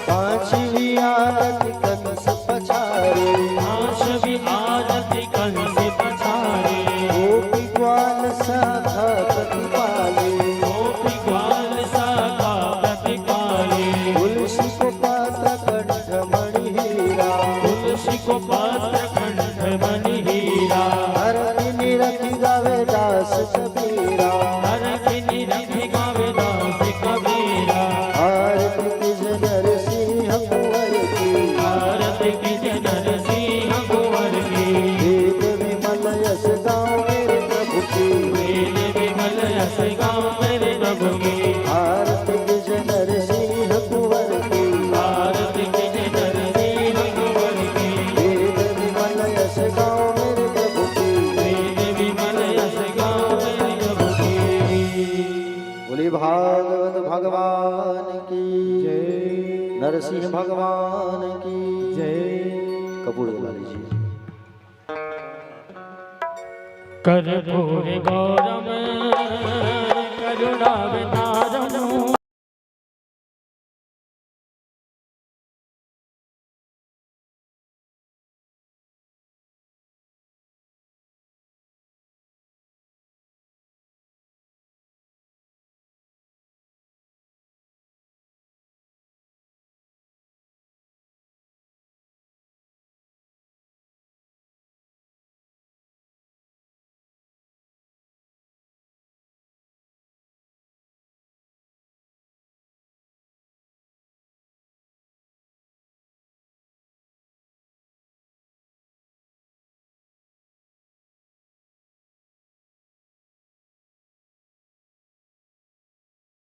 पांचवी आरती कंस पछारे, पांचवी आरती कंस पछारे, गोपी ग्वाल साधा प्रतिपाले, गोपी ग्वाल साका प्रतिपाले। तुलसी को पात्र कंठ मणि हीरा, तुलसी को पात्र कंठ मणि हीरा। हरति निरखि गावे दास कबीरा, हरति निरखि गावे दास कबीरा। आरती की नरसिंह कुंवर की, आरती की जनर सिंह कुंवर की। वेद विमल यश गाओ मेरे प्रभु की, वेद विमल यश गाओ मेरे प्रभु की। आरती की नरसिंह कुंवर की, आरती की जनर सिंह कुंवर की। वेद विमल यश गाओ मेरे प्रभु की। वेद विमल यश गाओ मेरे प्रभु की। बोले भागवत भगवान की जय, नरसिंह भगवान की जय। कपूर जला लीजिए। कर्पूर गौरम करुणावतारम